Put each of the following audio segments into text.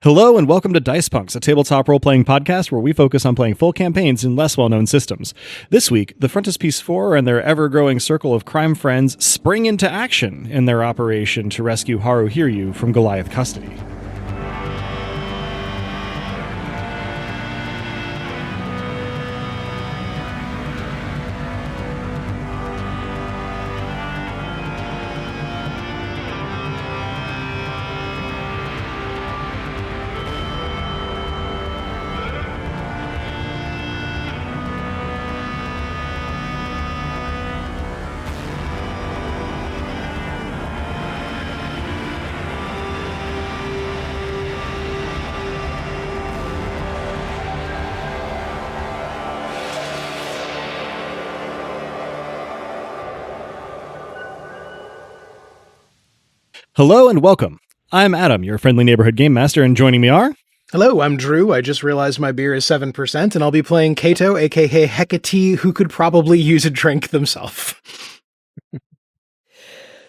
Hello and welcome to Dice Punks, a tabletop role-playing podcast where we focus on playing full campaigns in less well-known systems. This week, the Frontispiece Four and their ever-growing circle of crime friends spring into action in their operation to rescue Haruhiryu from Goliath custody. Hello and welcome. I'm Adam, your friendly neighborhood game master, and joining me are... Hello, I'm Drew. I just realized my beer is 7%, and I'll be playing Kato, aka Hecate, who could probably use a drink themselves.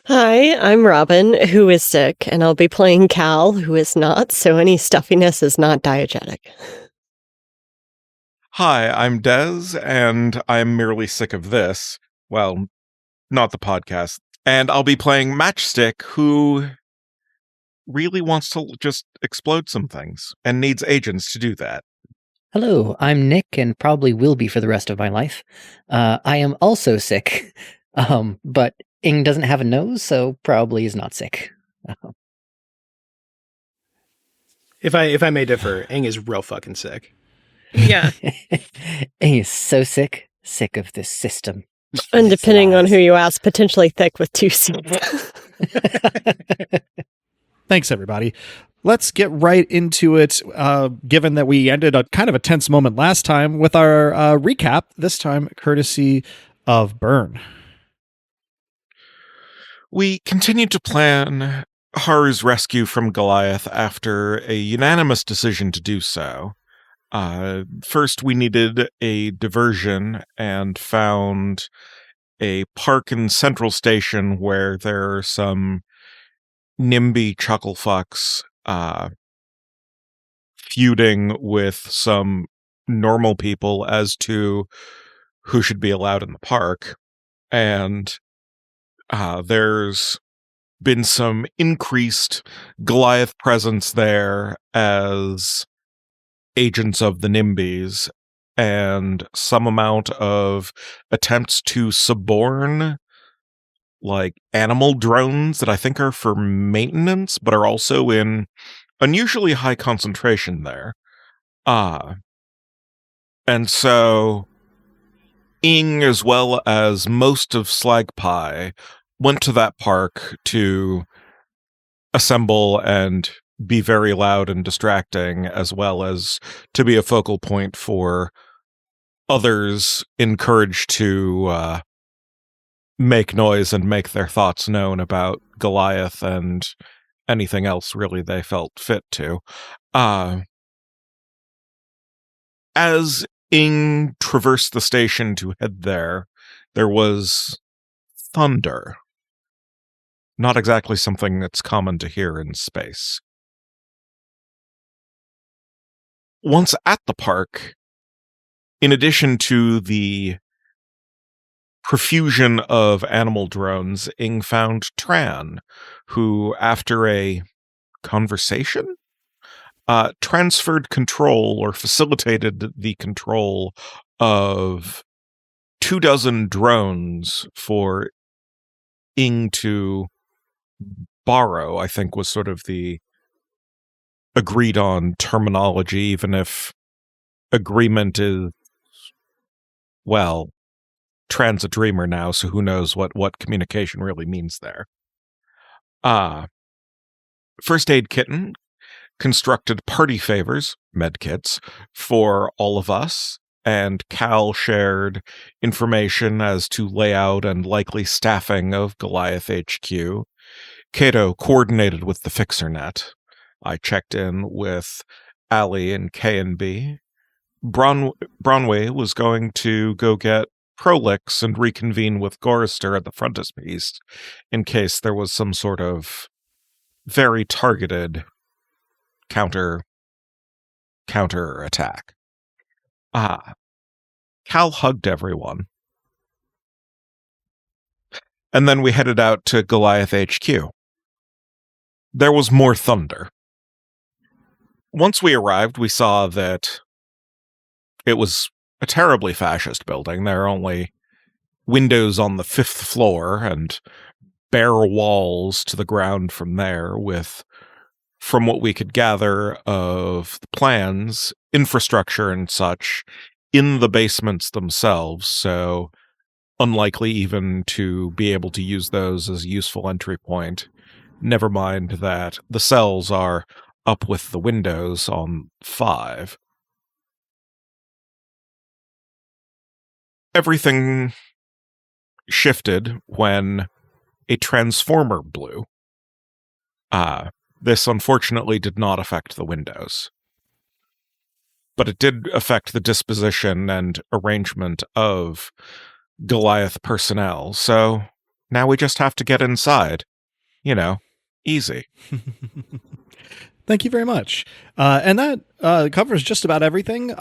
Hi, I'm Robin, who is sick, and I'll be playing Cal, who is not, so any stuffiness is not diegetic. Hi, I'm Des, and I'm merely sick of this. Well, not the podcast. And I'll be playing Matchstick, who really wants to just explode some things and needs agents to do that. Hello, I'm Nick, and probably will be for the rest of my life. I am also sick, but Ing doesn't have a nose, so probably is not sick. If I may differ, Ing is real fucking sick. Yeah. Ing is so sick of this system. And depending on who you ask, potentially thick with 2 C's. Thanks, everybody. Let's get right into it, given that we ended a kind of a tense moment last time with our recap, this time courtesy of Burn. We continued to plan Haru's rescue from Goliath after a unanimous decision to do so. First, we needed a diversion and found a park in Central Station where there are some NIMBY chucklefucks feuding with some normal people as to who should be allowed in the park. And there's been some increased Goliath presence there as agents of the NIMBYs, and some amount of attempts to suborn like animal drones that I think are for maintenance, but are also in unusually high concentration there. And so Ing, as well as most of Slag Pie, went to that park to assemble and be very loud and distracting, as well as to be a focal point for others encouraged to make noise and make their thoughts known about Goliath and anything else really they felt fit to. As Ing traversed the station to head there, there was thunder. Not exactly something that's common to hear in space. Once at the park, in addition to the profusion of animal drones, Ing found Tran, who, after a conversation, transferred control or facilitated the control of 24 drones for Ing to borrow, I think was sort of the agreed on terminology, even if agreement is, well, Tran's a dreamer now, so who knows what communication really means there. First Aid Kitten constructed party favors, medkits, for all of us, and Cal shared information as to layout and likely staffing of Goliath HQ. Kato coordinated with the FixerNet. I checked in with Allie and K&B. Bronway was going to go get Prolix and reconvene with Gorister at the Frontispiece in case there was some sort of very targeted counter attack. Cal hugged everyone. And then we headed out to Goliath HQ. There was more thunder. Once we arrived, we saw that it was a terribly fascist building. There are only windows on the 5th floor and bare walls to the ground from there, with, from what we could gather of the plans, infrastructure and such in the basements themselves, so unlikely even to be able to use those as a useful entry point. Never mind that the cells are up with the windows on 5. Everything shifted when a transformer blew. This unfortunately did not affect the windows, but it did affect the disposition and arrangement of Goliath personnel, so now we just have to get inside. Easy. Thank you very much. And that covers just about everything.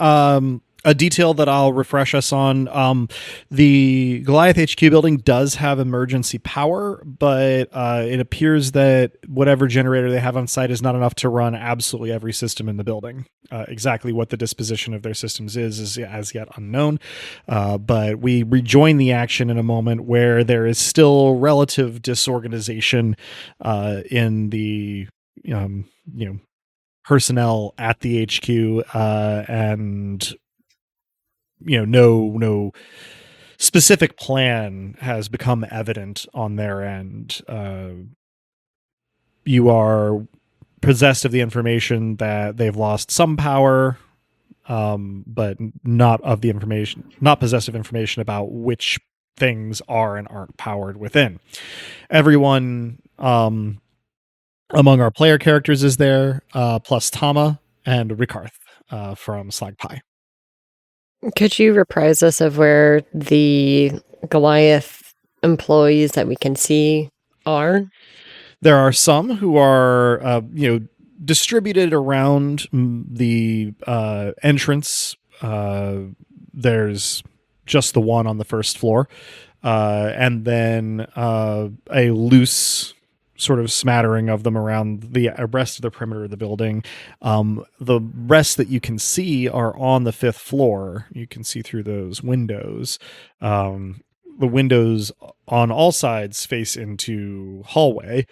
A detail that I'll refresh us on, the Goliath HQ building does have emergency power, but it appears that whatever generator they have on site is not enough to run absolutely every system in the building. Exactly what the disposition of their systems is as yet unknown, but we rejoin the action in a moment where there is still relative disorganization in the personnel at the HQ, and no specific plan has become evident on their end. You are possessed of the information that they've lost some power, but not possessed of information about which things are and aren't powered within. Everyone among our player characters is there, plus Tama and Rikarth from Slag Pie. Could you reprise us of where the Goliath employees that we can see are? There are some who are, distributed around the entrance. There's just the one on the 1st floor, and then a loose sort of smattering of them around the rest of the perimeter of the building. The rest that you can see are on the 5th floor. You can see through those windows. The windows on all sides face into hallway,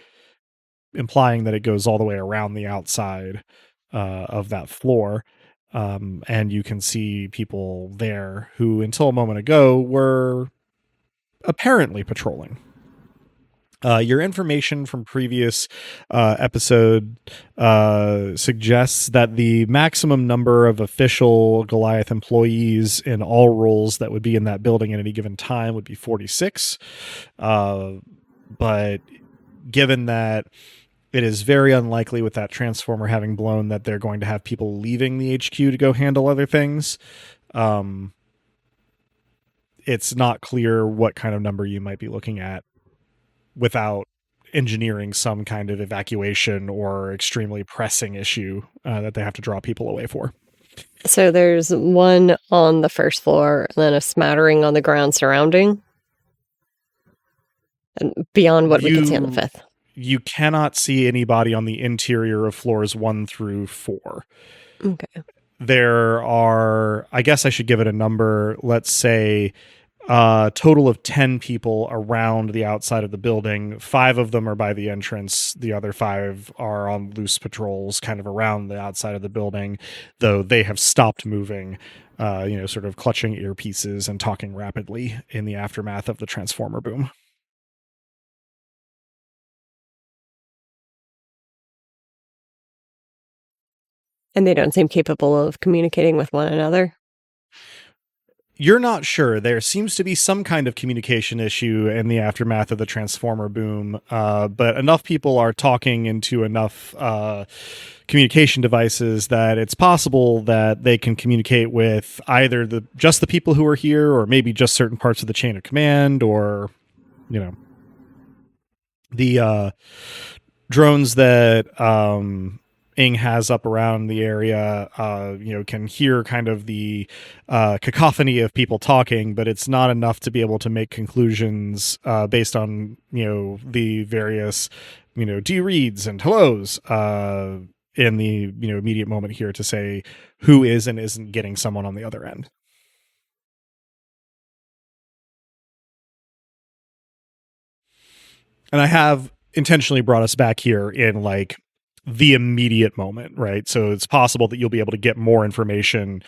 implying that it goes all the way around the outside of that floor. And you can see people there who, until a moment ago, were apparently patrolling. Your information from previous episode suggests that the maximum number of official Goliath employees in all roles that would be in that building at any given time would be 46. But given that it is very unlikely with that transformer having blown that they're going to have people leaving the HQ to go handle other things, it's not clear what kind of number you might be looking at without engineering some kind of evacuation or extremely pressing issue that they have to draw people away for. So there's one on the 1st floor and then a smattering on the ground surrounding, and beyond what we can see on the 5th. You cannot see anybody on the interior of floors 1 through 4. Okay. There are, I guess I should give it a number, let's say total of 10 people around the outside of the building. 5 of them are by the entrance. The other 5 are on loose patrols kind of around the outside of the building, though they have stopped moving, sort of clutching earpieces and talking rapidly in the aftermath of the transformer boom. And they don't seem capable of communicating with one another? You're not sure. There seems to be some kind of communication issue in the aftermath of the transformer boom, but enough people are talking into enough communication devices that it's possible that they can communicate with either just the people who are here, or maybe just certain parts of the chain of command, or the drones that Ing has up around the area, can hear kind of the cacophony of people talking, but it's not enough to be able to make conclusions based on, the various, do reads and hellos in the, immediate moment here to say who is and isn't getting someone on the other end. And I have intentionally brought us back here in like the immediate moment, right? So it's possible that you'll be able to get more information,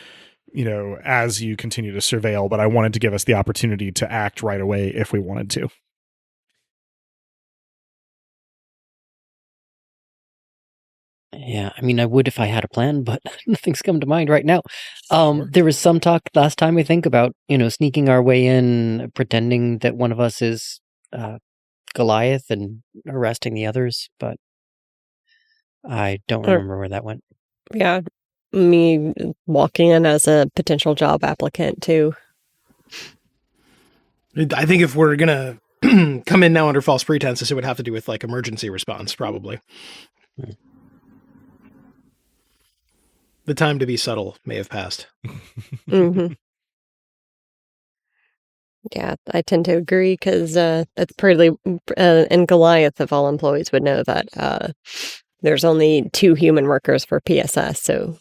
as you continue to surveil, but I wanted to give us the opportunity to act right away if we wanted to. Yeah, I mean, I would if I had a plan, but nothing's come to mind right now. Sure. There was some talk last time, I think, about, sneaking our way in, pretending that one of us is Goliath and arresting the others, but I don't remember where that went. Yeah, me walking in as a potential job applicant too. I think if we're gonna come in now under false pretenses, it would have to do with like emergency response, probably. The time to be subtle may have passed. Mm-hmm. Yeah, I tend to agree because it's pretty. And Goliath, of all employees, would know that there's only 2 human workers for PSS, so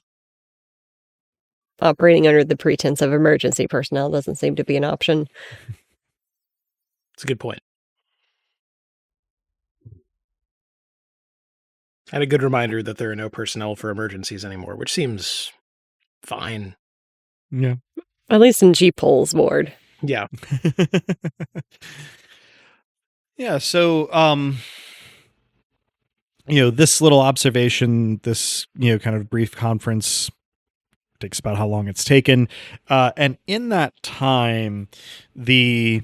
operating under the pretense of emergency personnel doesn't seem to be an option. It's a good point. And a good reminder that there are no personnel for emergencies anymore, which seems fine. Yeah. At least in G-Pol's ward. Yeah. Yeah, so this little observation, this kind of brief conference takes about how long it's taken, and in that time the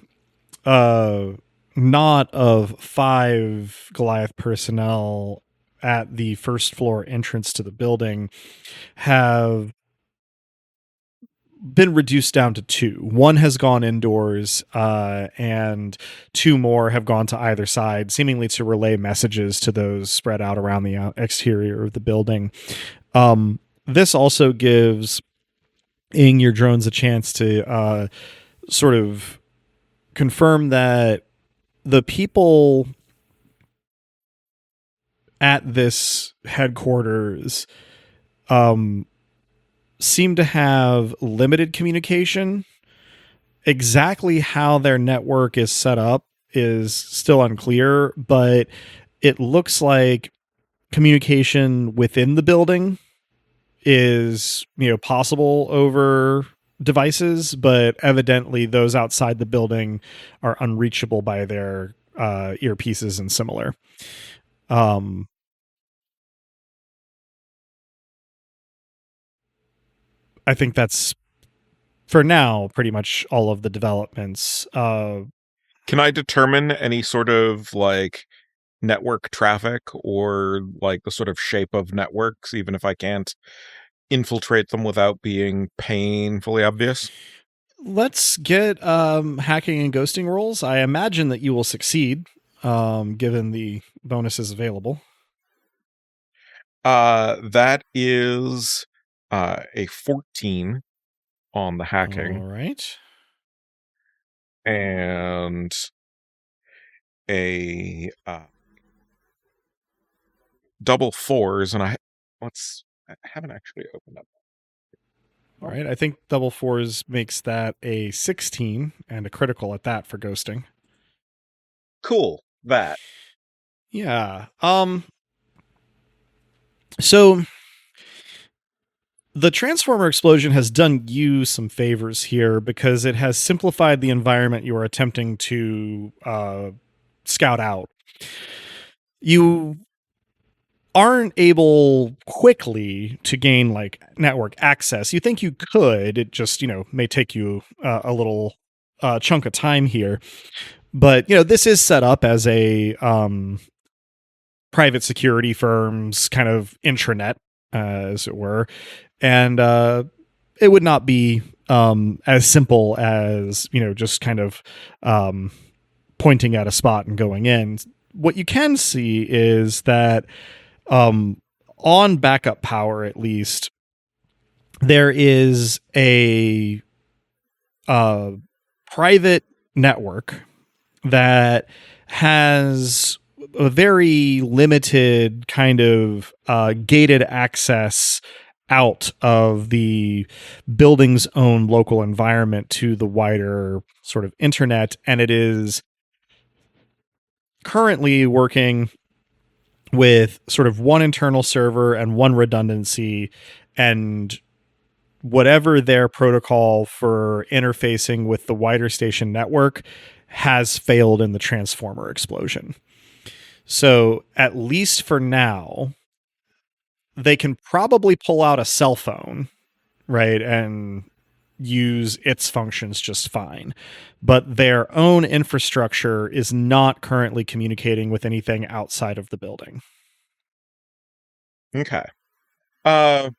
knot of 5 Goliath personnel at the first floor entrance to the building have been reduced down to 2. One has gone indoors, and 2 more have gone to either side, seemingly to relay messages to those spread out around the exterior of the building. This also gives Ing, your drones, a chance to sort of confirm that the people at this headquarters seem to have limited communication. Exactly how their network is set up is still unclear, but it looks like communication within the building is, possible over devices, but evidently those outside the building are unreachable by their earpieces and similar. I think that's, for now, pretty much all of the developments. Can I determine any sort of like network traffic or like the sort of shape of networks, even if I can't infiltrate them without being painfully obvious? Let's get hacking and ghosting rolls. I imagine that you will succeed, given the bonuses available. That is a 14 on the hacking. All right. And a double 4s, and I haven't actually opened up. All right. I think double 4s makes that a 16 and a critical at that for ghosting. Cool. That. Yeah. So the Transformer explosion has done you some favors here because it has simplified the environment you are attempting to scout out. You aren't able quickly to gain like network access. You think you could, it just, may take you a little chunk of time here. But, this is set up as a private security firm's kind of intranet, as it were. And it would not be as simple as, just kind of pointing at a spot and going in. What you can see is that on backup power, at least, there is a private network that has a very limited kind of gated access out of the building's own local environment to the wider sort of internet, and it is currently working with sort of one internal server and one redundancy, and whatever their protocol for interfacing with the wider station network has failed in the transformer explosion. So at least for now, they can probably pull out a cell phone, right, and use its functions just fine. But their own infrastructure is not currently communicating with anything outside of the building. Okay. I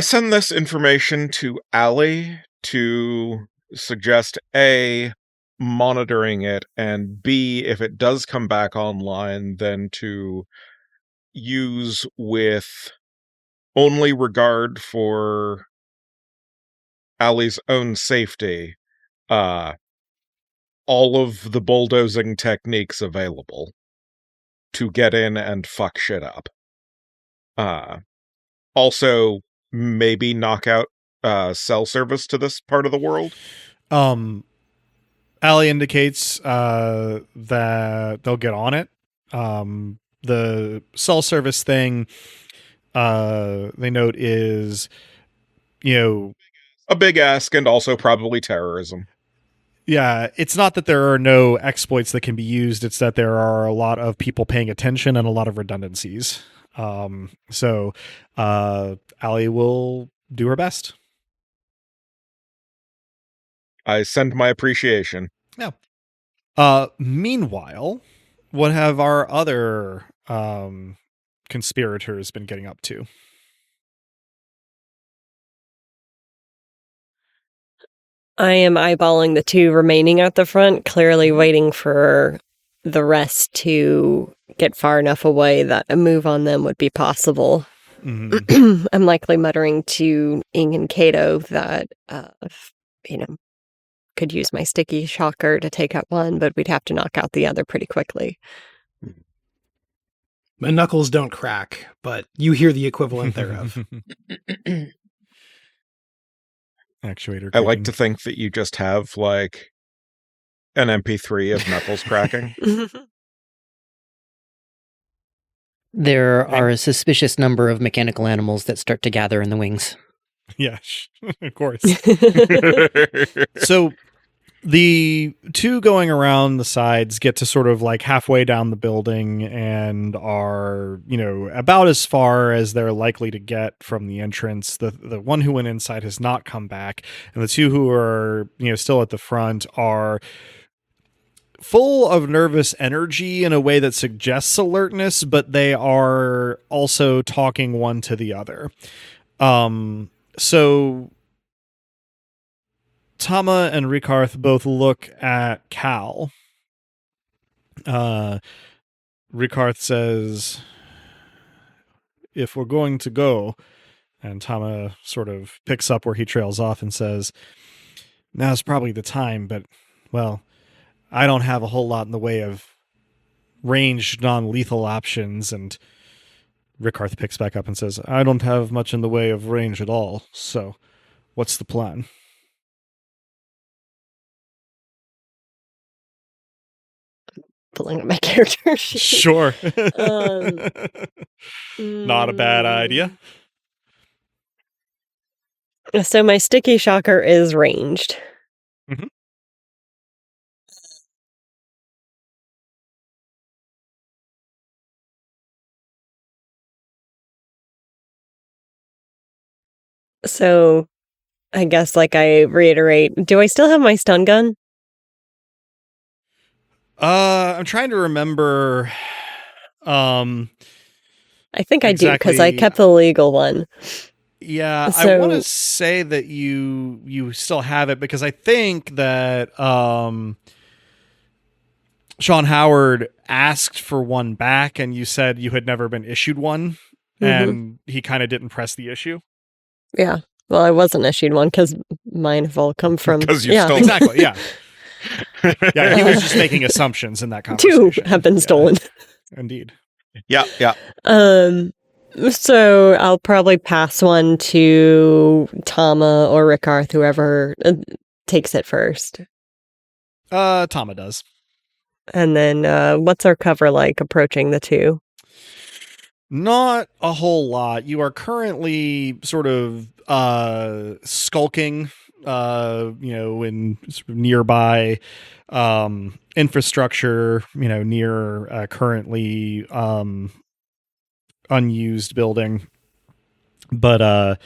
send this information to Allie to suggest A, monitoring it, and B, if it does come back online, then to use with only regard for Allie's own safety, all of the bulldozing techniques available to get in and fuck shit up. Also, maybe knock out cell service to this part of the world. Allie indicates that they'll get on it. The cell service thing, they note, is, a big ask, and also probably terrorism. Yeah, it's not that there are no exploits that can be used. It's that there are a lot of people paying attention and a lot of redundancies. So Allie will do her best. I send my appreciation. Yeah. Meanwhile, what have our other conspirators been getting up to? I am eyeballing the two remaining at the front, clearly waiting for the rest to get far enough away that a move on them would be possible. Mm-hmm. I'm likely muttering to Ing and Kato that, could use my sticky shocker to take out one, but we'd have to knock out the other pretty quickly. My knuckles don't crack, but you hear the equivalent thereof. Actuator. I like to think that you just have, like, an MP3 of knuckles cracking. There are a suspicious number of mechanical animals that start to gather in the wings. Yeah, of course. So the two going around the sides get to sort of like halfway down the building and are, about as far as they're likely to get from the entrance. The one who went inside has not come back, and the two who are, still at the front are full of nervous energy in a way that suggests alertness, but they are also talking one to the other. So Tama and Rikarth both look at Cal. Rikarth says, "If we're going to go," and Tama sort of picks up where he trails off and says, "Now's probably the time, but, well, I don't have a whole lot in the way of ranged non-lethal options." And Rikarth picks back up and says, "I don't have much in the way of range at all, so what's the plan?" Pulling up my character sheet. Sure. Not a bad idea. So my sticky shocker is ranged. Mm-hmm. So I guess, I reiterate, do I still have my stun gun? I'm trying to remember. I think I do, because I exactly. kept the legal one. Yeah, So- I want to say that you still have it, because I think that Sean Howard asked for one back, and you said you had never been issued one, and he kind of didn't press the issue. Yeah. Well, I wasn't issued one because mine have all come from. Because you yeah. stole Exactly. Yeah. Yeah. He was just making assumptions in that conversation. 2 have been stolen. Indeed. Yeah. So I'll probably pass one to Tama or Rickarth, whoever takes it first. Tama does. And then what's our cover like approaching the 2? Not a whole lot. You are currently sort of skulking, in sort of nearby infrastructure, near currently unused building, but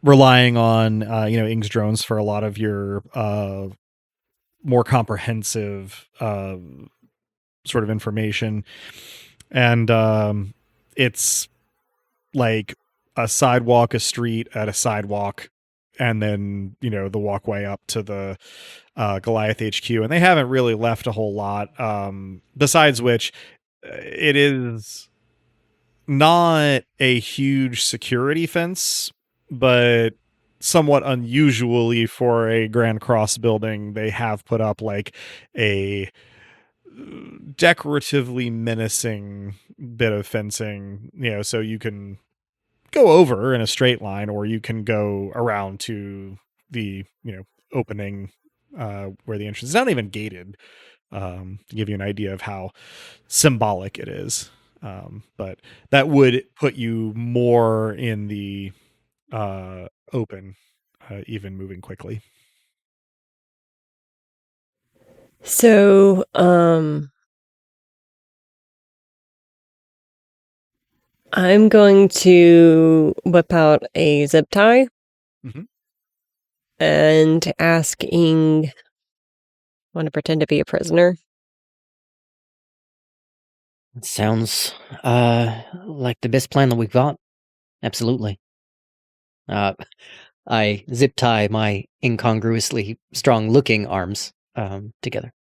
relying on Ing's drones for a lot of your more comprehensive sort of information. And it's like a sidewalk, a street at a sidewalk, and then the walkway up to the Goliath HQ, and they haven't really left a whole lot, besides which it is not a huge security fence, but somewhat unusually for a Grand Cross building, they have put up like a decoratively menacing bit of fencing, so you can go over in a straight line, or you can go around to the opening where the entrance is. Not even gated, to give you an idea of how symbolic it is, but that would put you more in the open, even moving quickly. So, I'm going to whip out a zip tie and ask Ing, want to pretend to be a prisoner? It sounds like the best plan that we've got. Absolutely. I zip tie my incongruously strong-looking arms together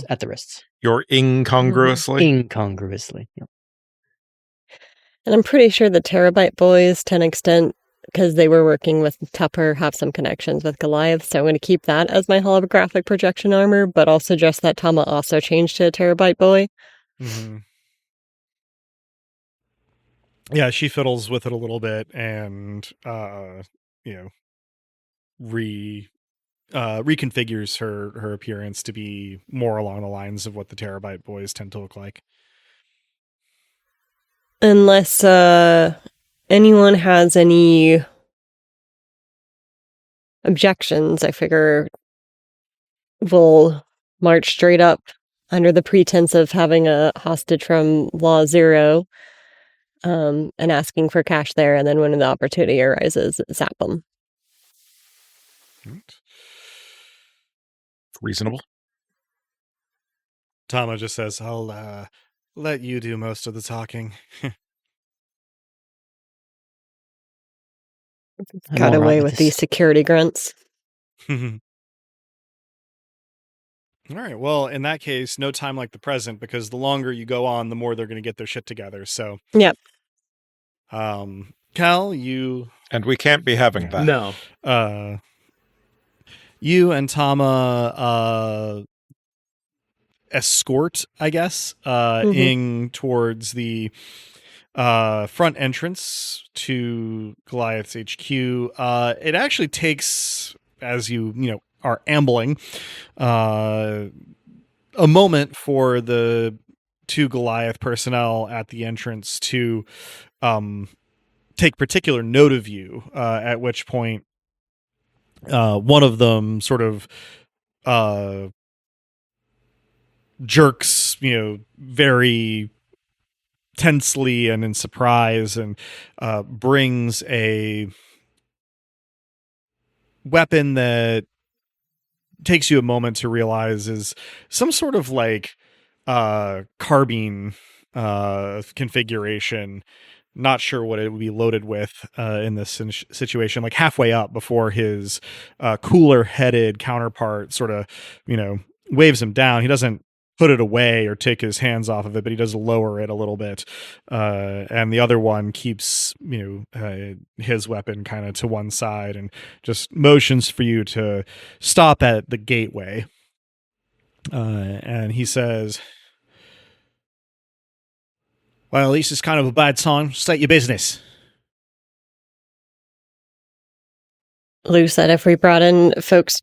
at the wrists. You're incongruously? Incongruously, yep. And I'm pretty sure the Terabyte boys, to an extent, because they were working with Tupper, have some connections with Goliath, so I'm going to keep that as my holographic projection armor, but I'll suggest that Tama also change to a Terabyte boy. Mm-hmm. Yeah, she fiddles with it a little bit and, reconfigures her appearance to be more along the lines of what the Terabyte boys tend to look like. Unless anyone has any objections, I figure we'll march straight up under the pretense of having a hostage from Law Zero, and asking for cash there, and then when the opportunity arises, zap them. Reasonable. Tama just says, I'll let you do most of the talking. Got away with these security grunts. All right. Well, in that case, no time like the present, because the longer you go on, the more they're going to get their shit together. So, yep. Cal, you... And we can't be having that. No. You and Tama escort, I guess, Ing towards the front entrance to Goliath's HQ. It actually takes, as you are ambling, a moment for the 2 Goliath personnel at the entrance to take particular note of you, at which point one of them sort of jerks, very tensely and in surprise, and brings a weapon that takes you a moment to realize is some sort of like carbine configuration. Not sure what it would be loaded with in this situation, like halfway up before his cooler headed counterpart sort of, waves him down. He doesn't put it away or take his hands off of it, but he does lower it a little bit. And the other one keeps, his weapon kind of to one side and just motions for you to stop at the gateway. And he says, well, at least it's kind of a bad time. State your business. Lou said if we brought you folks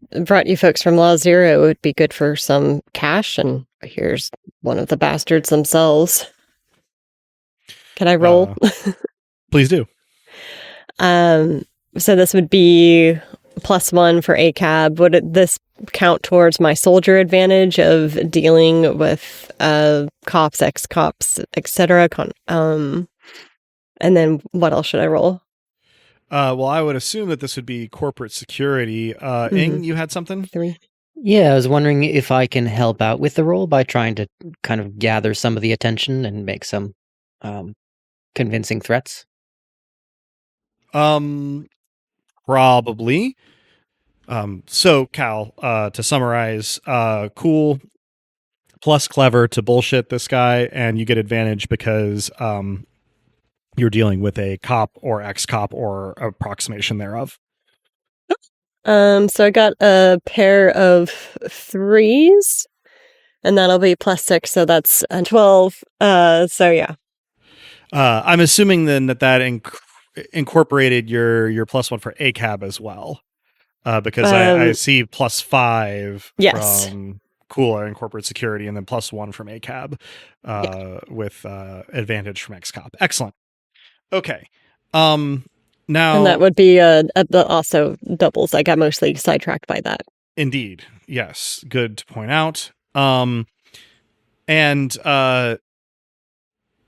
from Law Zero, it would be good for some cash, and here's one of the bastards themselves. Can I roll? Please do. So this would be +1 for ACAB. Would this count towards my soldier advantage of dealing with cops, ex-cops, etc.? And then what else should I roll? Well, I would assume that this would be corporate security. Ing, you had something? 3. Yeah, I was wondering if I can help out with the role by trying to kind of gather some of the attention and make some convincing threats. Probably. So, Cal, to summarize, cool plus clever to bullshit this guy, and you get advantage because you're dealing with a cop or ex-cop or approximation thereof. So I got a pair of 3s, and that'll be +6, so that's 12. So yeah. I'm assuming then that incorporated your +1 for ACAB as well, because I see +5 yes. from Cool in corporate security, and then +1 from ACAB with advantage from ex-cop. Excellent. Okay. Now, and that would be also doubles. I got mostly sidetracked by that. Indeed. Yes. Good to point out. And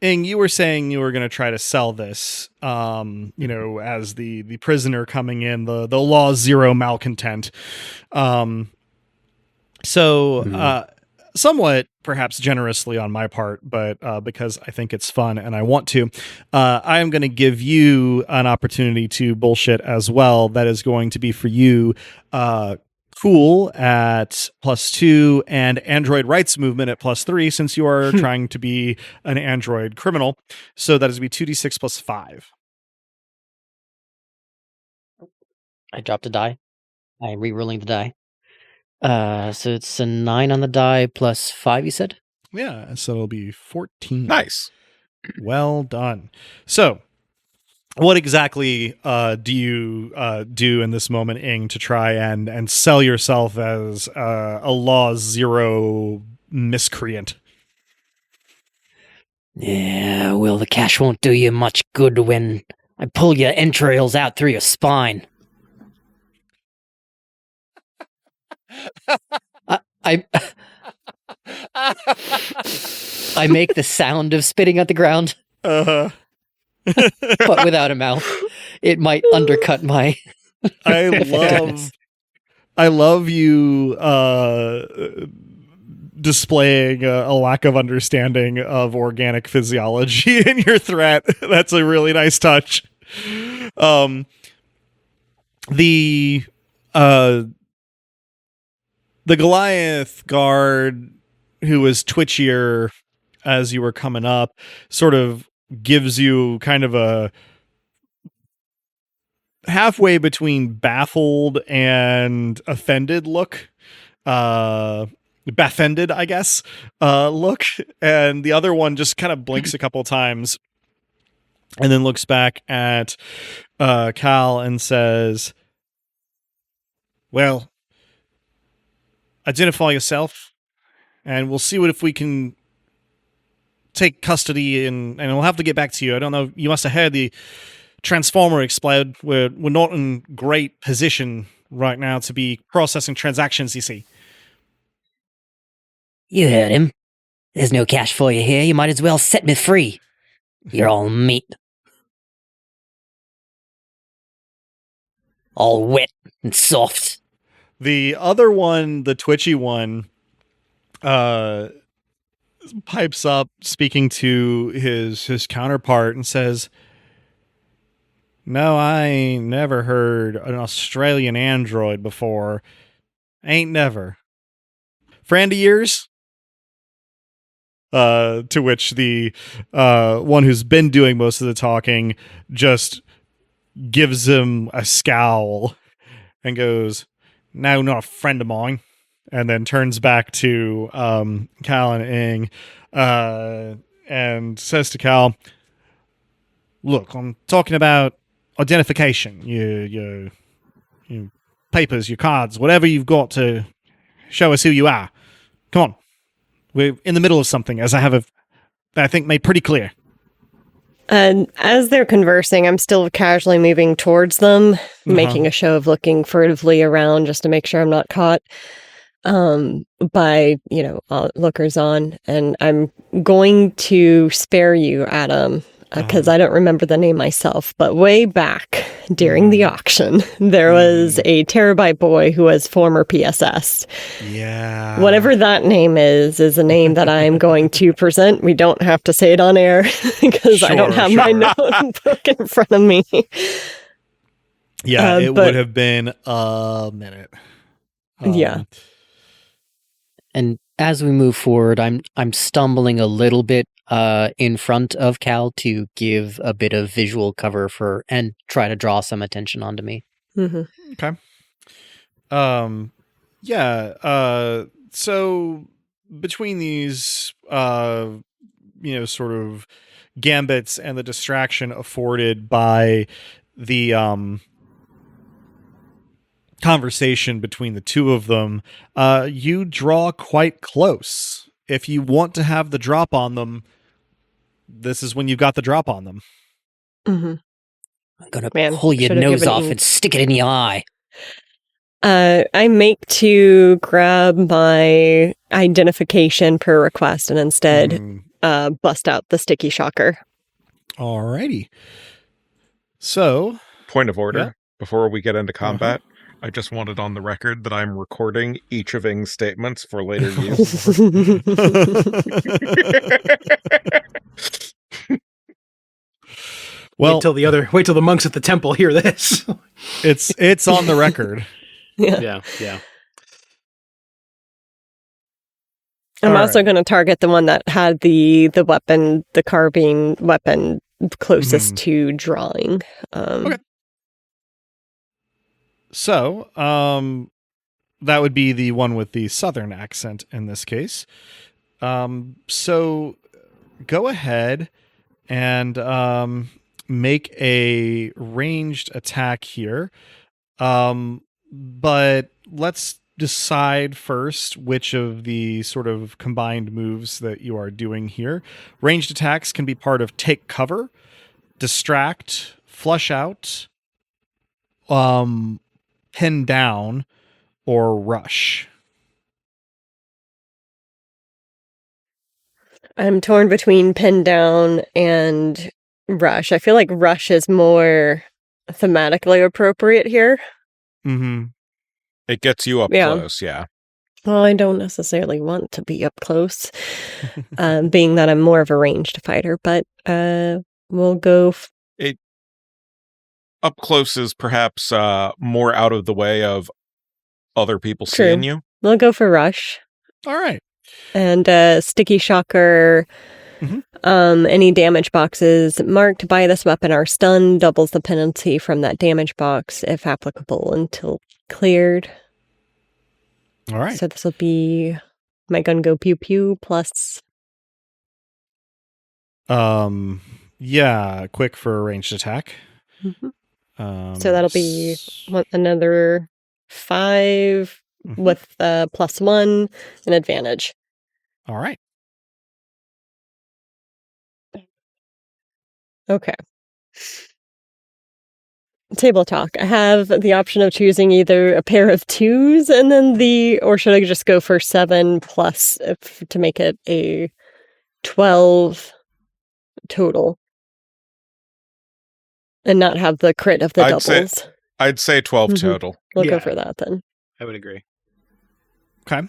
Ing, you were saying you were going to try to sell this, as the prisoner coming in, the Law Zero malcontent. Somewhat perhaps generously on my part, but because I think it's fun and I want to, I am going to give you an opportunity to bullshit as well. That is going to be for you, Cool at +2 and Android rights movement at +3, since you are trying to be an Android criminal. So that is to be 2d6 + 5. I dropped a die. I'm re-rolling the die. So it's a 9 on the die +5, you said? Yeah, so it'll be 14. Nice. Well done. So, what exactly do you do in this moment, Ing, to try and sell yourself as a Law Zero miscreant? Yeah, well, the cash won't do you much good when I pull your entrails out through your spine. I make the sound of spitting at the ground. Uh-huh. But without a mouth. It might undercut my I love you displaying a lack of understanding of organic physiology in your threat. That's a really nice touch. The Goliath guard, who was twitchier as you were coming up, sort of gives you kind of a halfway between baffled and offended look. Baffended, I guess, look. And the other one just kind of blinks a couple times and then looks back at Cal and says, well, identify yourself and we'll see if we can take custody and we'll have to get back to you. I don't know. You must have heard the transformer explode. We're not in great position right now to be processing transactions, you see. You heard him. There's no cash for you here. You might as well set me free. You're all meat. All wet and soft. The other one, the twitchy one, pipes up speaking to his counterpart and says, no, I ain't never heard an Australian android before. Ain't never. friend of yours? To which the one who's been doing most of the talking just gives him a scowl and goes, "No, not a friend of mine," and then turns back to Cal and Ing and says to Cal, "Look, I'm talking about identification. Your papers, your cards, whatever you've got to show us who you are. Come on. We're in the middle of something, as I think, made pretty clear." And as they're conversing, I'm still casually moving towards them, making a show of looking furtively around just to make sure I'm not caught by, lookers on. And I'm going to spare you, Adam, because I don't remember the name myself, but way back during the auction, there was a terabyte boy who was former PSS. Yeah. Whatever that name is a name that I'm going to present. We don't have to say it on air because I don't have my notebook in front of me. Yeah, it would have been a minute. Yeah. And as we move forward, I'm stumbling a little bit in front of Cal to give a bit of visual cover and try to draw some attention onto me. Mm-hmm. Okay. So between these, sort of gambits and the distraction afforded by the conversation between the two of them, you draw quite close. If you want to have the drop on them, this is when you've got the drop on them. Mm-hmm. I'm going to pull your nose off and stick it in your eye. I make to grab my identification per request and instead bust out the sticky shocker. Alrighty. So, point of order before we get into combat. I just wanted on the record that I'm recording each of Ing's statements for later use. Well, wait till the monks at the temple hear this. It's on the record. Yeah. I'm also going to target the one that had the weapon, the carbine weapon closest to drawing. Okay. So, that would be the one with the southern accent in this case. So go ahead and make a ranged attack here. But let's decide first which of the sort of combined moves that you are doing here. Ranged attacks can be part of take cover, distract, flush out, pin down, or rush. I'm torn between pin down and rush. I feel like rush is more thematically appropriate here. Mm-hmm. It gets you up close, yeah. Well, I don't necessarily want to be up close, being that I'm more of a ranged fighter, but we'll go... Up close is perhaps more out of the way of other people seeing you. We'll go for rush. All right. And sticky shocker. Any damage boxes marked by this weapon are stunned, doubles the penalty from that damage box if applicable until cleared. All right. So this will be my gun go pew pew plus. Quick for a ranged attack. So that'll be another 5 with +1 and advantage. All right. Okay. Table talk. I have the option of choosing either a pair of 2s and then or should I just go for 7 plus to make it a 12 total? And not have the crit of the doubles. I'd say 12 total. We'll go for that then. I would agree. Okay.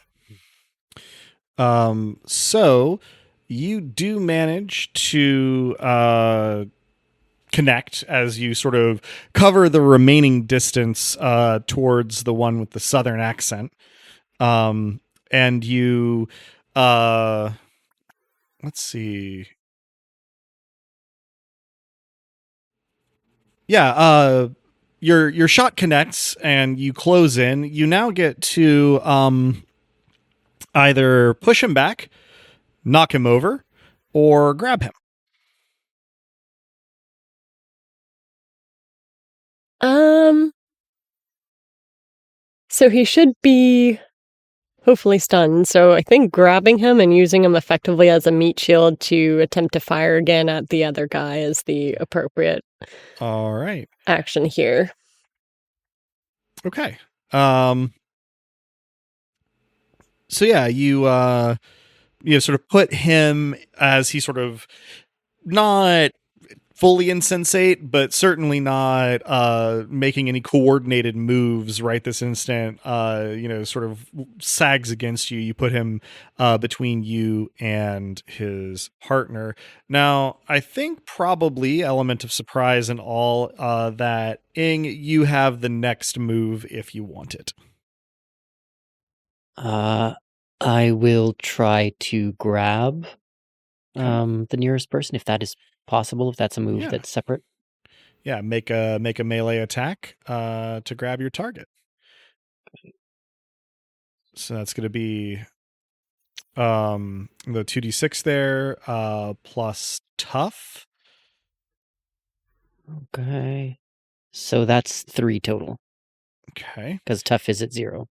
So you do manage to connect as you sort of cover the remaining distance towards the one with the southern accent. and you, let's see. Yeah, your shot connects and you close in. You now get to either push him back, knock him over, or grab him. So he should be hopefully stunned. So I think grabbing him and using him effectively as a meat shield to attempt to fire again at the other guy is the appropriate All right. action here. Okay. So yeah, you sort of put him as he sort of not fully insensate, but certainly not making any coordinated moves right this instant. Sort of sags against you. You put him between you and his partner. Now, I think probably element of surprise and all that Ing, you have the next move if you want it. I will try to grab the nearest person if that is possible, if that's a move that's separate. Yeah, make a melee attack to grab your target. So that's going to be the 2d6 there plus tough. Okay. So that's 3 total. Okay. Because tough is at 0.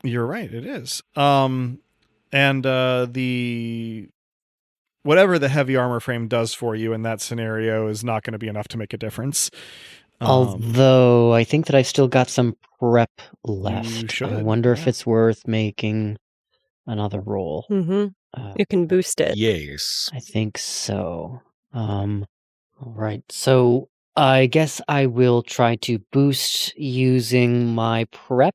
You're right, it is. And the whatever the heavy armor frame does for you in that scenario is not going to be enough to make a difference. Although I think that I've still got some prep left. You should, I wonder if it's worth making another roll. Mm-hmm. You can boost it. Yes. I think so. All right. So I guess I will try to boost using my prep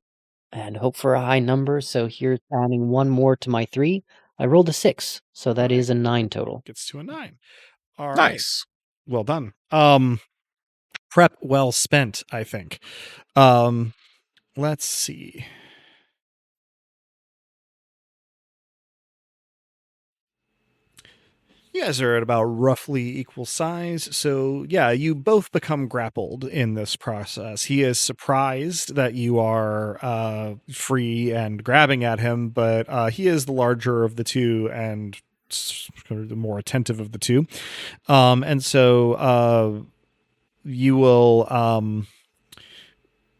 and hope for a high number. So here's adding 1 more to my 3. I rolled a 6, so that is a 9 total. Gets to a 9. All right. Nice. Well done. Prep well spent, I think. Let's see. You guys are at about roughly equal size, so yeah, you both become grappled in this process. He is surprised that you are free and grabbing at him, but he is the larger of the two and sort of the more attentive of the two. And so you will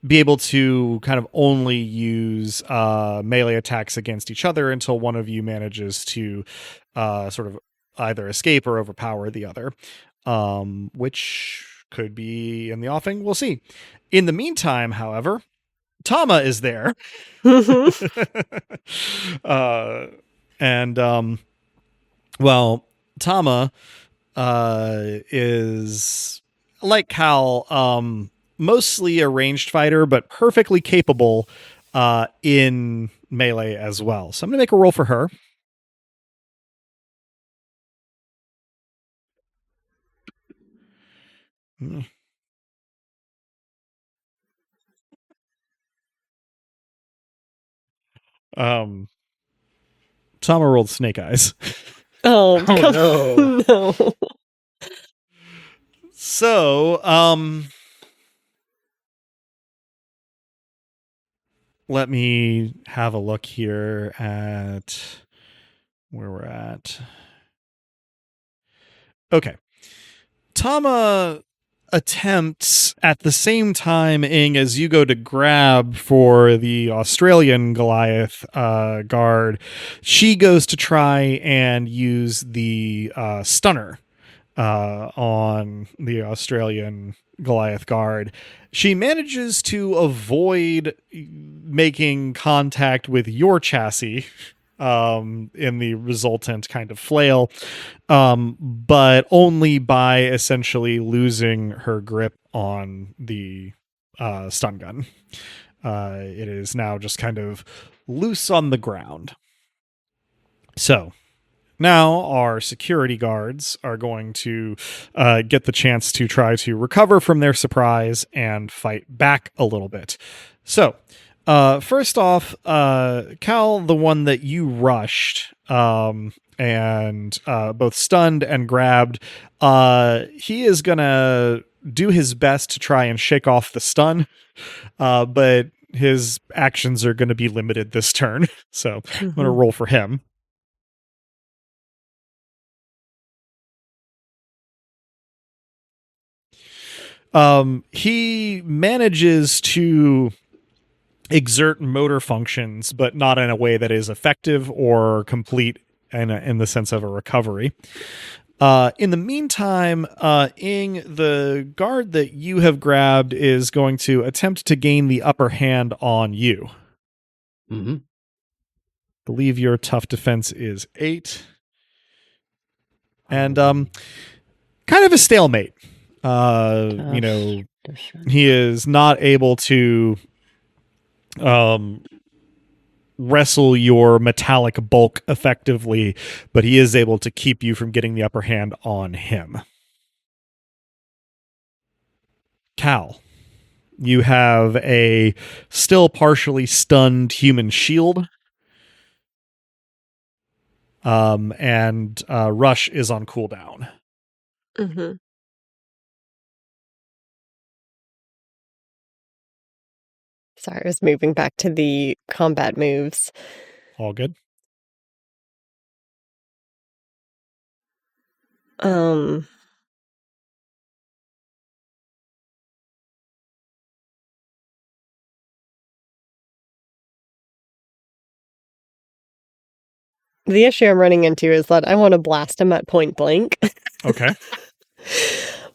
be able to kind of only use melee attacks against each other until one of you manages to sort of either escape or overpower the other, which could be in the offing. We'll see. In the meantime, however, Tama is there. Tama is like Cal, mostly a ranged fighter, but perfectly capable in melee as well. So I'm going to make a roll for her. Tama rolled snake eyes. Oh no. no. So, let me have a look here at where we're at. Okay. Tama attempts at the same time, Ing, as you go to grab for the Australian Goliath guard, she goes to try and use the stunner on the Australian Goliath guard. She manages to avoid making contact with your chassis in the resultant kind of flail, but only by essentially losing her grip on the stun gun. It is now just kind of loose on the ground. So now our security guards are going to get the chance to try to recover from their surprise and fight back a little bit. So First off, Cal, the one that you rushed, and both stunned and grabbed, he is gonna do his best to try and shake off the stun, but his actions are going to be limited this turn. So I'm going to roll for him. He manages to exert motor functions, but not in a way that is effective or complete in the sense of a recovery. In the meantime, Ing, the guard that you have grabbed is going to attempt to gain the upper hand on you. Mm-hmm. Believe your tough defense is 8. And kind of a stalemate. You know, he is not able to wrestle your metallic bulk effectively, but he is able to keep you from getting the upper hand on him. Cal, you have a still partially stunned human shield. And Rush is on cooldown. Mm-hmm. Sorry, I was moving back to the combat moves. All good. The issue I'm running into is that I want to blast him at point blank. Okay.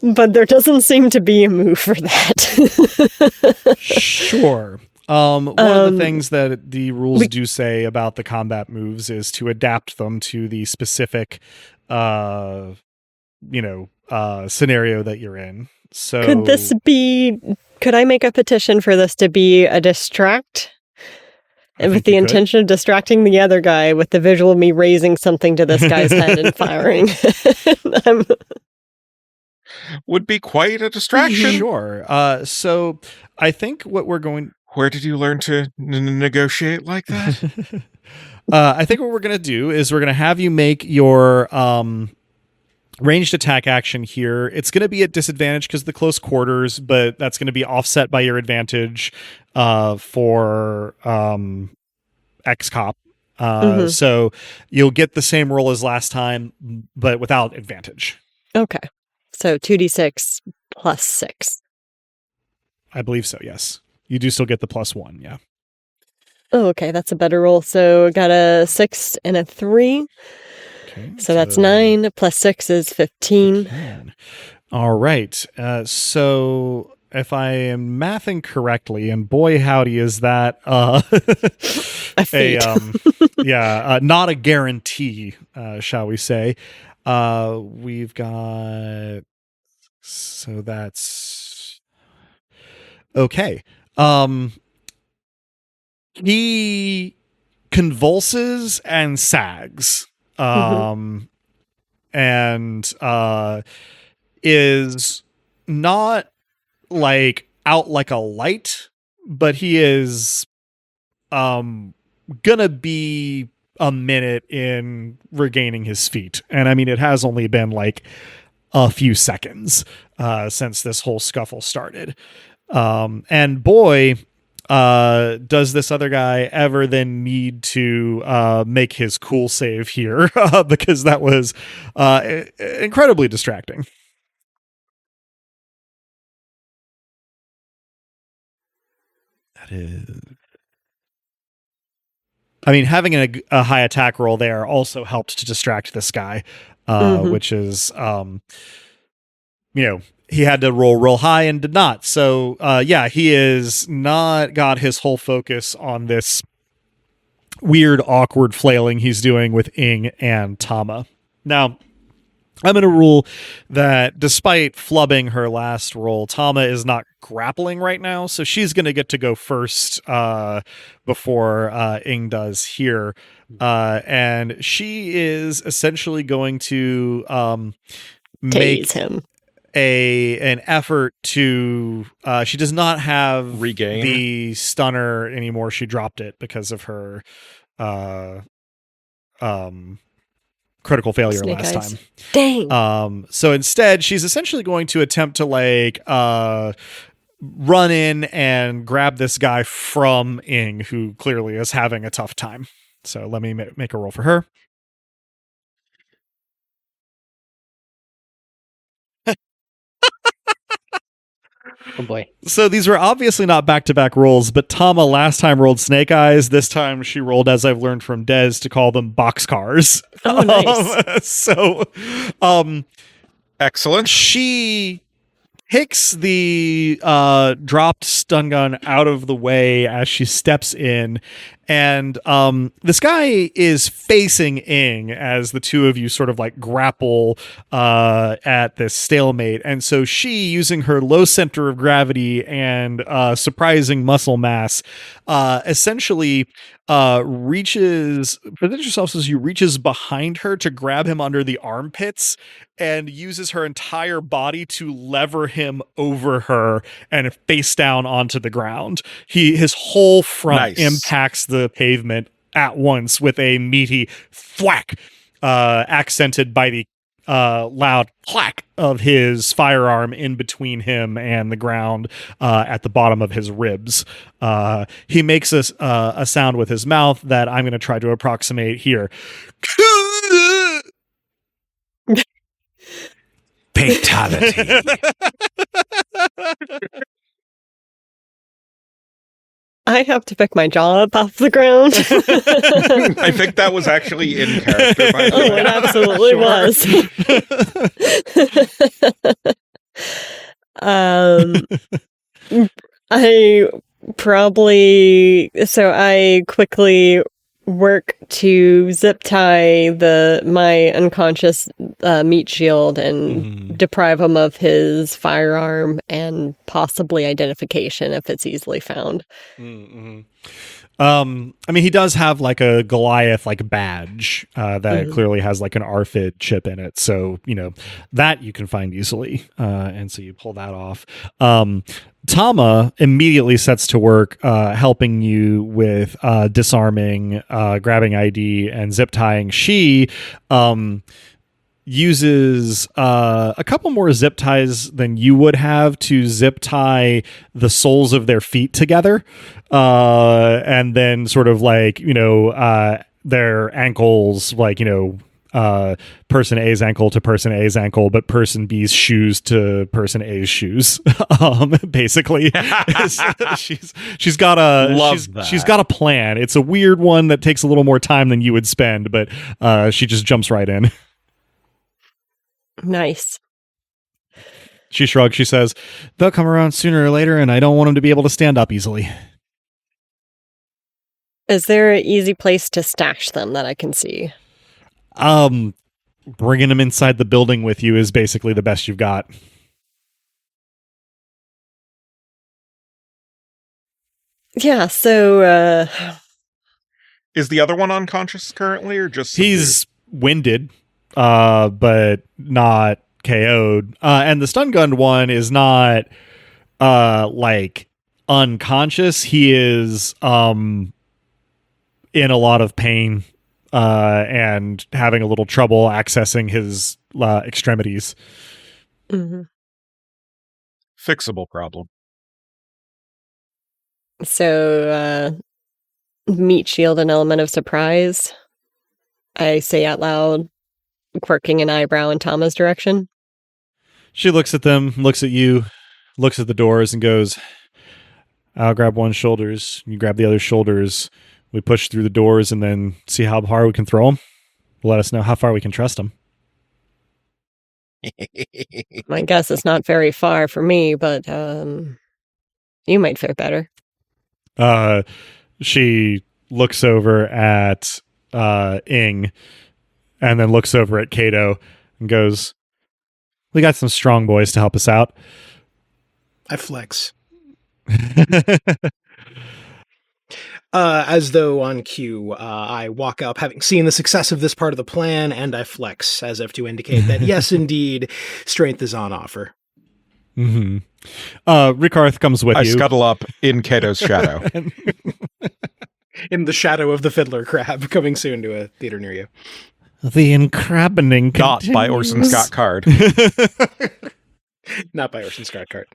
But there doesn't seem to be a move for that. Sure. One of the things that the rules do say about the combat moves is to adapt them to the specific, scenario that you're in. So could I make a petition for this to be a distract? With the intention of distracting the other guy with the visual of me raising something to this guy's head and firing. Would be quite a distraction. Sure. So I think what we're going... Where did you learn to negotiate like that? I think what we're going to do is we're going to have you make your ranged attack action here. It's going to be at disadvantage because of the close quarters, but that's going to be offset by your advantage for XCOP. So you'll get the same roll as last time, but without advantage. Okay. So 2d6 plus 6. I believe so, yes. You do still get the +1, yeah. Oh, okay. That's a better roll. So got a 6 and a 3. Okay, so that's 9 plus 6 is 15. All right. So if I am mathing correctly, and boy howdy is that a feat. Not a guarantee, shall we say. We've got, so that's okay. He convulses and sags. And is not like out like a light, but he is gonna be a minute in regaining his feet. And I mean, it has only been like a few seconds since this whole scuffle started. And boy, does this other guy ever then need to make his cool save here because that was incredibly distracting. That is... I mean, having a high attack roll there also helped to distract this guy, which is, he had to roll real high and did not. So, he is not got his whole focus on this weird, awkward flailing he's doing with Ing and Tama. Now, I'm going to rule that despite flubbing her last roll, Tama is not grappling right now, so she's going to get to go first before Ing does here. And she is essentially going to tase him. an effort to she does not have Regain. the stunner anymore. She dropped it because of her critical failure Snake last eyes. time. Dang. So instead she's essentially going to attempt to like run in and grab this guy from Ing, who clearly is having a tough time. So let me make a roll for her. Oh boy. So these were obviously not back-to-back rolls, but Tama last time rolled snake eyes. This time she rolled, as I've learned from Dez, to call them boxcars. Oh, nice. So Excellent. she kicks the dropped stun gun out of the way as she steps in, and this guy is facing Ing as the two of you sort of like grapple at this stalemate. And so she, using her low center of gravity and surprising muscle mass, essentially reaches behind her to grab him under the armpits and uses her entire body to lever him over her and face down onto the ground. His whole front impacts the pavement at once with a meaty thwack, accented by the loud clack of his firearm in between him and the ground at the bottom of his ribs. He makes a sound with his mouth that I'm going to try to approximate here. Fatality. I have to pick my jaw up off the ground. I think that was actually in character. By the Oh, way. it absolutely was. I quickly work to zip tie my unconscious meat shield and deprive him of his firearm and possibly identification if it's easily found. I mean, he does have like a Goliath like badge that clearly has like an RFID chip in it, so you know that you can find easily, and so you pull that off. Tama immediately sets to work helping you with disarming, grabbing ID, and zip tying. She uses a couple more zip ties than you would have to zip tie the soles of their feet together, and then sort of like, you know, their ankles, like, you know, person A's ankle to person A's ankle, but person B's shoes to person A's shoes. Basically, she's got a plan. It's a weird one that takes a little more time than you would spend, but she just jumps right in. Nice. She shrugs. She says, "They'll come around sooner or later, and I don't want them to be able to stand up easily." Is there an easy place to stash them that I can see? Bringing them inside the building with you is basically the best you've got. Yeah, so Is the other one unconscious currently, or just he's winded, but not KO'd. And the stun gun one is not like unconscious. He is in a lot of pain and having a little trouble accessing his extremities. fixable problem? So, meat shield, an element of surprise. I say out loud, quirking an eyebrow in Tama's direction. She looks at them, looks at you, looks at the doors, and goes, "I'll grab one shoulders. You grab the other shoulders. We push through the doors and then see how far we can throw them. Let us know how far we can trust them." My guess is not very far for me, but you might fare better. She looks over at Ing and then looks over at Kato and goes, "We got some strong boys to help us out." I flex. As though on cue, I walk up, having seen the success of this part of the plan, and I flex, as if to indicate that, yes, indeed, strength is on offer. Mm-hmm. Rikarth comes with I you. scuttle up in Cato's shadow. In the shadow of the fiddler crab, coming soon to a theater near you. The encrabbening Not by Orson Scott Card. Not by Orson Scott Card.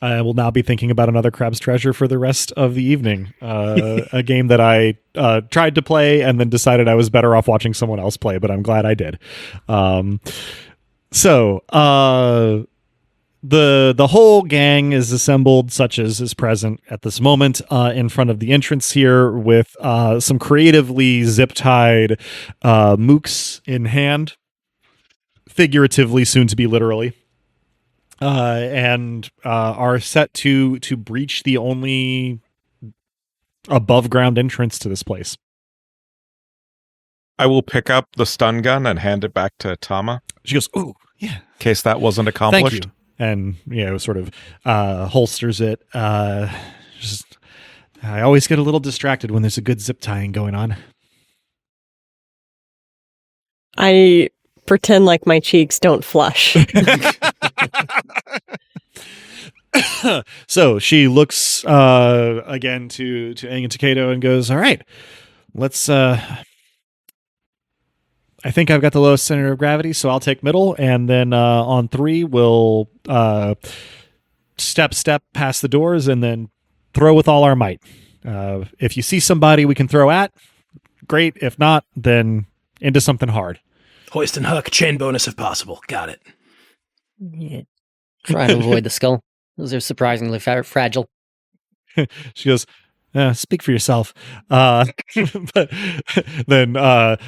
I will now be thinking about another Crab's Treasure for the rest of the evening. A game that I tried to play and then decided I was better off watching someone else play, but I'm glad I did. The whole gang is assembled, such as is present at this moment, in front of the entrance here, with some creatively zip-tied mooks in hand, figuratively, soon to be literally, and are set to breach the only above-ground entrance to this place. I will pick up the stun gun and hand it back to Tama. She goes, "Oh, yeah, in case that wasn't accomplished." thank you," and sort of holsters it. I always get a little distracted when there's a good zip tying going on. I pretend like my cheeks don't flush. So she looks again to Aang and Takedo and goes, "All right, let's I think I've got the lowest center of gravity, so I'll take middle, and then on 3 we'll step past the doors and then throw with all our might. If you see somebody we can throw at, great. If not, then into something hard." Hoist and hook, chain bonus if possible. Got it. Yeah. Try to avoid the skull. Those are surprisingly fragile. She goes, "Speak for yourself." But then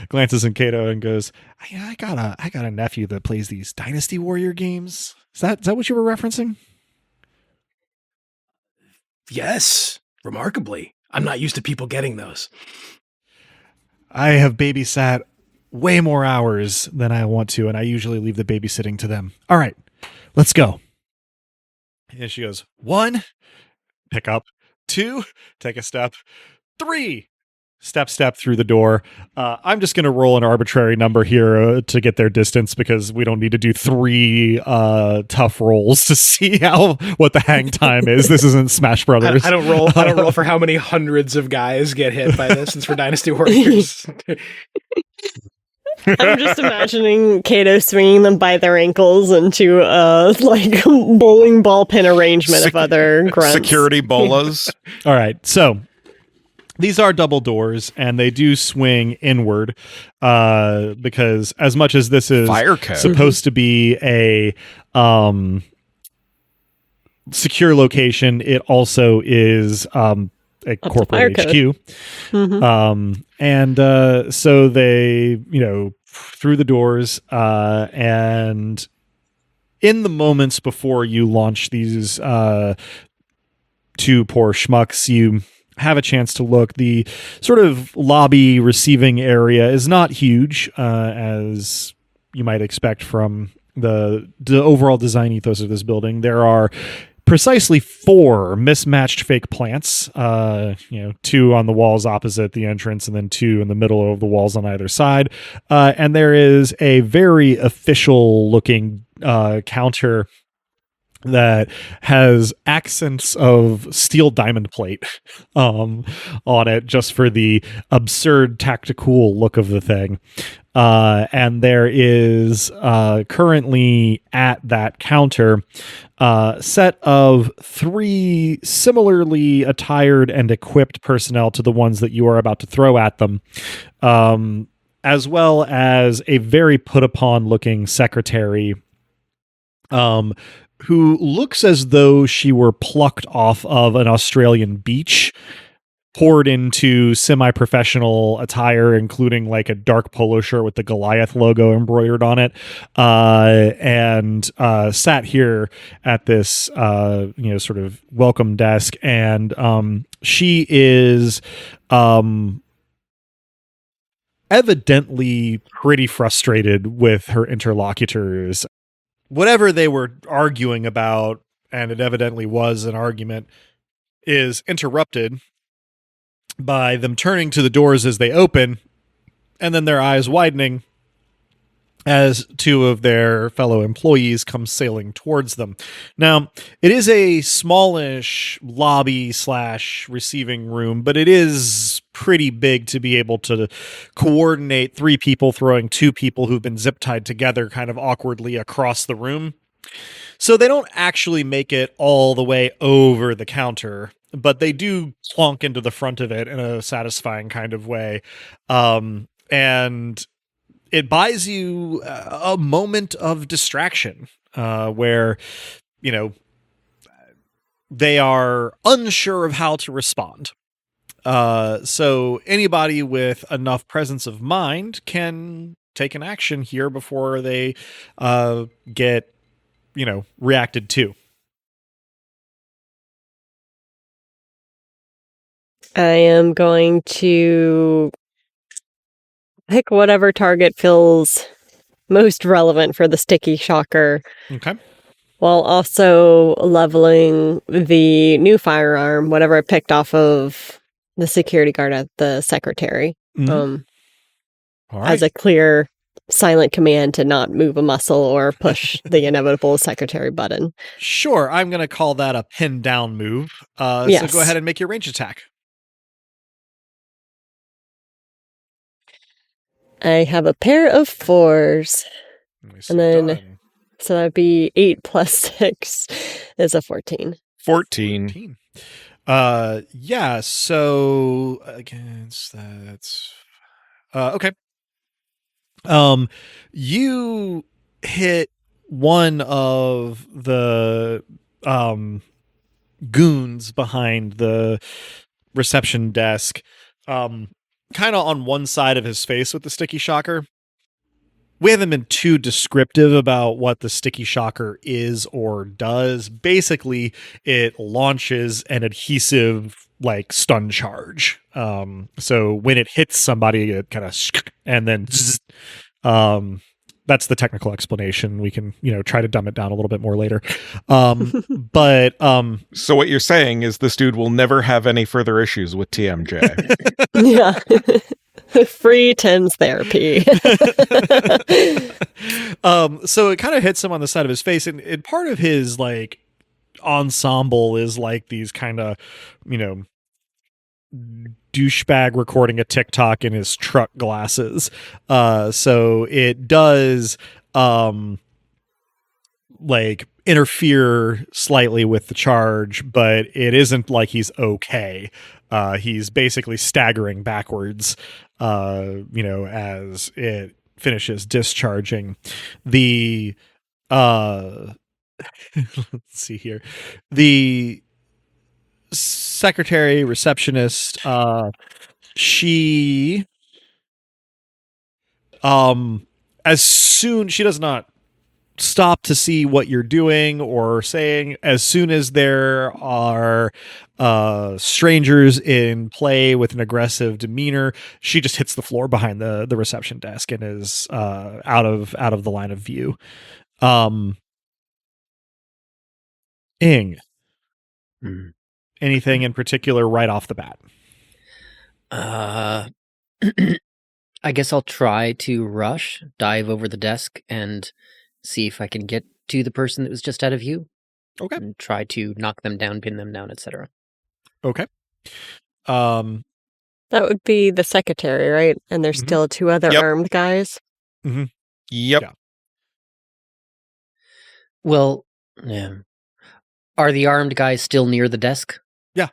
glances at Kato and goes, I got a nephew that plays these Dynasty Warrior games. Is that what you were referencing?" Yes, remarkably. I'm not used to people getting those. "I have babysat way more hours than I want to, and I usually leave the babysitting to them. All right, let's go." And she goes, 1, pick up, 2, take a step, 3, step through the door. I'm just going to roll an arbitrary number here to get their distance, because we don't need to do 3 tough rolls to see what the hang time is. This isn't Smash Brothers. I don't roll for how many hundreds of guys get hit by this. It's for Dynasty Warriors. I'm just imagining Kato swinging them by their ankles into a bowling ball pin arrangement of other grunts. Security bolas. All right, so these are double doors, and they do swing inward, because as much as this is Fire code. supposed to be a secure location, it also is a corporate HQ. And so they, through the doors, and in the moments before you launch these 2 poor schmucks, you have a chance to look. The sort of lobby receiving area is not huge, as you might expect from the overall design ethos of this building. There are precisely 4 mismatched fake plants, 2 on the walls opposite the entrance, and then 2 in the middle of the walls on either side. And there is a very official looking counter that has accents of steel diamond plate on it, just for the absurd tactical look of the thing. And there is currently at that counter a set of 3 similarly attired and equipped personnel to the ones that you are about to throw at them, as well as a very put upon looking secretary, who looks as though she were plucked off of an Australian beach, poured into semi-professional attire, including like a dark polo shirt with the Goliath logo embroidered on it, and sat here at this sort of welcome desk. And she is evidently pretty frustrated with her interlocutors. Whatever they were arguing about, and it evidently was an argument, is interrupted by them turning to the doors as they open, and then their eyes widening as two of their fellow employees come sailing towards them. Now, it is a smallish lobby / receiving room, but it is pretty big to be able to coordinate 3 people throwing 2 people who've been zip tied together kind of awkwardly across the room. So they don't actually make it all the way over the counter, but they do plonk into the front of it in a satisfying kind of way. And it buys you a moment of distraction where, they are unsure of how to respond. So anybody with enough presence of mind can take an action here before they get, reacted to. I am going to pick whatever target feels most relevant for the sticky shocker. Okay. While also leveling the new firearm, whatever I picked off of the security guard at the secretary. All right. As a clear, silent command to not move a muscle or push the inevitable secretary button. Sure. I'm going to call that a pin down move. Yes. So go ahead and make your range attack. I have a pair of 4s. And then, so that'd be 8 plus 6 is a 14. 14. Yeah, so against that's okay. You hit one of the goons behind the reception desk, kind of on one side of his face with the sticky shocker. We haven't been too descriptive about what the sticky shocker is or does. Basically, it launches an adhesive stun charge. So when it hits somebody, it kind of and then that's the technical explanation. We can, try to dumb it down a little bit more later. But so what you're saying is this dude will never have any further issues with TMJ. Yeah. Free TENS therapy. So it kind of hits him on the side of his face, and part of his ensemble is these kind of, douchebag recording a TikTok in his truck glasses. So it does interfere slightly with the charge, but it isn't like he's okay. He's basically staggering backwards, as it finishes discharging. The let's see here. The secretary receptionist, she as soon she does not stop to see what you're doing or saying. As soon as there are strangers in play with an aggressive demeanor, she just hits the floor behind the reception desk and is out of the line of view. Ing. Anything in particular right off the bat? I guess I'll try to rush, dive over the desk, and see if I can get to the person that was just out of view. Okay. And try to knock them down, pin them down, etc. Okay. That would be the secretary, right? And there's still 2 other armed guys. Mm-hmm. Yep. Yeah. Well, yeah. Are the armed guys still near the desk? Yeah.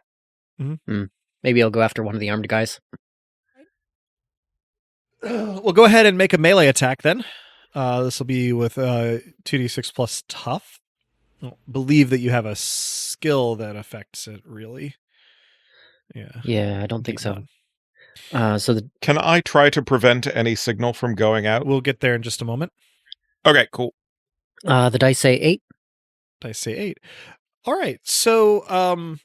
Mm-hmm. Maybe I'll go after one of the armed guys. Well, go ahead and make a melee attack then. This will be with 2d6 plus tough. I don't believe that you have a skill that affects it, really. Yeah, I don't think so. Can I try to prevent any signal from going out? We'll get there in just a moment. Okay, cool. The dice say 8. Dice say 8. All right. So,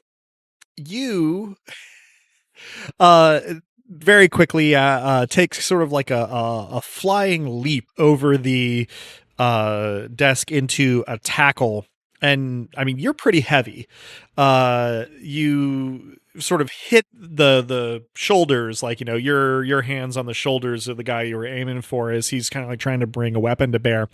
you very quickly take sort of like a flying leap over the desk into a tackle. And I mean, you're pretty heavy. You sort of hit the shoulders, like, you know, your hands on the shoulders of the guy you were aiming for as he's kind of like trying to bring a weapon to bear.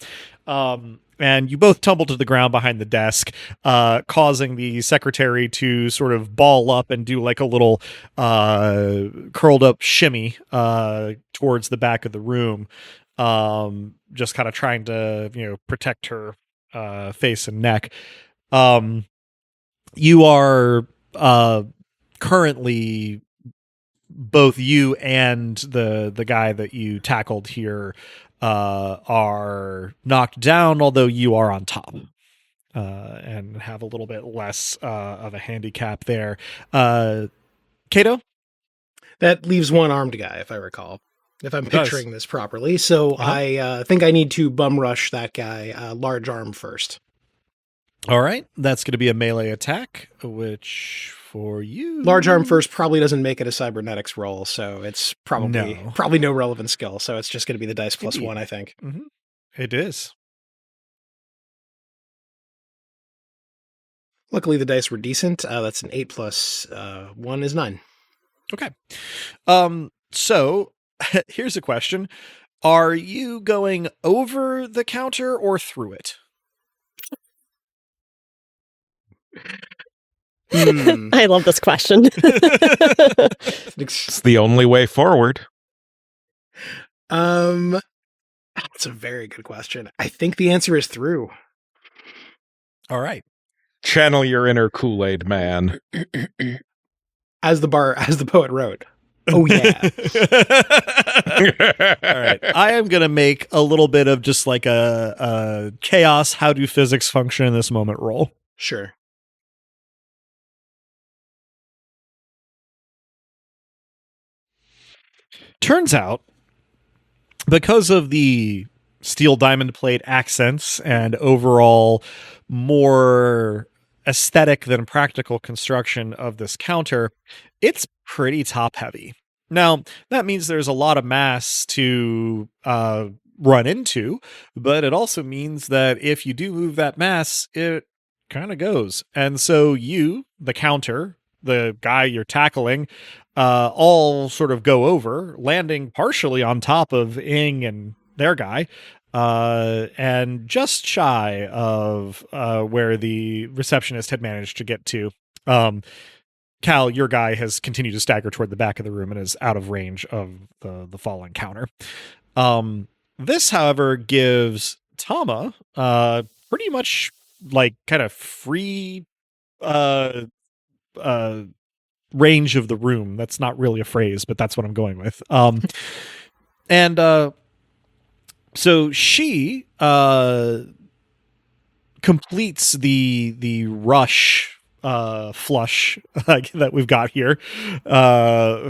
And you both tumble to the ground behind the desk, causing the secretary to sort of ball up and do like a little curled up shimmy towards the back of the room, just kind of trying to, you know, protect her face and neck. You are currently, both you and the guy that you tackled here are knocked down, although you are on top and have a little bit less of a handicap there. Kato? That leaves one armed guy, if I recall, if I'm It does. picturing this properly. So Uh-huh. I think I need to bum rush that guy, large arm first. All right, that's going to be a melee attack, which for you, Large arm first probably doesn't make it a cybernetics roll, so it's probably No. probably no relevant skill. So it's just going to be the dice plus Indeed. 1, I think. Mm-hmm. It is. Luckily, the dice were decent. That's an 8 plus 1 is 9. Okay. So here's a question. Are you going over the counter or through it? I love this question. It's the only way forward. That's a very good question. I think the answer is through. All right. Channel your inner Kool-Aid man. As the poet wrote. Oh yeah. All right. I am going to make a little bit of just like a chaos, how do physics function in this moment roll. Sure. Turns out, because of the steel diamond plate accents and overall more aesthetic than practical construction of this counter, it's pretty top heavy. Now, that means there's a lot of mass to run into, but it also means that if you do move that mass, it kind of goes. And so you, the counter, the guy you're tackling, all sort of go over, landing partially on top of Ing and their guy, and just shy of where the receptionist had managed to get to. Cal, your guy has continued to stagger toward the back of the room and is out of range of the falling counter. This, however, gives Tama pretty much like kind of free range of the room. That's not really a phrase, but that's what I'm going with. And so she completes the rush flush that we've got here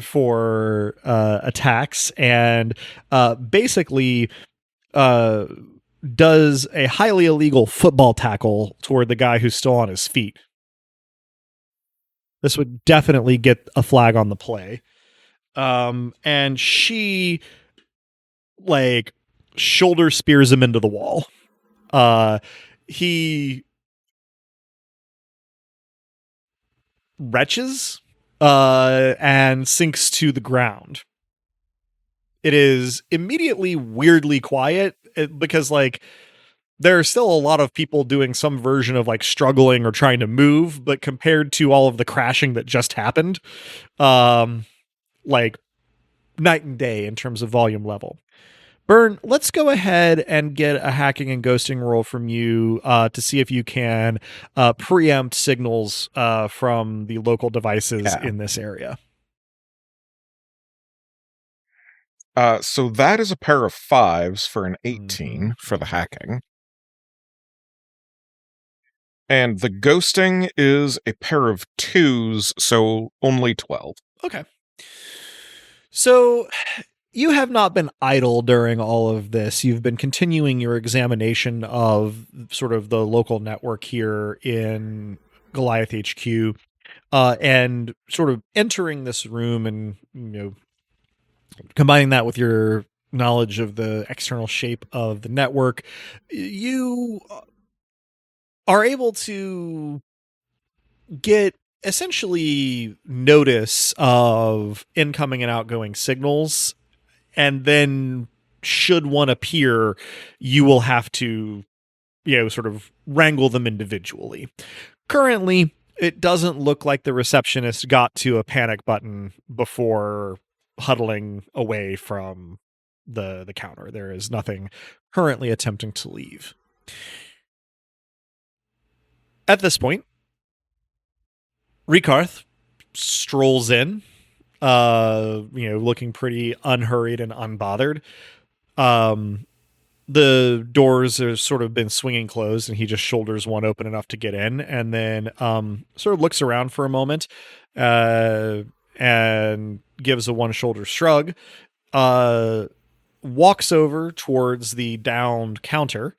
for attacks, and basically does a highly illegal football tackle toward the guy who's still on his feet. This would definitely get a flag on the play. And she like shoulder spears him into the wall. He retches and sinks to the ground. It is immediately weirdly quiet because like there are still a lot of people doing some version of like struggling or trying to move, but compared to all of the crashing that just happened, like night and day in terms of volume level. Byrne, let's go ahead and get a hacking and ghosting roll from you to see if you can preempt signals from the local devices in this area. So that is a pair of 5s for an 18 for the hacking. And the ghosting is a pair of 2s, so only 12. Okay. So you have not been idle during all of this. You've been continuing your examination of sort of the local network here in Goliath HQ, and sort of entering this room and, you know, combining that with your knowledge of the external shape of the network, you are able to get essentially notice of incoming and outgoing signals, and then should one appear, you will have to, sort of wrangle them individually. Currently, it doesn't look like the receptionist got to a panic button before huddling away from the counter. There is nothing currently attempting to leave. At this point, Rikarth strolls in, looking pretty unhurried and unbothered. The doors have sort of been swinging closed, and he just shoulders one open enough to get in, and then sort of looks around for a moment and gives a one-shoulder shrug, walks over towards the downed counter,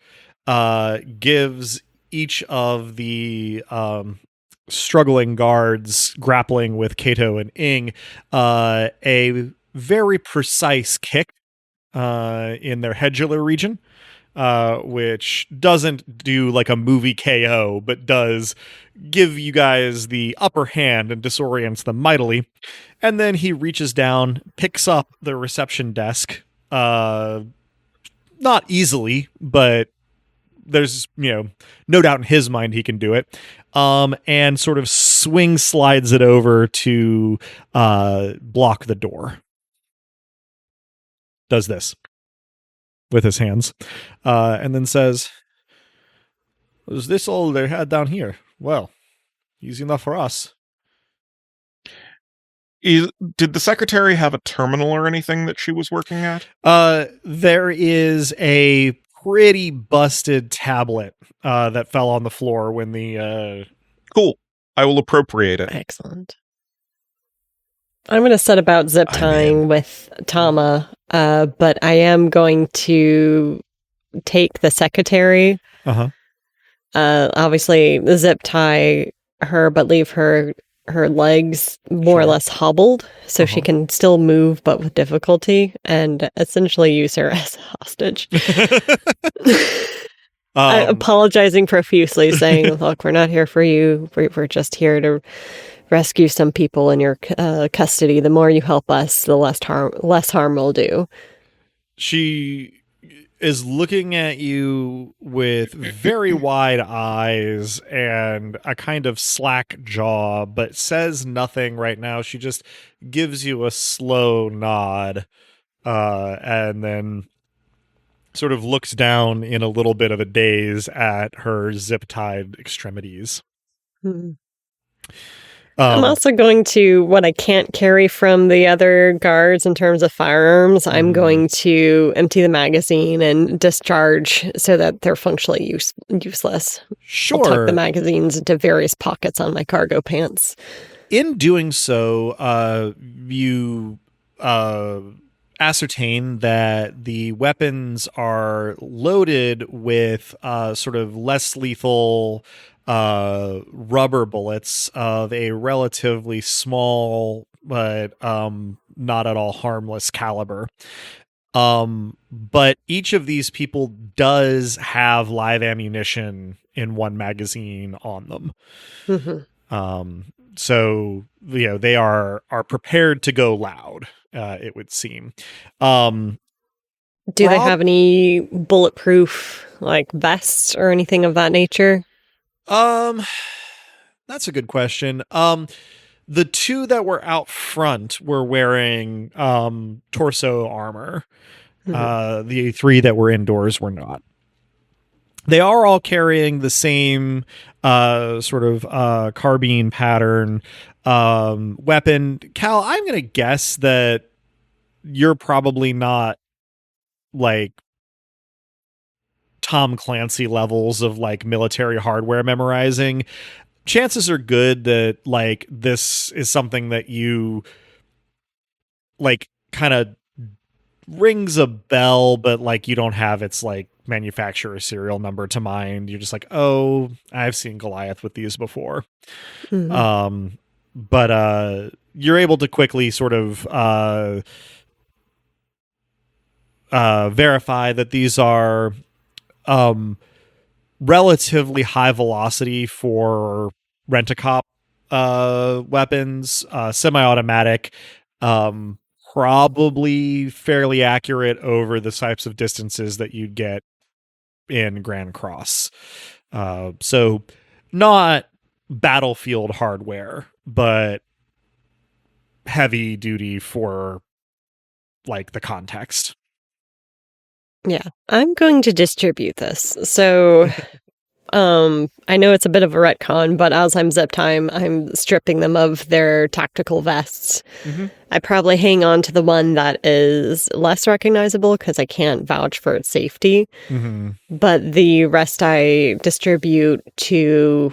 gives each of the struggling guards grappling with Kato and Ing a very precise kick in their headular region, which doesn't do like a movie KO, but does give you guys the upper hand and disorients them mightily. And then he reaches down, picks up the reception desk, not easily, but there's, no doubt in his mind he can do it, and sort of slides it over to block the door. Does this with his hands, and then says, "Is this all they had down here? Well, easy enough for us." Did the secretary have a terminal or anything that she was working at? There is a pretty busted tablet that fell on the floor when the... Cool. I will appropriate it. Excellent. I'm going to set about zip tying with Tama, but I am going to take the secretary. Obviously, zip tie her, but leave her legs more or less hobbled, so she can still move, but with difficulty, and essentially use her as a hostage. Apologizing profusely, saying, "Look, we're not here for you. We're just here to rescue some people in your custody. The more you help us, the less harm we'll do." She is looking at you with very wide eyes and a kind of slack jaw, but says nothing right now. She just gives you a slow nod, and then sort of looks down in a little bit of a daze at her zip-tied extremities. I'm also going to, what I can't carry from the other guards in terms of firearms, I'm going to empty the magazine and discharge so that they're functionally useless. Sure. I'll tuck the magazines into various pockets on my cargo pants. In doing so, you ascertain that the weapons are loaded with sort of less lethal rubber bullets of a relatively small but not at all harmless caliber. But each of these people does have live ammunition in one magazine on them. So, they are prepared to go loud, it would seem. Do they have any bulletproof, like, vests or anything of that nature? That's a good question. The two that were out front were wearing torso armor. The three that were indoors were not. They are all carrying the same sort of carbine pattern weapon. Cal, I'm going to guess that you're probably not like Tom Clancy levels of like military hardware memorizing. Chances are good that like this is something that you like kind of rings a bell, but like you don't have its like manufacturer serial number to mind. You're just like, oh, I've seen Goliath with these before. But you're able to quickly sort of verify that these are relatively high velocity for Rent-A-Cop weapons, semi-automatic, probably fairly accurate over the types of distances that you'd get in Grand Cross. So not battlefield hardware, but heavy duty for like the context. Yeah, I'm going to distribute this. So, I know it's a bit of a retcon, but as I'm zip time, I'm stripping them of their tactical vests. Mm-hmm. I probably hang on to the one that is less recognizable because I can't vouch for its safety. Mm-hmm. But the rest I distribute to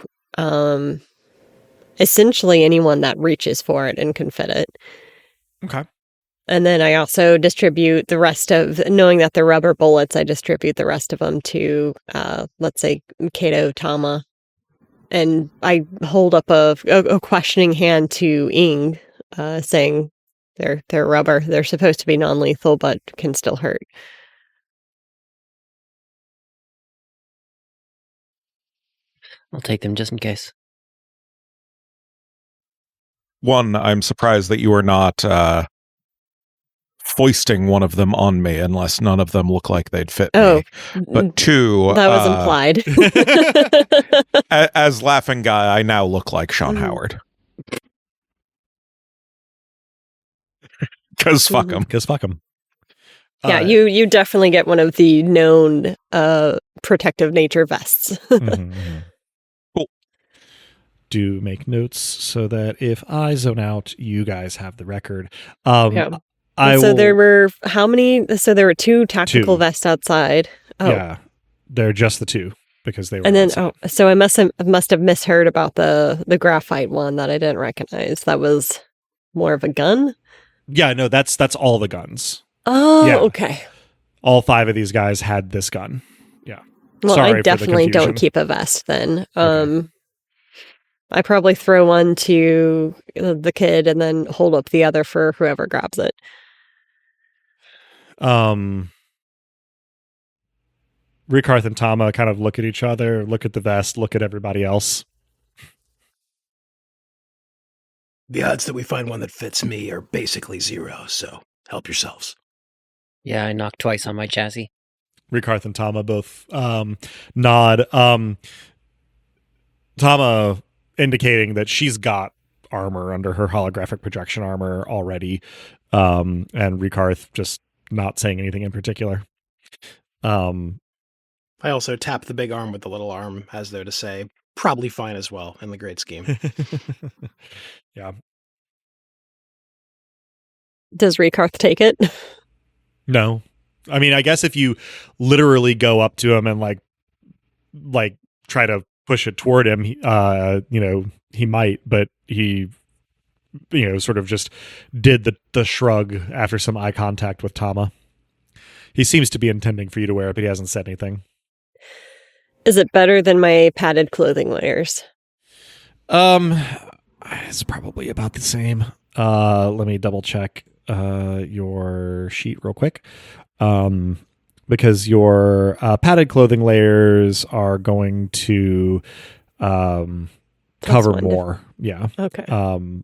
essentially anyone that reaches for it and can fit it. Okay. And then I also distribute the rest of, knowing that they're rubber bullets, I distribute the rest of them to, let's say, Kato, Tama. And I hold up a questioning hand to Ing, saying they're rubber. They're supposed to be non-lethal, but can still hurt. I'll take them just in case. One, I'm surprised that you are not foisting one of them on me unless none of them look like they'd fit me. But two, that was implied. As laughing guy, I now look like Sean Howard. Because fuck him. Because fuck them. Yeah, you definitely get one of the known protective nature vests. Cool. Do make notes so that if I zone out, you guys have the record. Yeah. There were how many? So there were two tactical vests outside. Oh. Yeah, they're just the two because they were. And then outside. so I must have misheard about the graphite one that I didn't recognize. That was more of a gun. Yeah, no, that's all the guns. Oh, Yeah. okay. All 5 of these guys had this gun. Yeah. Well, Sorry I for the definitely don't confusion. keep a vest then. Okay. I probably throw one to the kid and then hold up the other for whoever grabs it. Rikarth and Tama kind of look at each other, look at the vest, look at everybody else. The odds that we find one that fits me are basically 0, so help yourselves. Yeah, I knocked twice on my chassis. Rikarth and Tama both nod. Tama indicating that she's got armor under her holographic projection armor already, and Rikarth just not saying anything in particular. I also tap the big arm with the little arm, as though to say, probably fine as well in the great scheme. Yeah. Does Rikarth take it? No. I mean, I guess if you literally go up to him and like try to push it toward him, he might, but he, sort of just did the shrug after some eye contact with Tama. He seems to be intending for you to wear it, but he hasn't said anything. Is it better than my padded clothing layers? It's probably about the same. Let me double check your sheet real quick. Because your padded clothing layers are going to cover more. Yeah. Okay. And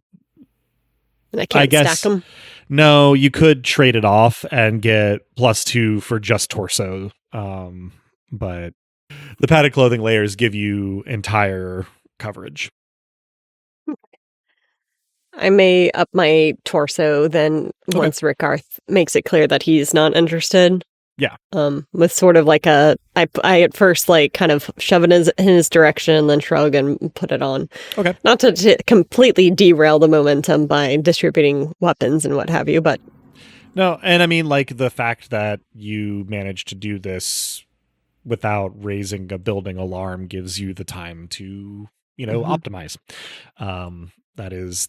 I can't stack them? No, you could trade it off and get +2 for just torso. But the padded clothing layers give you entire coverage. I may up my torso then once Rikarth makes it clear that he's not interested. Yeah. With sort of like I at first like kind of shove it in his direction and then shrug and put it on. Okay. Not to completely derail the momentum by distributing weapons and what have you, but. No, and I mean like the fact that you managed to do this without raising a building alarm gives you the time to, optimize. That is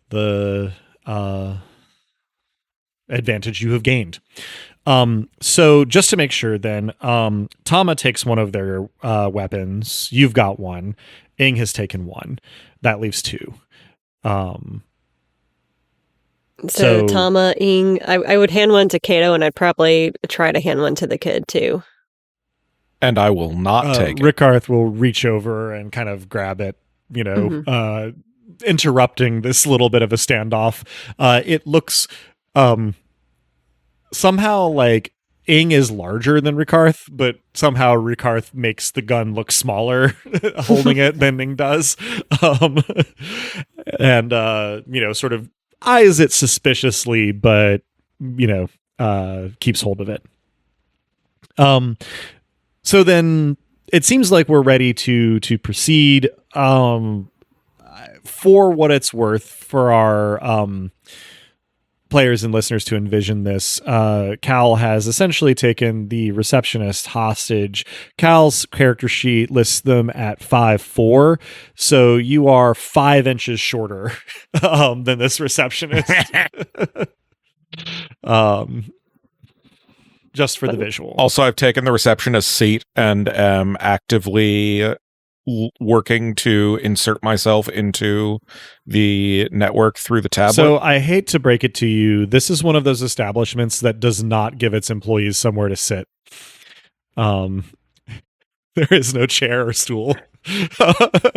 the advantage you have gained. So just to make sure then, Tama takes one of their weapons. You've got one. Ing has taken one. That leaves 2. So Tama, Ing, I would hand one to Kato and I'd probably try to hand one to the kid too. And I will not take it. Rikarth will reach over and kind of grab it, interrupting this little bit of a standoff. It looks somehow like Ing is larger than Rikarth, but somehow Rikarth makes the gun look smaller holding it than Ing does. And sort of eyes it suspiciously, but keeps hold of it. So then it seems like we're ready to proceed. For what it's worth, for our players and listeners to envision this, Cal has essentially taken the receptionist hostage. Cal's character sheet lists them at 5'4", so you are 5 inches shorter than this receptionist. Just for the visual. Also, I've taken the receptionist's seat and am actively working to insert myself into the network through the tablet. So I hate to break it to you, this is one of those establishments that does not give its employees somewhere to sit. There is no chair or stool.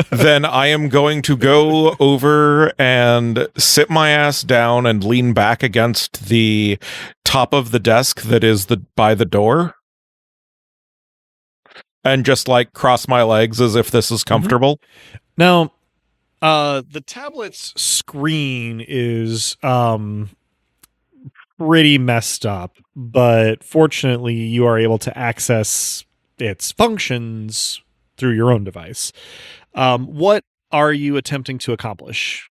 Then I am going to go over and sit my ass down and lean back against the top of the desk that is by the door. And just like cross my legs as if this is comfortable. Now, the tablet's screen is pretty messed up, but fortunately you are able to access its functions through your own device. What are you attempting to accomplish?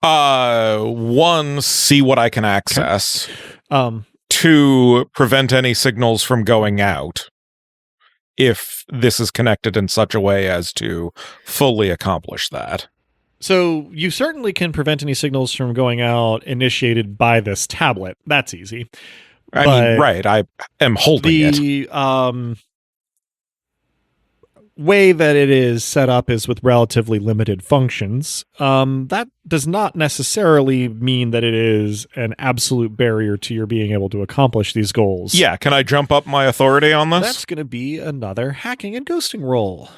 One, see what I can access. Okay. Two, prevent any signals from going out, if this is connected in such a way as to fully accomplish that. So you certainly can prevent any signals from going out initiated by this tablet. That's easy. I mean, right. I am holding it. The way that it is set up is with relatively limited functions. That does not necessarily mean that it is an absolute barrier to your being able to accomplish these goals. Yeah, can I jump up my authority on this? That's going to be another hacking and ghosting roll.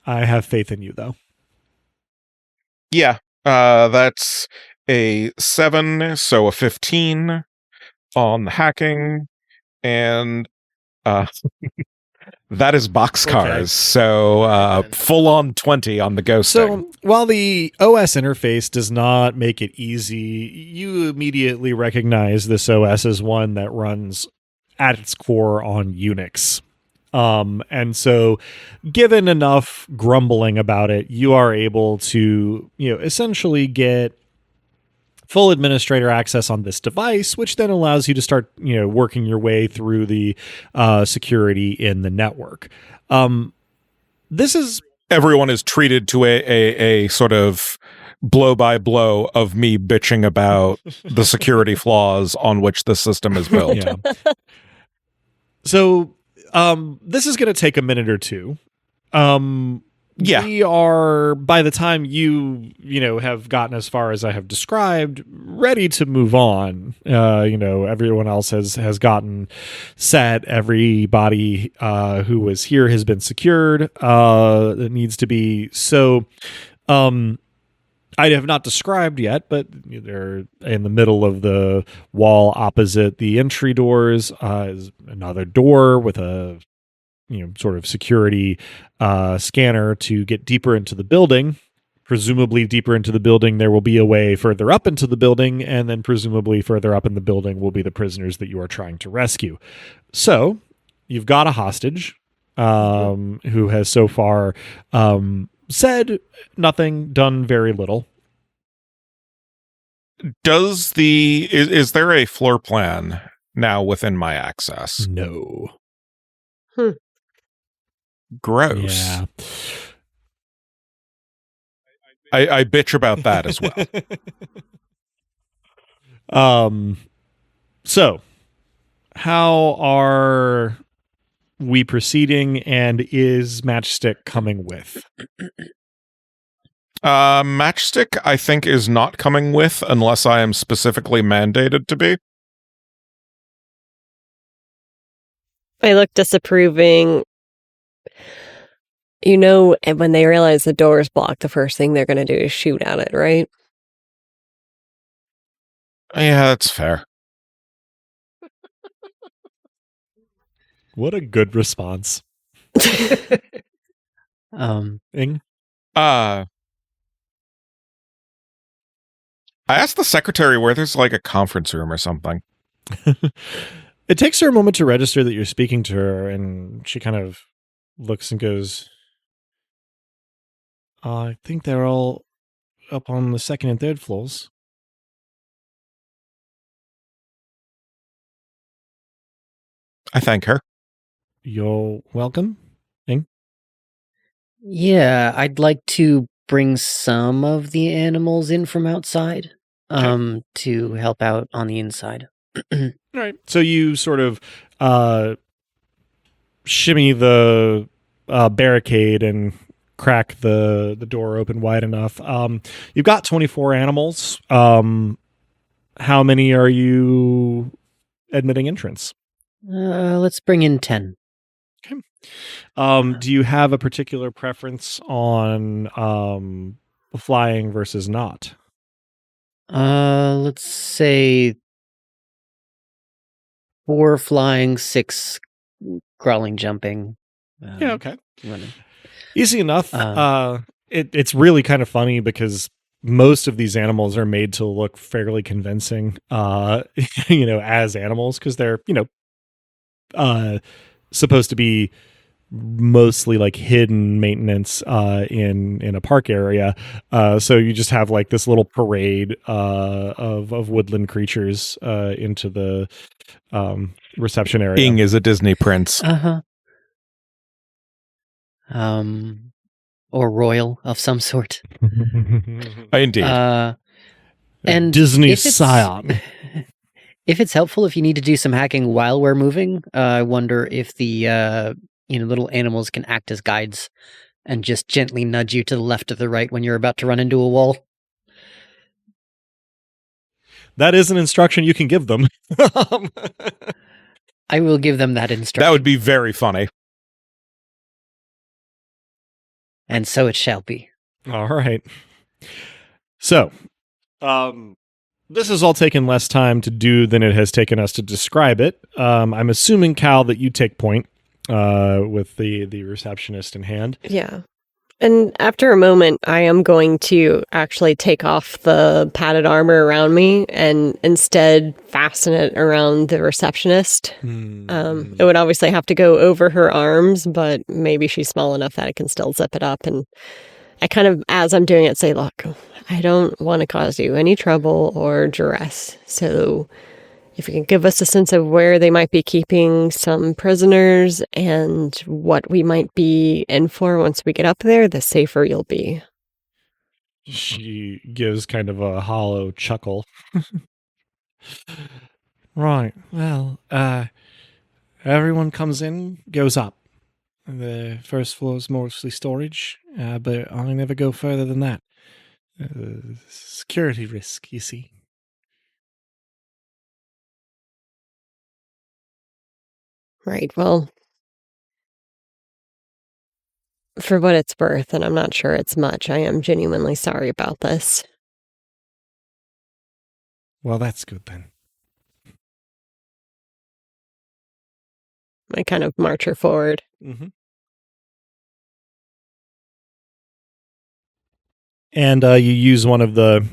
I have faith in you, though. Yeah, that's a 7, so a 15 on the hacking, and that is boxcars, okay. So full on 20 on the ghosting. So while the OS interface does not make it easy, you immediately recognize this OS as one that runs at its core on Unix. And so given enough grumbling about it, you are able to, essentially get full administrator access on this device, which then allows you to start, working your way through the security in the network. This is... Everyone is treated to a sort of blow by blow of me bitching about the security flaws on which the system is built. Yeah. So this is going to take a minute or two. Yeah. We are, by the time you have gotten as far as I have described, ready to move on. Everyone else has gotten set. Everybody who was here has been secured. It needs to be. So I have not described yet, but they're in the middle of the wall opposite the entry doors. Is another door with a sort of security scanner to get deeper into the building. Presumably deeper into the building, there will be a way further up into the building, and then presumably further up in the building will be the prisoners that you are trying to rescue. So you've got a hostage who has so far said nothing, done very little. Is there a floor plan now within my access? No. Gross. Yeah. I bitch about that as well. So how are we proceeding, and is Matchstick coming with? Matchstick, I think, is not coming with unless I am specifically mandated to be. I look disapproving. And when they realize the door is blocked, the first thing they're going to do is shoot at it, right? Yeah, that's fair. What a good response. Ing? I asked the secretary where there's like a conference room or something. It takes her a moment to register that you're speaking to her, and she kind of looks and goes, I think they're all up on the second and third floors. I thank her. You're welcome. Ing? Yeah, I'd like to bring some of the animals in from outside to help out on the inside. All right. So you sort of shimmy the barricade and crack the door open wide enough. You've got 24 animals. How many are you admitting entrance? Let's bring in 10. Do you have a particular preference on flying versus not? Let's say 4 flying, 6 crawling, jumping. Yeah, okay. Running. Easy enough. It's really kind of funny because most of these animals are made to look fairly convincing, as animals, because they're, supposed to be mostly like hidden maintenance in a park area. So you just have like this little parade of woodland creatures into the reception area. Ing is a Disney prince. Or royal of some sort. Indeed. And Disney if it's- scion. If it's helpful, if you need to do some hacking while we're moving, I wonder if the little animals can act as guides and just gently nudge you to the left or the right when you're about to run into a wall. That is an instruction you can give them. I will give them that instruction. That would be very funny. And so it shall be. All right. So, this has all taken less time to do than it has taken us to describe it. I'm assuming, Cal, that you take point with the receptionist in hand. Yeah. And after a moment, I am going to actually take off the padded armor around me and instead fasten it around the receptionist. It would obviously have to go over her arms, but maybe she's small enough that I can still zip it up. And I kind of, as I'm doing it, say, look, I don't want to cause you any trouble or duress. So if you can give us a sense of where they might be keeping some prisoners and what we might be in for once we get up there, the safer you'll be. She gives kind of a hollow chuckle. Right. Well, everyone comes in, goes up. The first floor is mostly storage, but I'll never go further than that. Security risk, you see. Right. Well, for what it's worth, and I'm not sure it's much, I am genuinely sorry about this. Well, that's good then. I kind of march her forward. Mm-hmm. And you use one of the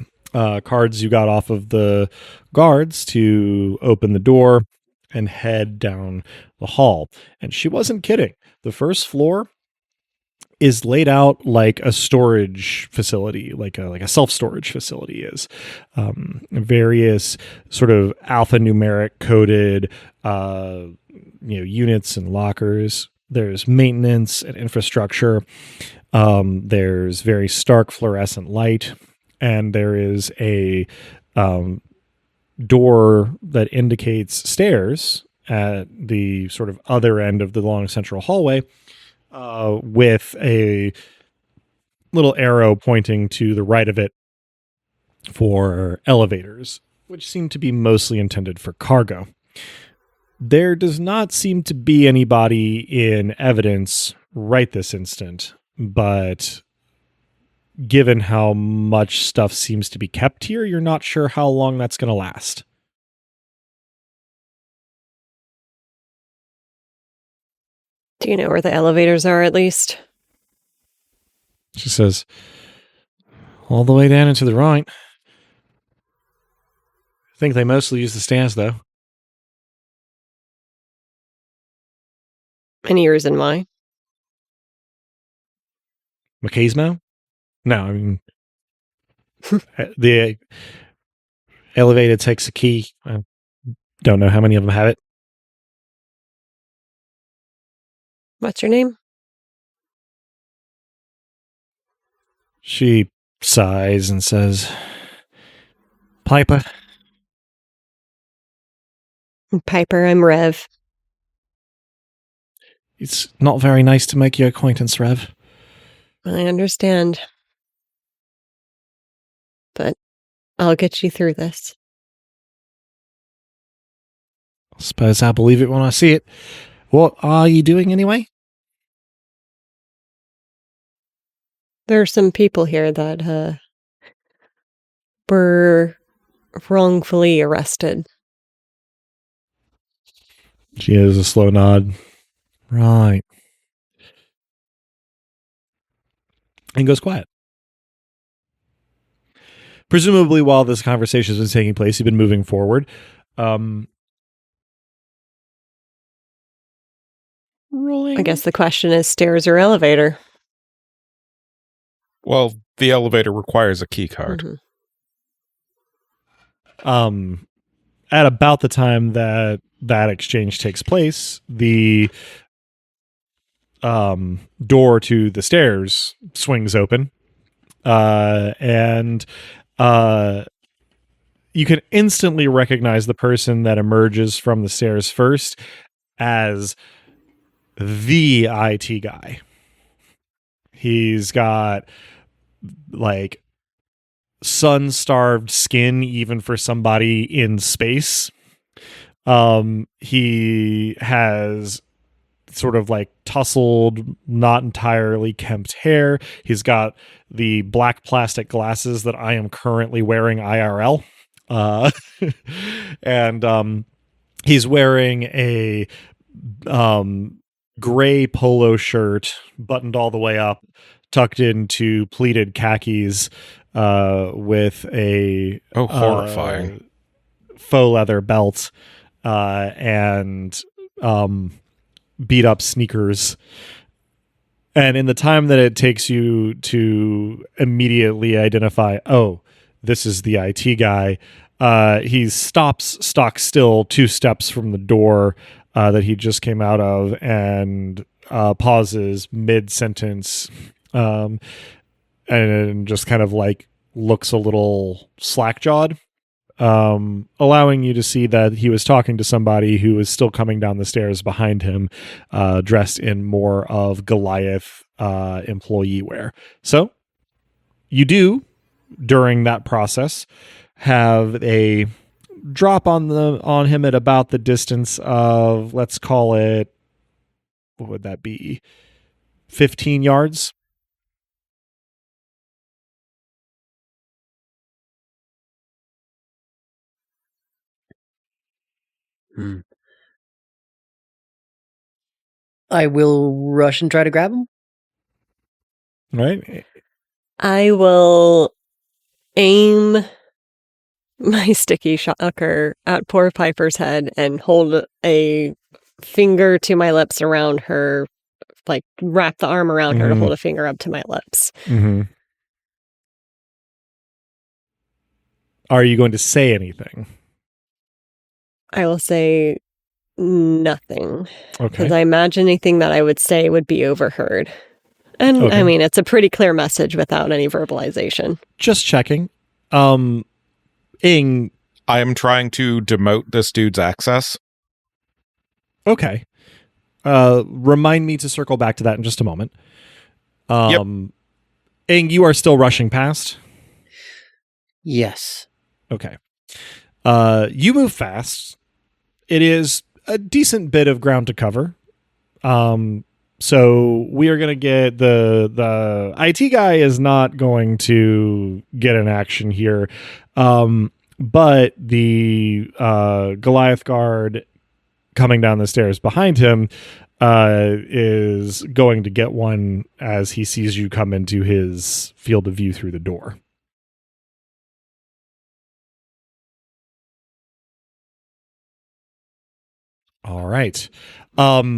cards you got off of the guards to open the door and head down the hall. And she wasn't kidding. The first floor is laid out like a storage facility, like a self-storage facility is. Various sort of alphanumeric coded units and lockers. There's maintenance and infrastructure. There's very stark fluorescent light, and there is a door that indicates stairs at the sort of other end of the long central hallway, with a little arrow pointing to the right of it for elevators, which seem to be mostly intended for cargo. There does not seem to be anybody in evidence right this instant, but given how much stuff seems to be kept here, you're not sure how long that's going to last. Do you know where the elevators are, at least? She says, all the way down and to the right. I think they mostly use the stairs, though. Any reason why? Machismo? No, I mean, the elevator takes a key. I don't know how many of them have it. What's your name? She sighs and says, Piper. Piper, I'm Rev. It's not very nice to make your acquaintance, Rev. I understand. But I'll get you through this. I suppose I'll believe it when I see it. What are you doing anyway? There are some people here that were wrongfully arrested. She has a slow nod. Right. And goes quiet. Presumably, while this conversation has been taking place, you've been moving forward. Rolling. I guess the question is stairs or elevator? Well, the elevator requires a key card. Mhm. At about the time that exchange takes place, the door to the stairs swings open, and you can instantly recognize the person that emerges from the stairs first as the IT guy. He's got like sun-starved skin, even for somebody in space. He has sort of like tousled, not entirely kempt hair. He's got the black plastic glasses that I am currently wearing IRL. And he's wearing a gray polo shirt, buttoned all the way up, tucked into pleated khakis, with a horrifying faux leather belt, and beat up sneakers. And in the time that it takes you to immediately identify, oh, this is the IT guy, he stops stock still 2 steps from the door that he just came out of, and pauses mid-sentence, and just kind of like looks a little slack-jawed, allowing you to see that he was talking to somebody who was still coming down the stairs behind him, dressed in more of Goliath employee wear. So you do, during that process, have a drop on him at about the distance of, let's call it, what would that be, 15 yards. I will rush and try to grab him. Right. I will aim my sticky shocker at poor Piper's head and hold a finger to my lips around her, like wrap the arm around her to hold a finger up to my lips. Mm-hmm. Are you going to say anything? I will say nothing. Okay. Because I imagine anything that I would say would be overheard. And Okay. I mean, it's a pretty clear message without any verbalization. Just checking. Ing. I am trying to demote this dude's access. Okay. Remind me to circle back to that in just a moment. Yep. Ing, you are still rushing past? Yes. Okay. You move fast. It is a decent bit of ground to cover. So we are going to get the IT guy is not going to get an action here. But the Goliath guard coming down the stairs behind him is going to get one as he sees you come into his field of view through the door. All right. I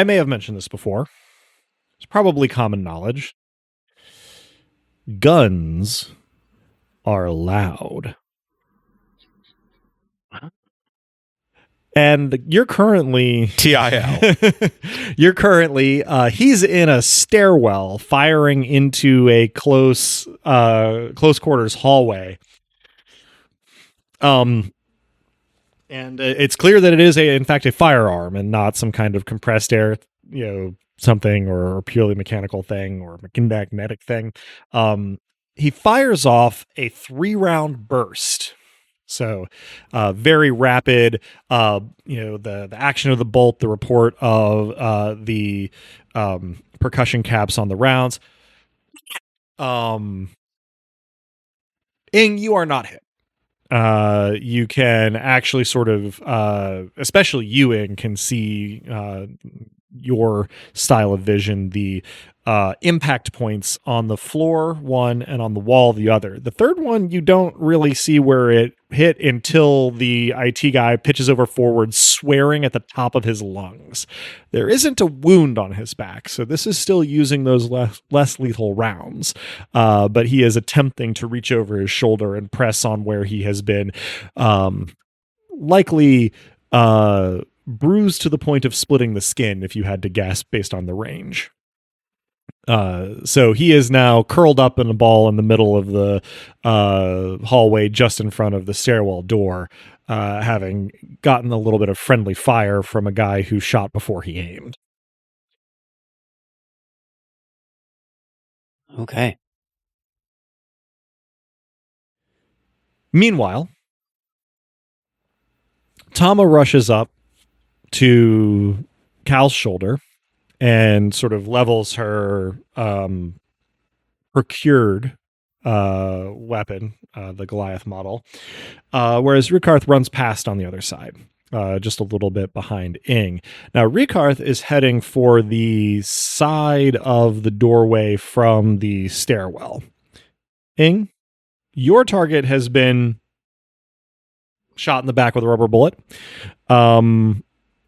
may have mentioned this before. It's probably common knowledge. Guns are loud. And you're currently TIL. You're currently he's in a stairwell firing into a close quarters hallway. And it's clear that it is in fact a firearm and not some kind of compressed air, something or purely mechanical thing or magnetic thing. He fires off a 3-round burst. So, very rapid, the action of the bolt, the report of the percussion caps on the rounds. Ing, you are not hit. You can actually sort of, especially you, Ing, can see your style of vision, the impact points on the floor, one, and on the wall, the other. The third one, you don't really see where it hit until the IT guy pitches over forward, swearing at the top of his lungs. There isn't a wound on his back, so this is still using those less lethal rounds, but he is attempting to reach over his shoulder and press on where he has been likely bruised to the point of splitting the skin, if you had to guess, based on the range. So he is now curled up in a ball in the middle of the hallway just in front of the stairwell door, having gotten a little bit of friendly fire from a guy who shot before he aimed. Okay. Meanwhile, Tama rushes up to Cal's shoulder and sort of levels her procured weapon, the Goliath model, whereas Rikarth runs past on the other side, just a little bit behind Ing. Now, Rikarth is heading for the side of the doorway from the stairwell. Ing, your target has been shot in the back with a rubber bullet.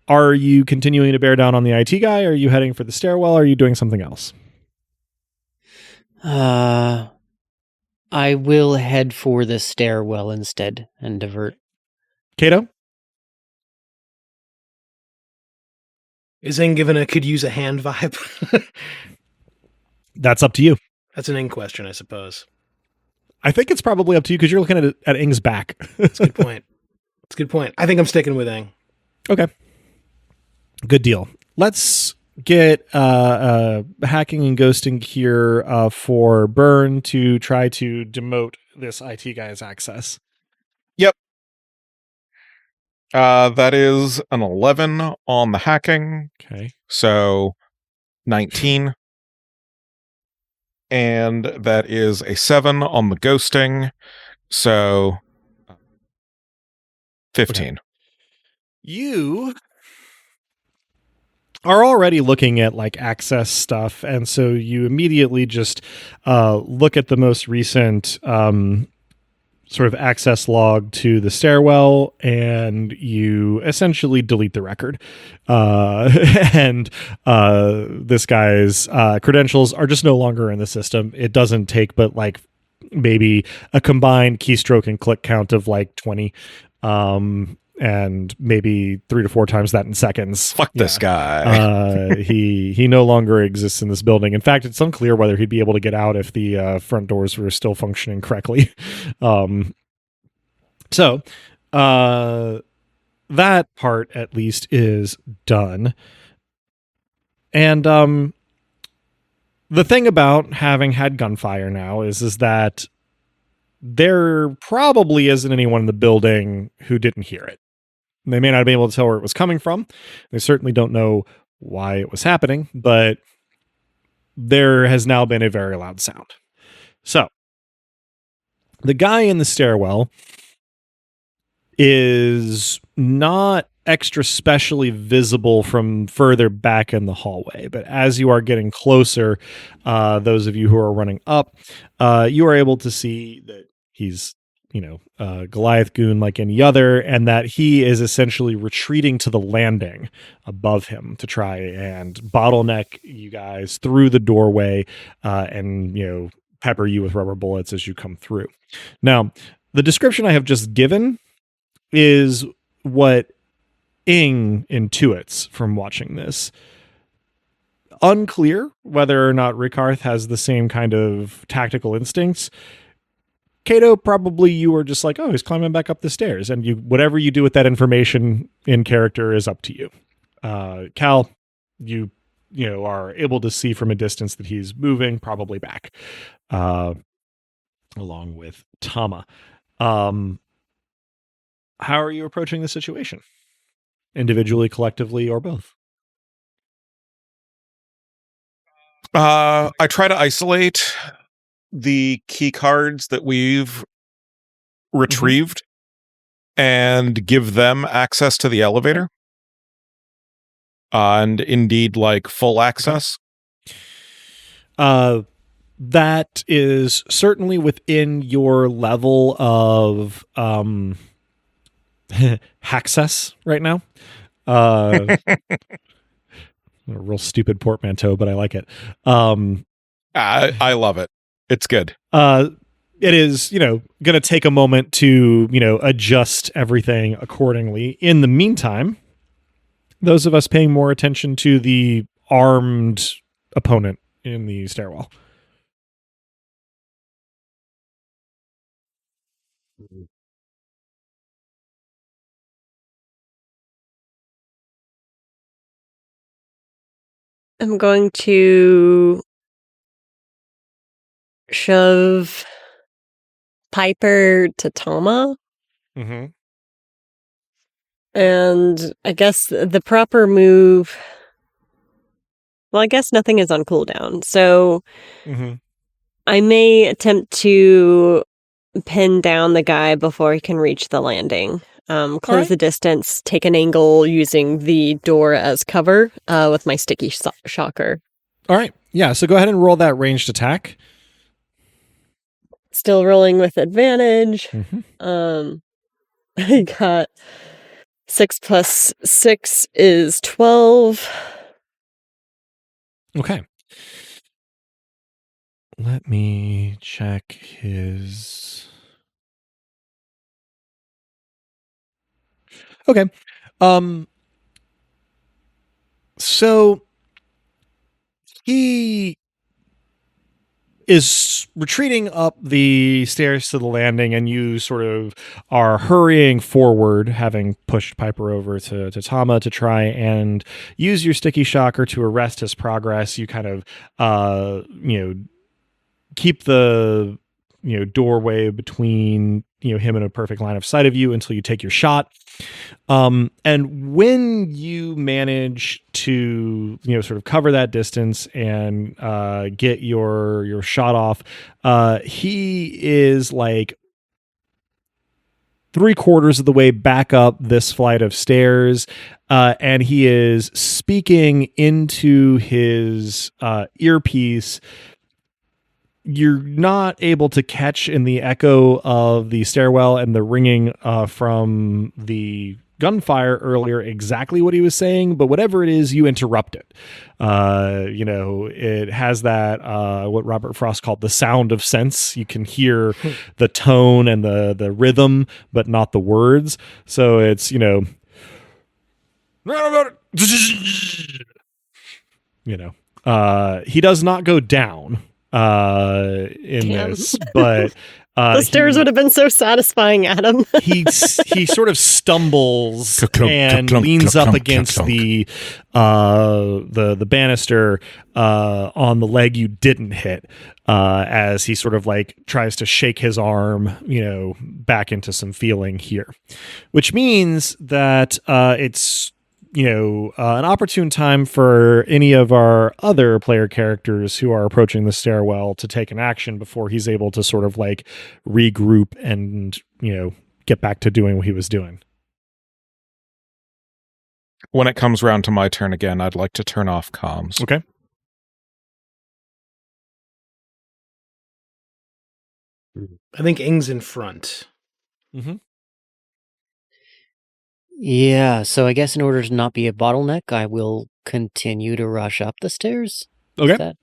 Are you continuing to bear down on the IT guy? Are you heading for the stairwell? Or are you doing something else? I will head for the stairwell instead and divert. Kato? Is Ing given a could use a hand vibe? That's up to you. That's an Ing question, I suppose. I think it's probably up to you because you're looking at Ing's back. That's a good point. That's a good point. I think I'm sticking with Ing. Okay. Good deal. Let's get hacking and ghosting here for Burn to try to demote this IT guy's access. Yep. That is an 11 on the hacking. Okay. So 19. And that is a 7 on the ghosting. So 15. Okay. You are already looking at like access stuff, and so you immediately just look at the most recent sort of access log to the stairwell, and you essentially delete the record. And this guy's credentials are just no longer in the system. It doesn't take but like maybe a combined keystroke and click count of like 20. And maybe 3 to 4 times that in seconds. Fuck this guy. He no longer exists in this building. In fact, it's unclear whether he'd be able to get out if the front doors were still functioning correctly. So that part at least is done. And the thing about having had gunfire now is that there probably isn't anyone in the building who didn't hear it. They may not be able to tell where it was coming from. They certainly don't know why it was happening, but there has now been a very loud sound. So, the guy in the stairwell is not extra specially visible from further back in the hallway, but as you are getting closer, those of you who are running up, you are able to see that he's Goliath goon like any other, and that he is essentially retreating to the landing above him to try and bottleneck you guys through the doorway, and pepper you with rubber bullets as you come through. Now, the description I have just given is what Ing intuits from watching this. Unclear whether or not Rickarth has the same kind of tactical instincts. Cato, probably you were just like, oh, he's climbing back up the stairs, and whatever you do with that information in character is up to you. Cal, you are able to see from a distance that he's moving, probably back, along with Tama. How are you approaching the situation? Individually, collectively, or both? I try to isolate the key cards that we've retrieved and give them access to the elevator. And indeed, like full access. That is certainly within your level of access right now. A real stupid portmanteau, but I like it. I love it. It's good. It is, going to take a moment to, adjust everything accordingly. In the meantime, those of us paying more attention to the armed opponent in the stairwell. I'm going to shove Piper to Tama. Mm-hmm. And I guess the proper move... Well, I guess nothing is on cooldown. So I may attempt to pin down the guy before he can reach the landing. Close the distance, take an angle using the door as cover with my sticky shocker. All right. Yeah, so go ahead and roll that ranged attack. Still rolling with advantage. I got 6 plus 6 is 12. Okay. Let me check his... Okay. So he is retreating up the stairs to the landing, and you sort of are hurrying forward, having pushed Piper over to Tama to try and use your sticky shocker to arrest his progress. You kind of, keep the, doorway between, him and a perfect line of sight of you until you take your shot. And when you manage to, sort of cover that distance and get your shot off, he is like 3/4 of the way back up this flight of stairs, and he is speaking into his earpiece. You're not able to catch in the echo of the stairwell and the ringing from the gunfire earlier exactly what he was saying, but whatever it is, you interrupt it. It has that what Robert Frost called the sound of sense. You can hear the tone and the rhythm, but not the words. So it's, he does not go down in this, but The stairs would have been so satifying, Adam. he sort of stumbles Ka-clunk, and ka-clunk, leans up ka-clunk, against ka-clunk. the banister on the leg you didn't hit, as he sort of like tries to shake his arm, back into some feeling here, which means that it's an opportune time for any of our other player characters who are approaching the stairwell to take an action before he's able to sort of like regroup and, get back to doing what he was doing. When it comes round to my turn again, I'd like to turn off comms. Okay. I think Ing's in front. Mm-hmm. Yeah, so I guess in order to not be a bottleneck, I will continue to rush up the stairs. Okay. Is that-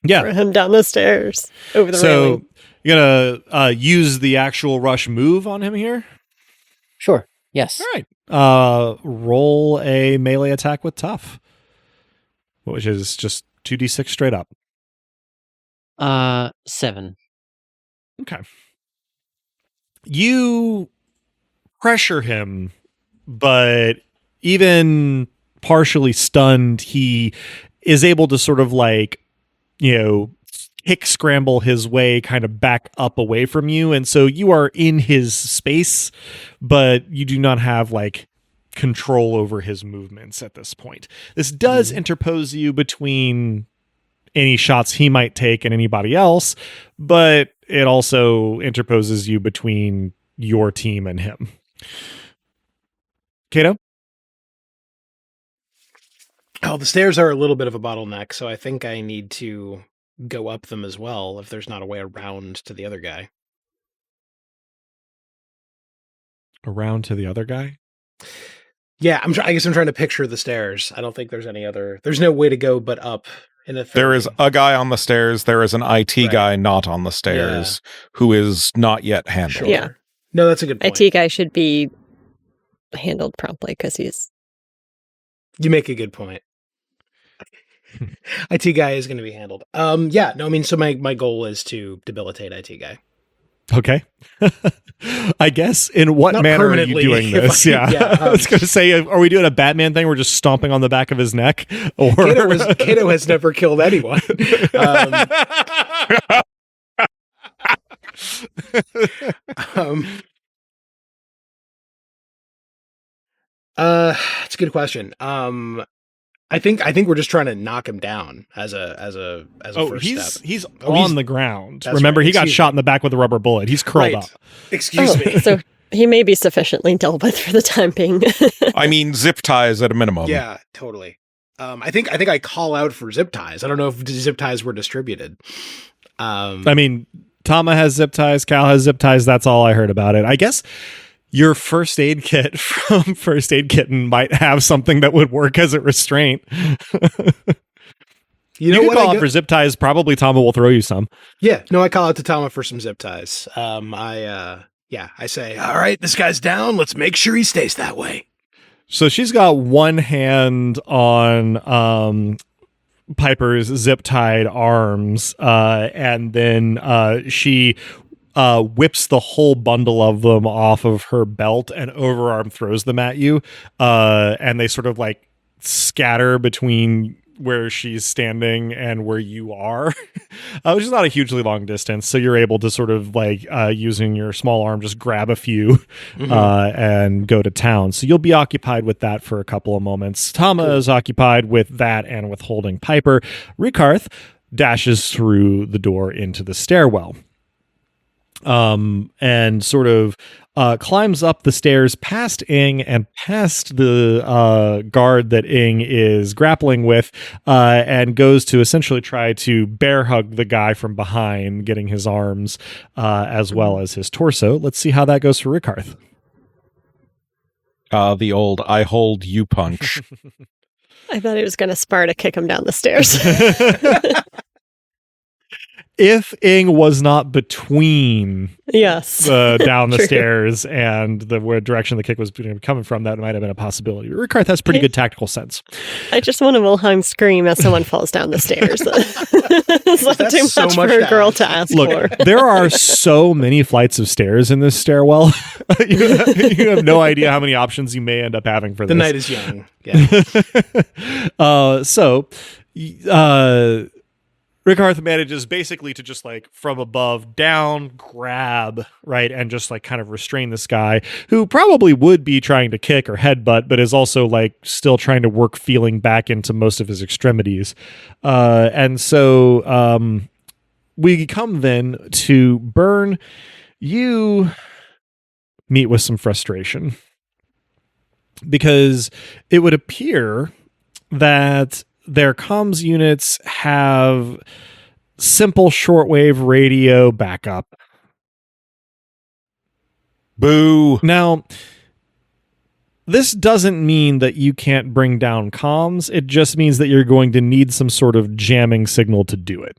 Yeah. Throw him down the stairs over the So railing. you're gonna use the actual rush move on him here. Sure. Yes. All right. Roll a melee attack with tough, which is just 2d6 straight up. 7. Okay. You pressure him, but even partially stunned, he is able to sort of like, kick scramble his way kind of back up away from you. And so you are in his space, but you do not have like control over his movements at this point. This does interpose you between any shots he might take and anybody else, but it also interposes you between your team and him. Kato? Oh, the stairs are a little bit of a bottleneck, so I think I need to go up them as well if there's not a way around to the other guy. Around to the other guy? Yeah, I guess I'm trying to picture the stairs. I don't think there's there's no way to go but up. There is a guy on the stairs. There is an IT Right. guy not on the stairs who is not yet handled. Sure. Yeah. No, that's a good point. IT guy should be handled promptly because he's You make a good point. IT guy is going to be handled. So my goal is to debilitate IT guy. Okay. I guess in what Not manner are you permanently, doing if this? I- Yeah. yeah, I was going to say, are we doing a Batman thing? We're just stomping on the back of his neck? Or Kato has never killed anyone. It's a good question. I think we're just trying to knock him down as a first step. he's Oh, on he's- the ground. that's Remember, right. he got Excuse shot me. in the back with a rubber bullet. He's curled up. Excuse me. So he may be sufficiently dealt with for the time being. I mean, zip ties at a minimum. Yeah, totally. I think I call out for zip ties. I don't know if zip ties were distributed. I mean, Tama has zip ties. Cal has zip ties. That's all I heard about it. I guess your first aid kit from First Aid Kitten might have something that would work as a restraint. You know can what? call out for zip ties. Probably Tama will throw you some. Yeah, no, I call out to Tama for some zip ties. I say, all right, this guy's down. Let's make sure he stays that way. So she's got one hand on Piper's zip-tied arms, and then she whips the whole bundle of them off of her belt and overarm throws them at you, and they sort of like scatter between where she's standing and where you are, which is not a hugely long distance. So you're able to sort of like using your small arm, just grab a few and go to town. So you'll be occupied with that for a couple of moments. Tama is occupied with that and with holding Piper. Rikarth dashes through the door into the stairwell. And sort of climbs up the stairs past Ing and past the guard that Ing is grappling with, and goes to essentially try to bear hug the guy from behind, getting his arms as well as his torso. Let's see how that goes for Rikarth. The old I hold you punch. I thought he was going to Sparta kick him down the stairs. if Ing was not between Yes. down the True. stairs and the where direction the kick was coming from, that might have been a possibility. But Rickard has pretty good tactical sense. I just want a Wilhelm scream as someone falls down the stairs. It's not That's too so much much for a to girl ask. to ask Look, for. there are so many flights of stairs in this stairwell. You have no idea how many options you may end up having for The this. night is young. Yeah. So, Rickard manages basically to just like from above down grab, right, and just like kind of restrain this guy who probably would be trying to kick or headbutt, but is also like still trying to work feeling back into most of his extremities. And so we come then to Burn. You meet with some frustration because it would appear that their comms units have simple shortwave radio backup. Boo. Now, this doesn't mean that you can't bring down comms. It just means that you're going to need some sort of jamming signal to do it.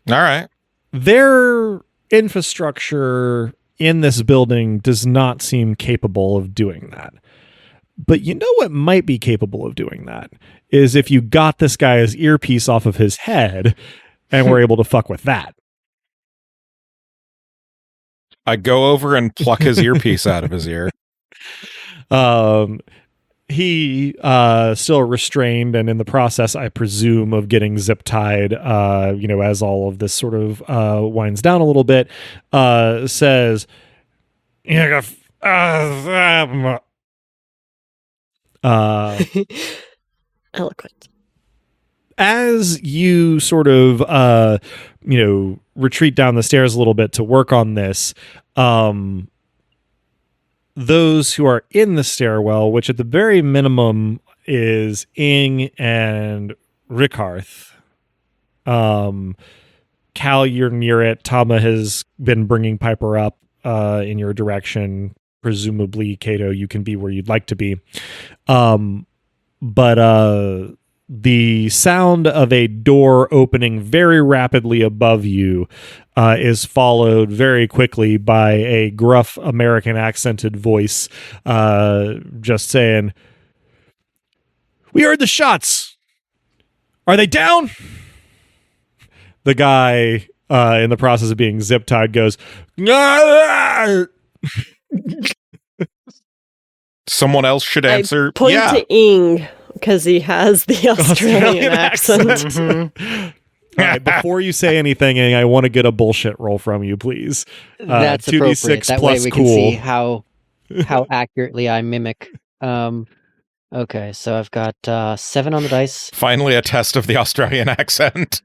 All right. Their infrastructure in this building does not seem capable of doing that. But you know what might be capable of doing that is if you got this guy's earpiece off of his head and were able to fuck with that. I go over and pluck his earpiece out of his ear. He still restrained and in the process, I presume, of getting zip tied, as all of this sort of winds down a little bit, says, Eloquent. as you sort of, retreat down the stairs a little bit to work on this, those who are in the stairwell, which at the very minimum is Ing and Rickarth. Cal, you're near it. Tama has been bringing Piper up in your direction. Presumably, Kato, you can be where you'd like to be. But the sound of a door opening very rapidly above you is followed very quickly by a gruff American accented voice just saying, "We heard the shots. Are they down?" The guy in the process of being zip tied goes, "Ah!" Someone else should answer. I point Yeah. to Ing because he has the Australian accent. Mm-hmm. All right, before you say anything, I want to get a bullshit roll from you, please. That's 2d6 appropriate. That way plus we cool. can see how accurately I mimic. Okay, so I've got 7 on the dice. Finally, a test of the Australian accent.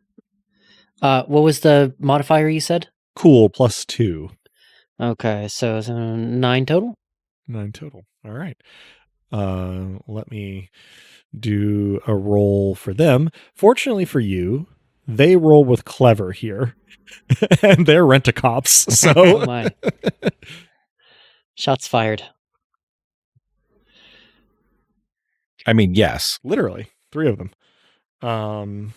What was the modifier you said? Cool plus 2. Okay, so 9 total. 9 total. All right. Let me do a roll for them. Fortunately for you, they roll with clever here, and they're rent-a-cops. Oh So my! Shots fired. I mean, yes. literally 3 of them.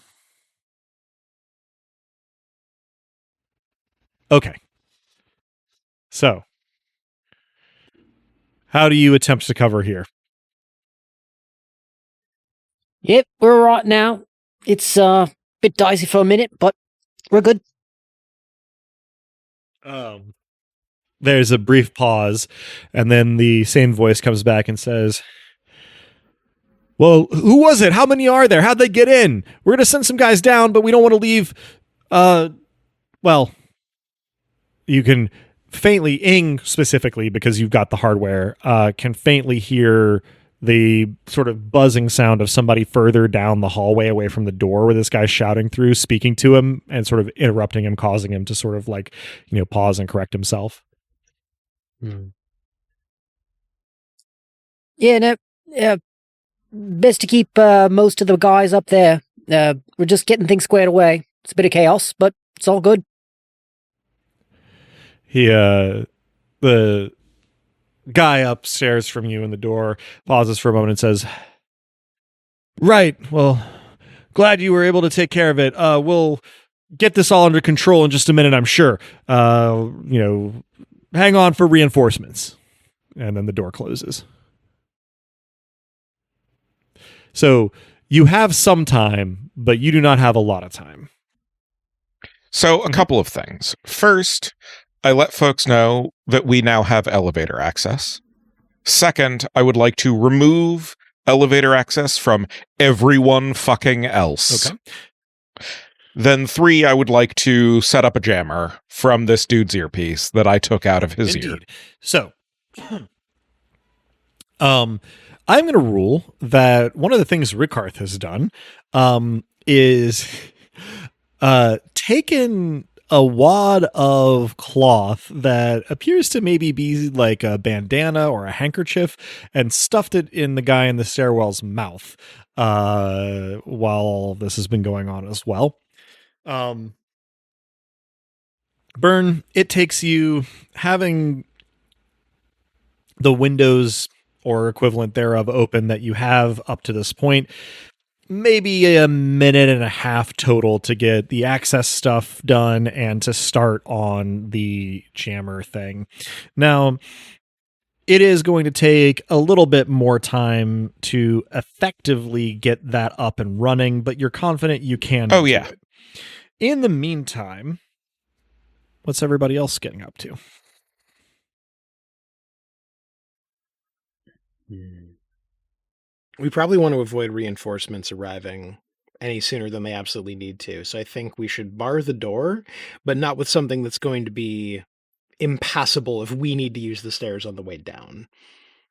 Okay. So, how do you attempt to cover here? Yep, we're all right now. It's a bit dicey for a minute, but we're good. There's a brief pause, and then the same voice comes back and says, "Well, who was it? How many are there? How'd they get in? We're going to send some guys down, but we don't want to leave, well, you can faintly, Ing specifically, because you've got the hardware, can faintly hear the sort of buzzing sound of somebody further down the hallway away from the door where this guy's shouting through, speaking to him and sort of interrupting him, causing him to sort of like, pause and correct himself." Yeah, no, best to keep most of the guys up there. We're just getting things squared away. It's a bit of chaos, but it's all good. The guy upstairs from you in the door pauses for a moment and says, "Right, well, glad you were able to take care of it. We'll get this all under control in just a minute, I'm sure. Hang on for reinforcements. And then the door closes. So you have some time, but you do not have a lot of time. So a couple of things. First, I let folks know that we now have elevator access. Second, I would like to remove elevator access from everyone fucking else. Okay. Then 3, I would like to set up a jammer from this dude's earpiece that I took out of his ear. So, I'm going to rule that one of the things Rickarth has done is taken a wad of cloth that appears to maybe be like a bandana or a handkerchief and stuffed it in the guy in the stairwell's mouth while all of this has been going on as well. Burn, it takes you having the windows or equivalent thereof open that you have up to this point, maybe a minute and a half total to get the access stuff done and to start on the jammer thing. Now, it is going to take a little bit more time to effectively get that up and running, but you're confident you can do it. In the meantime, what's everybody else getting up to? We probably want to avoid reinforcements arriving any sooner than they absolutely need to. So I think we should bar the door, but not with something that's going to be impassable if we need to use the stairs on the way down.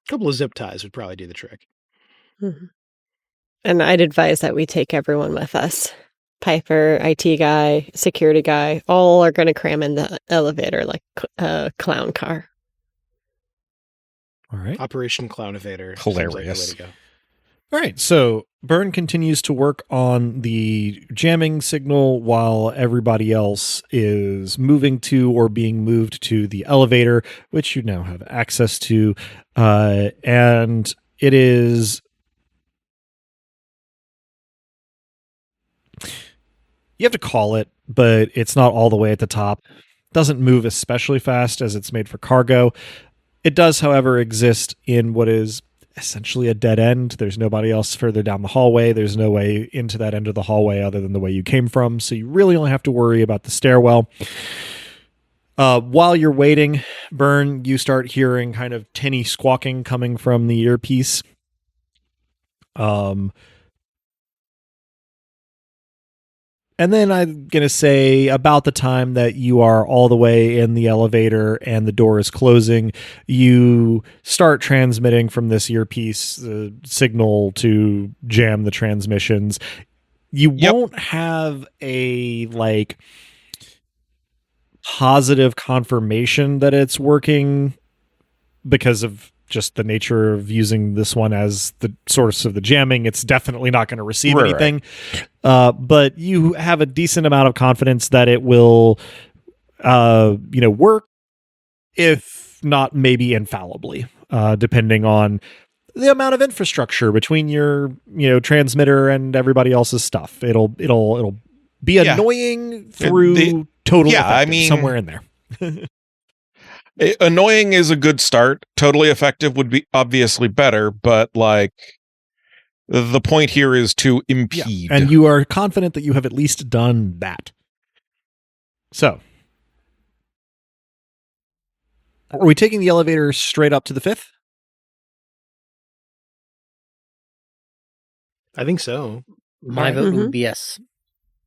A couple of zip ties would probably do the trick. Mm-hmm. And I'd advise that we take everyone with us. Piper, IT guy, security guy, all are going to cram in the elevator like a clown car. All right. Operation Clownivator. Hilarious. Seems like the way to go. All right, so Burn continues to work on the jamming signal while everybody else is moving to or being moved to the elevator, which you now have access to. And it is... You have to call it, but it's not all the way at the top. It doesn't move especially fast as it's made for cargo. It does, however, exist in what is essentially a dead end. There's nobody else further down the hallway. There's no way into that end of the hallway other than the way you came from. So you really only have to worry about the stairwell. While you're waiting, Burn, you start hearing kind of tinny squawking coming from the earpiece. And then I'm going to say about the time that you are all the way in the elevator and the door is closing, you start transmitting from this earpiece the signal to jam the transmissions. You won't have a positive confirmation that it's working because of just the nature of using this one as the source of the jamming. It's definitely not going to receive anything. But you have a decent amount of confidence that it will, work, if not maybe infallibly, depending on the amount of infrastructure between your, transmitter and everybody else's stuff. It'll be annoying through total effective, somewhere in there. Annoying is a good start. Totally effective would be obviously better, but the point here is to impede. Yeah. And you are confident that you have at least done that. So, are we taking the elevator straight up to the 5th? I think so. My vote would be yes.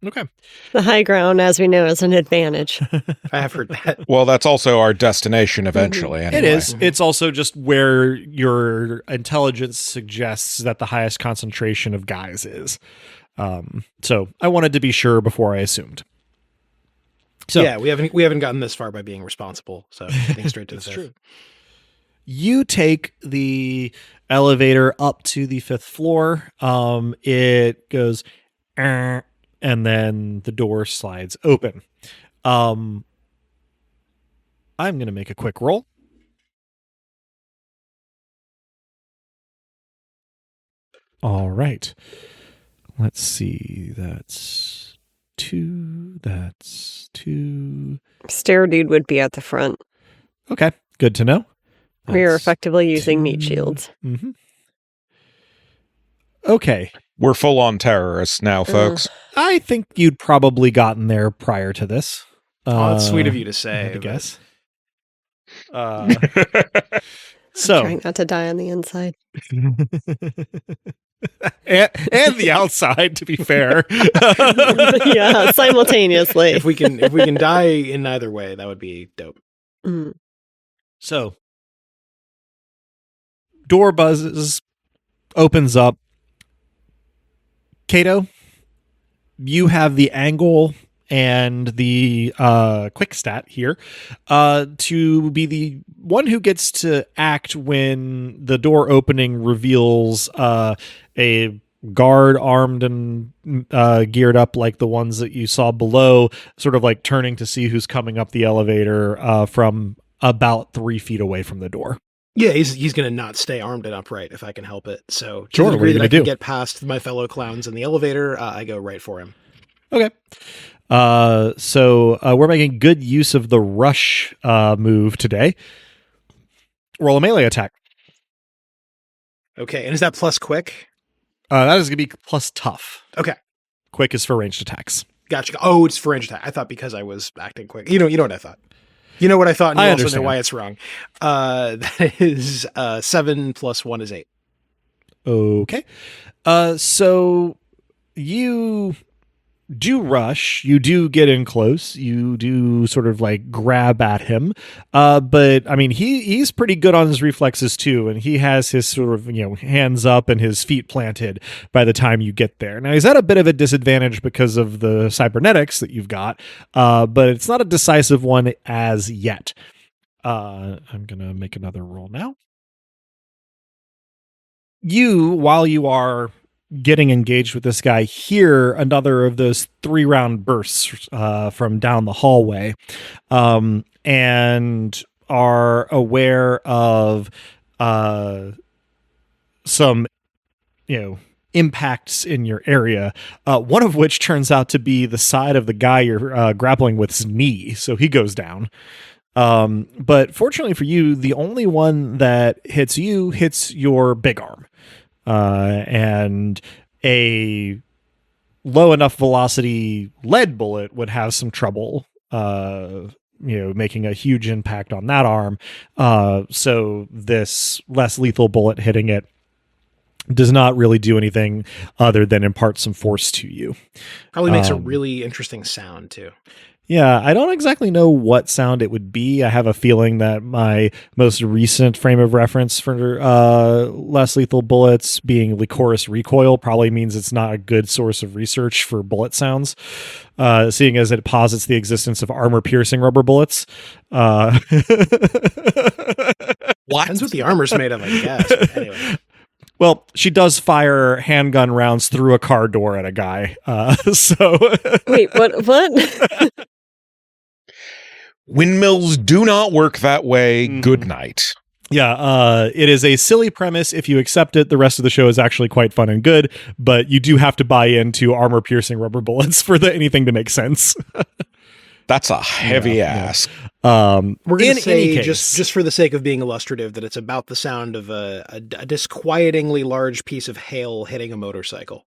Okay. The high ground, as we know, is an advantage. I have heard that. Well, that's also our destination eventually. Anyway. It is. It's also just where your intelligence suggests that the highest concentration of guys is. So I wanted to be sure before I assumed. So yeah, we haven't gotten this far by being responsible. So I think straight to the 5th. True. You take the elevator up to the 5th floor. It goes, and then the door slides open. I'm going to make a quick roll. All right. Let's see. That's 2, That's 2. Stair dude would be at the front. Okay, good to know. We are That's effectively using meat 2. shields. Mm-hmm. Okay. We're full on terrorists now, folks. I think you'd probably gotten there prior to this. Oh, that's sweet of you to I say. had to but- guess. I'm So, trying not to die on the inside. and the outside, to be fair. Yeah, simultaneously. If we can die in either way, that would be dope. Mm. So, door buzzes, opens up. Kato, you have the angle and the quick stat here to be the one who gets to act when the door opening reveals a guard armed and geared up like the ones that you saw below, sort of like turning to see who's coming up the elevator from about 3 feet away from the door. Yeah, he's going to not stay armed and upright if I can help it. So to Sure, the what are degree you that gonna I can do? get past my fellow clowns in the elevator, I go right for him. Okay. So we're making good use of the rush move today. Roll a melee attack. Okay, and is that plus quick? That is going to be plus tough. Okay, Quick is for ranged attacks. gotcha. Oh, it's for range attack. I thought because I was acting quick. You know what I thought. You know what I thought, and I you also understand. know why it's wrong. That is 7 plus 1 is 8. Okay. So you do rush, you do get in close, you do sort of like grab at him. But I mean, he's pretty good on his reflexes too, and he has his sort of, hands up and his feet planted by the time you get there. Now he's at a bit of a disadvantage because of the cybernetics that you've got, but it's not a decisive one as yet. I'm gonna make another roll now. While you are getting engaged with this guy, hear another of those 3-round bursts from down the hallway, and are aware of some impacts in your area, one of which turns out to be the side of the guy you're grappling with's knee, so he goes down. But fortunately for you, the only one that hits you hits your big arm. And a low enough velocity lead bullet would have some trouble, making a huge impact on that arm. So this less lethal bullet hitting it does not really do anything other than impart some force to you. Probably makes a really interesting sound too. Yeah, I don't exactly know what sound it would be. I have a feeling that my most recent frame of reference for less lethal bullets being Lycoris recoil probably means it's not a good source of research for bullet sounds, seeing as it posits the existence of armor-piercing rubber bullets. What? Depends what the armor's made of, I guess. But anyway. Well, she does fire handgun rounds through a car door at a guy. So Wait, what? Windmills do not work that way. Mhm. Good night. Yeah, it is a silly premise. If you accept it, the rest of the show is actually quite fun and good, but you do have to buy into armor-piercing rubber bullets for anything to make sense. That's a heavy Yeah. ask. We're going in to say, any case, just for the sake of being illustrative, that it's about the sound of a disquietingly large piece of hail hitting a motorcycle.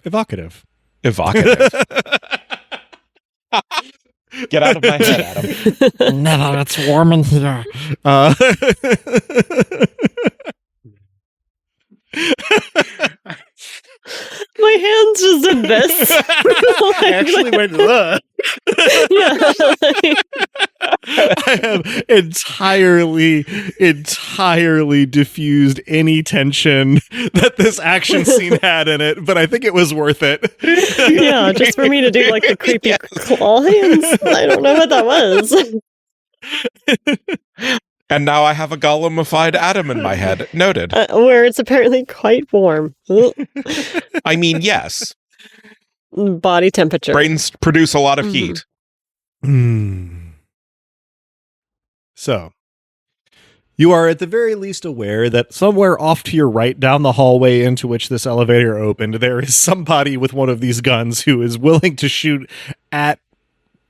Evocative. Evocative. Get out of my head, Adam. Never, it's warm in here. My hands just did this. I actually went, ugh. Yeah, I have entirely diffused any tension that this action scene had in it, but I think it was worth it. yeah, just for me to do like the creepy claw hands. I don't know what that was. And now I have a golemified Adam in my head. Noted. Where it's apparently quite warm. I mean, yes. Body temperature. Brains produce a lot of Mhm. heat. So, You are at the very least aware that somewhere off to your right, down the hallway into which this elevator opened, there is somebody with one of these guns who is willing to shoot at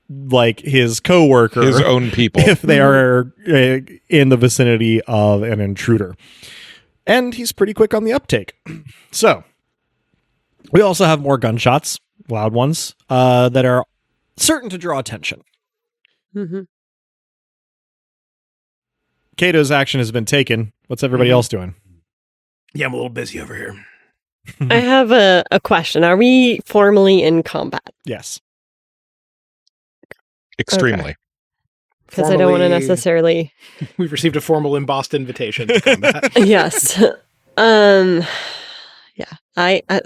like his coworker, His own people. if they are in the vicinity of an intruder. And he's pretty quick on the uptake. So we also have more gunshots, loud ones, that are certain to draw attention. Mm-hmm. Kato's action has been taken. What's everybody else doing? Yeah, I'm a little busy over here. I have a question. Are we formally in combat? Yes. Extremely. Because I don't want to Formally- necessarily. We've received a formal embossed invitation to combat. Yes. Yeah.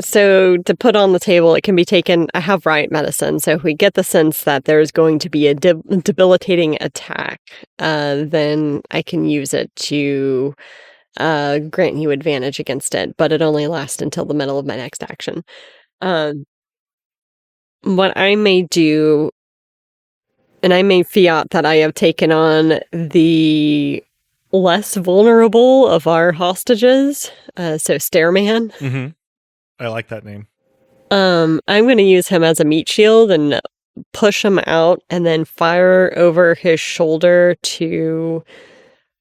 So to put on the table, it can be taken. I have riot medicine, so if we get the sense that there's going to be a debilitating attack, then I can use it to grant you advantage against it. But it only lasts until the middle of my next action. What I may do, and I may fiat that I have taken on the less vulnerable of our hostages, so Stairman. Mm-hmm. I like that name. I'm going to use him as a meat shield and push him out and then fire over his shoulder to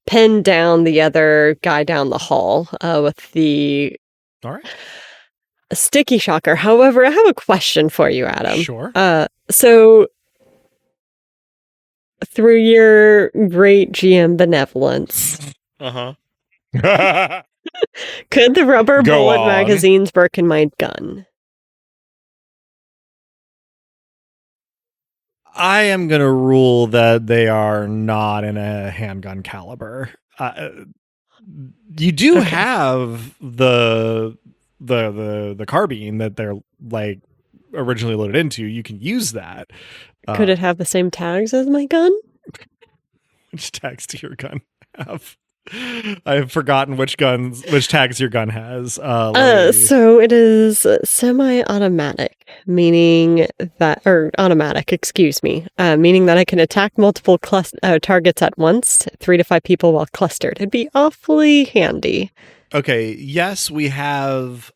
pin down the other guy down the hall with the All right. sticky shocker. However, I have a question for you, Adam. Sure. So through your great GM benevolence, Uh-huh. could the rubber Go bullet on. magazines work in my gun? I am going to rule that they are not in a handgun caliber. You do Okay. have the carbine that they're like originally loaded into. You can use that. Could it have the same tags as my gun? Which tags do your gun have? I've forgotten which tags your gun has. Let me- So it is semi-automatic, meaning that, or automatic, excuse me, meaning that I can attack multiple targets at once, 3 to 5 people while clustered. It'd be awfully handy. Okay, yes, we have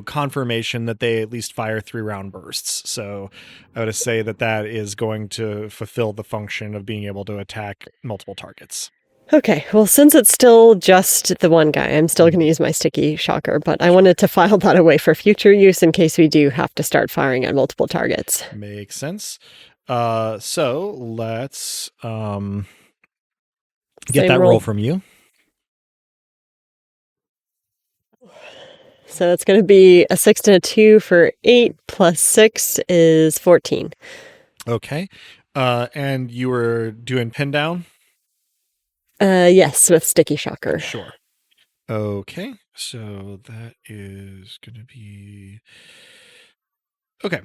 confirmation that they at least fire 3-round bursts. So I would say that is going to fulfill the function of being able to attack multiple targets. Okay, well, since it's still just the one guy, I'm still going to use my sticky shocker, but I wanted to file that away for future use in case we do have to start firing at multiple targets. Makes sense. So let's get Same that roll. roll from you. So it's going to be a 6 and a 2 for 8 plus 6 is 14. Okay. And you were doing pin down? Yes, with sticky shocker. Sure. Okay. So that is going to be... Okay.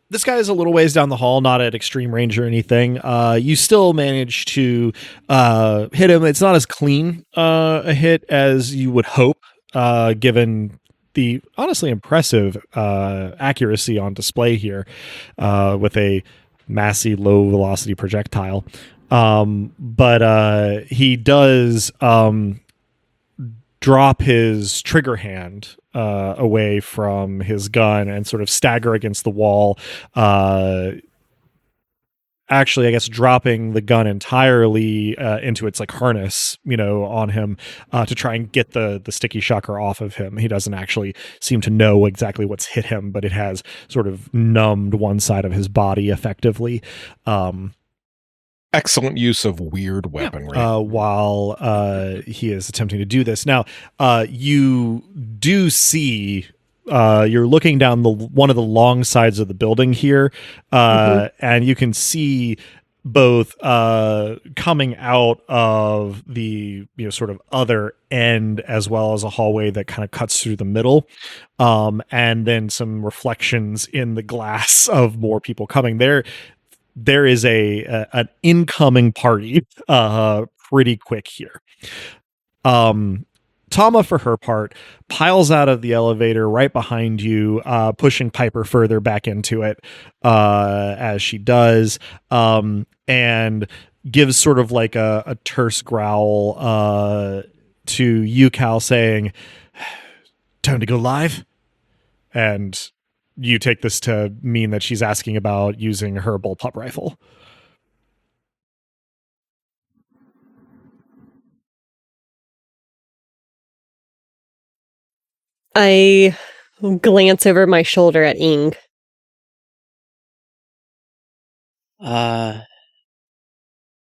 This guy is a little ways down the hall, not at extreme range or anything. You still manage to hit him. It's not as clean a hit as you would hope, given the honestly impressive accuracy on display here with a massy low velocity projectile. But he does drop his trigger hand away from his gun and sort of stagger against the wall. Actually, I guess dropping the gun entirely into its like harness, on him to try and get the sticky shocker off of him. He doesn't actually seem to know exactly what's hit him, but it has sort of numbed one side of his body effectively. Excellent use of weird weaponry. While he is attempting to do this. Now, you do see, you're looking down one of the long sides of the building here, and you can see both coming out of the sort of other end as well as a hallway that kind of cuts through the middle, and then some reflections in the glass of more people coming there. There is an incoming party pretty quick here. Tama, for her part, piles out of the elevator right behind you, pushing Piper further back into it as she does, and gives sort of like a terse growl to you, Cal, saying, "Time to go live." And you take this to mean that she's asking about using her bullpup rifle. I glance over my shoulder at Ing.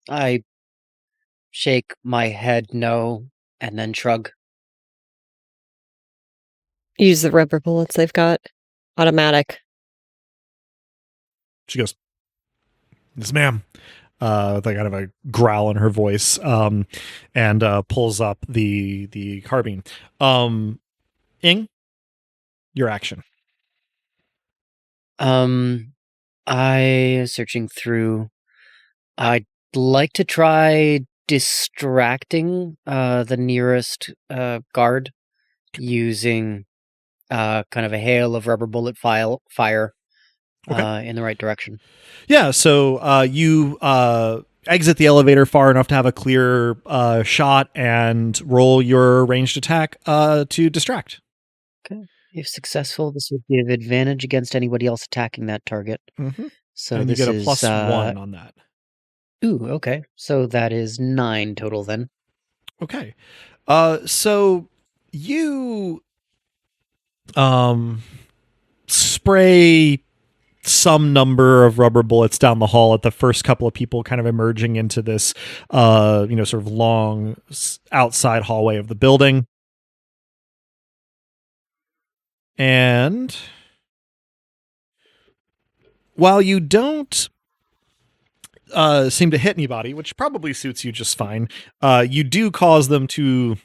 I shake my head no, and then shrug. Use the rubber bullets they've got. Automatic. She goes, "Yes, ma'am," with like kind of a growl in her voice, and pulls up the carbine. Ing, your action. I searching through. I'd like to try distracting the nearest guard using kind of a hail of rubber bullet fire in the right direction. Yeah, so you exit the elevator far enough to have a clear shot and roll your ranged attack to distract. Okay. If successful, this would give advantage against anybody else attacking that target. Mm-hmm. So and you this get a is +1 on that. Ooh, okay. So that is 9 total then. Okay. So you spray some number of rubber bullets down the hall at the first couple of people kind of emerging into this sort of long outside hallway of the building. And while you don't seem to hit anybody, which probably suits you just fine, you do cause them to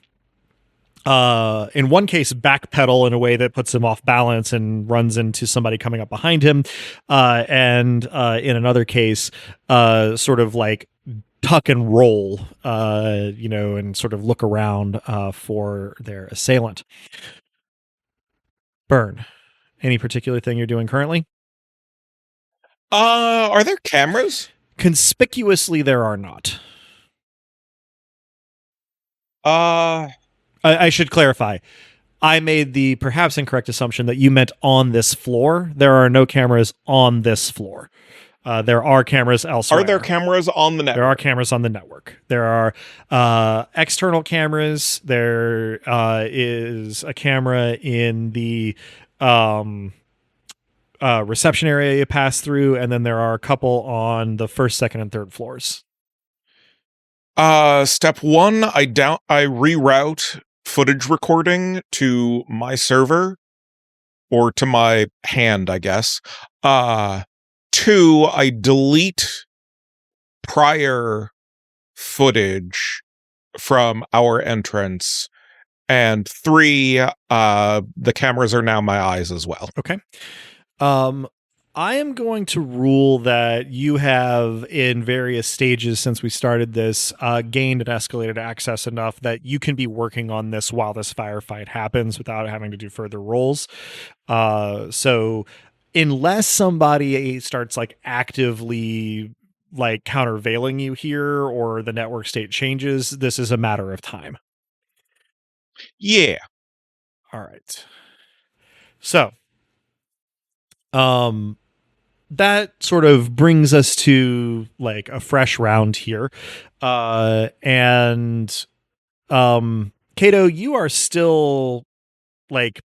in one case backpedal in a way that puts him off balance and runs into somebody coming up behind him, and in another case sort of like tuck and roll, and sort of look around for their assailant. Burn, any particular thing you're doing currently? Are there cameras? Conspicuously, there are not. I should clarify. I made the perhaps incorrect assumption that you meant on this floor. There are no cameras on this floor. There are cameras elsewhere. Are there cameras on the network? There are cameras on the network. There are external cameras. There is a camera in the reception area you pass through, and then there are a couple on the first, second, and third floors. Step 1, I reroute footage recording to my server, or to my hand, I guess. 2, I delete prior footage from our entrance. And 3, the cameras are now my eyes as well. Okay. I am going to rule that you have, in various stages since we started this, gained and escalated access enough that you can be working on this while this firefight happens without having to do further rolls. So unless somebody starts like actively like countervailing you here or the network state changes, this is a matter of time. Yeah. All right. So, that sort of brings us to like a fresh round here. And Kato, you are still like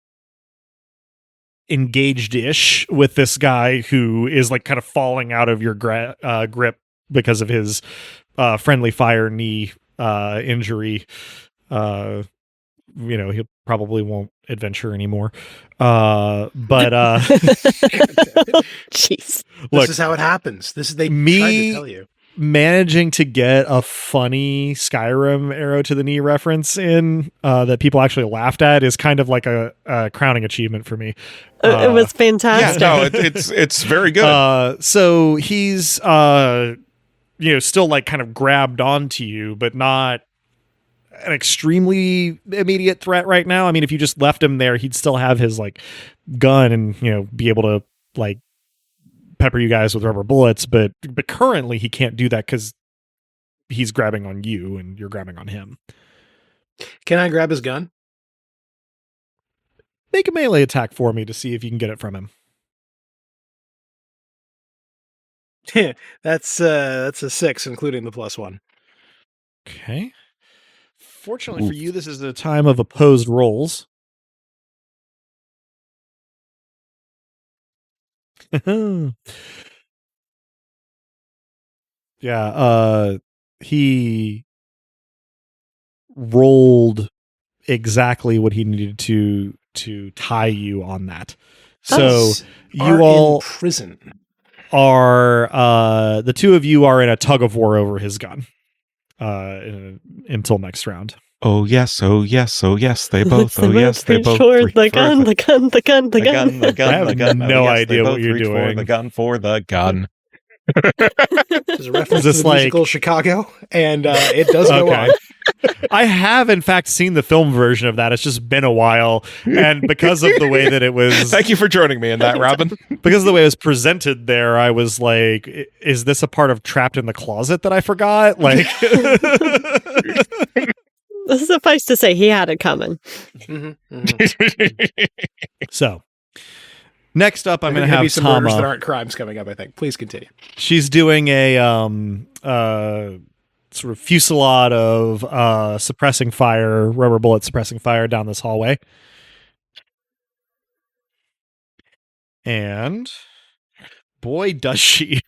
engaged-ish with this guy who is like kind of falling out of your grip because of his friendly fire knee injury. He probably won't adventure anymore. But jeez, this is how it happens. They tried to tell you. Managing to get a funny Skyrim arrow to the knee reference in that people actually laughed at is kind of like a crowning achievement for me. It was fantastic. Yeah, no, it's very good. So he's still like kind of grabbed onto you, but not an extremely immediate threat right now. I mean, if you just left him there, he'd still have his like gun and be able to like pepper you guys with rubber bullets, but currently he can't do that because he's grabbing on you and you're grabbing on him. Can I grab his gun? Make a melee attack for me to see if you can get it from him. That's a 6, including the +1. Okay. Fortunately for you, this is a time of opposed rolls. Yeah, he rolled exactly what he needed to tie you on that. So you all in prison. are the two of you are in a tug of war over his gun until next round. Oh yes, oh yes, oh yes, they both. Oh yes, they both. The gun. I have no idea what you're doing. The gun for the gun. There's a reference to the musical Chicago, and it does go on. I have, in fact, seen the film version of that. It's just been a while, and because of the way that it was... Thank you for joining me in that, Robin. Because of the way it was presented there, I was like, is this a part of Trapped in the Closet that I forgot? Like... Suffice to say, he had it coming. So, next up, I'm going to have some Tama. murders that aren't crimes coming up, I think. Please continue. She's doing a sort of fusillade of suppressing fire, rubber bullet suppressing fire down this hallway. And boy, does she.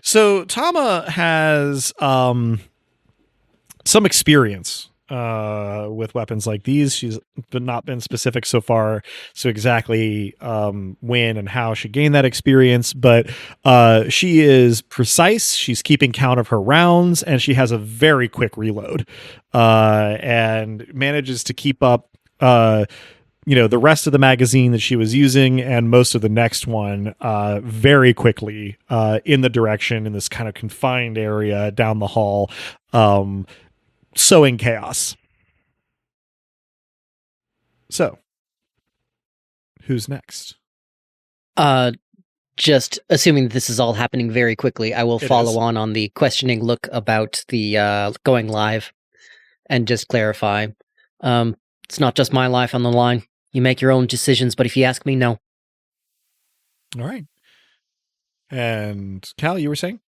So Tama has some experience with weapons like these. She's not been specific so far, so exactly when and how she gained that experience, but she is precise. She's keeping count of her rounds, and she has a very quick reload, and manages to keep up the rest of the magazine that she was using and most of the next one very quickly in the direction in this kind of confined area down the hall, sowing chaos. So, who's next? Just assuming this is all happening very quickly, I will follow on the questioning look about the going live and just clarify. It's not just my life on the line. You make your own decisions, but if you ask me, no. All right. And Cal, you were saying?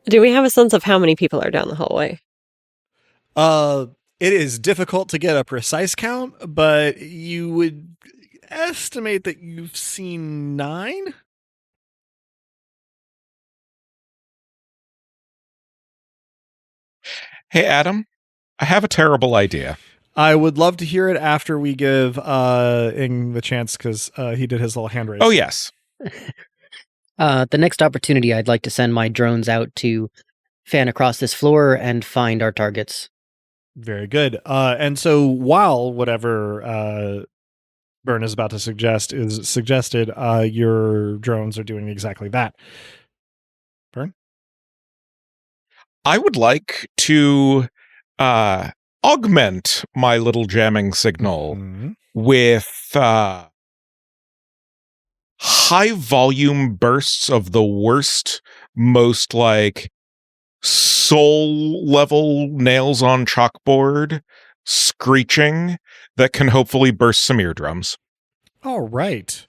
Do we have a sense of how many people are down the hallway? It is difficult to get a precise count, but you would estimate that you've seen 9? Hey, Adam, I have a terrible idea. I would love to hear it after we give Ing the chance, because he did his little hand raise. Oh, yes. The next opportunity, I'd like to send my drones out to fan across this floor and find our targets. Very good. And so while whatever Byrne is about to suggest is suggested, your drones are doing exactly that. Byrne? I would like to augment my little jamming signal with high volume bursts of the worst, most like soul level nails on chalkboard screeching that can hopefully burst some eardrums. All right.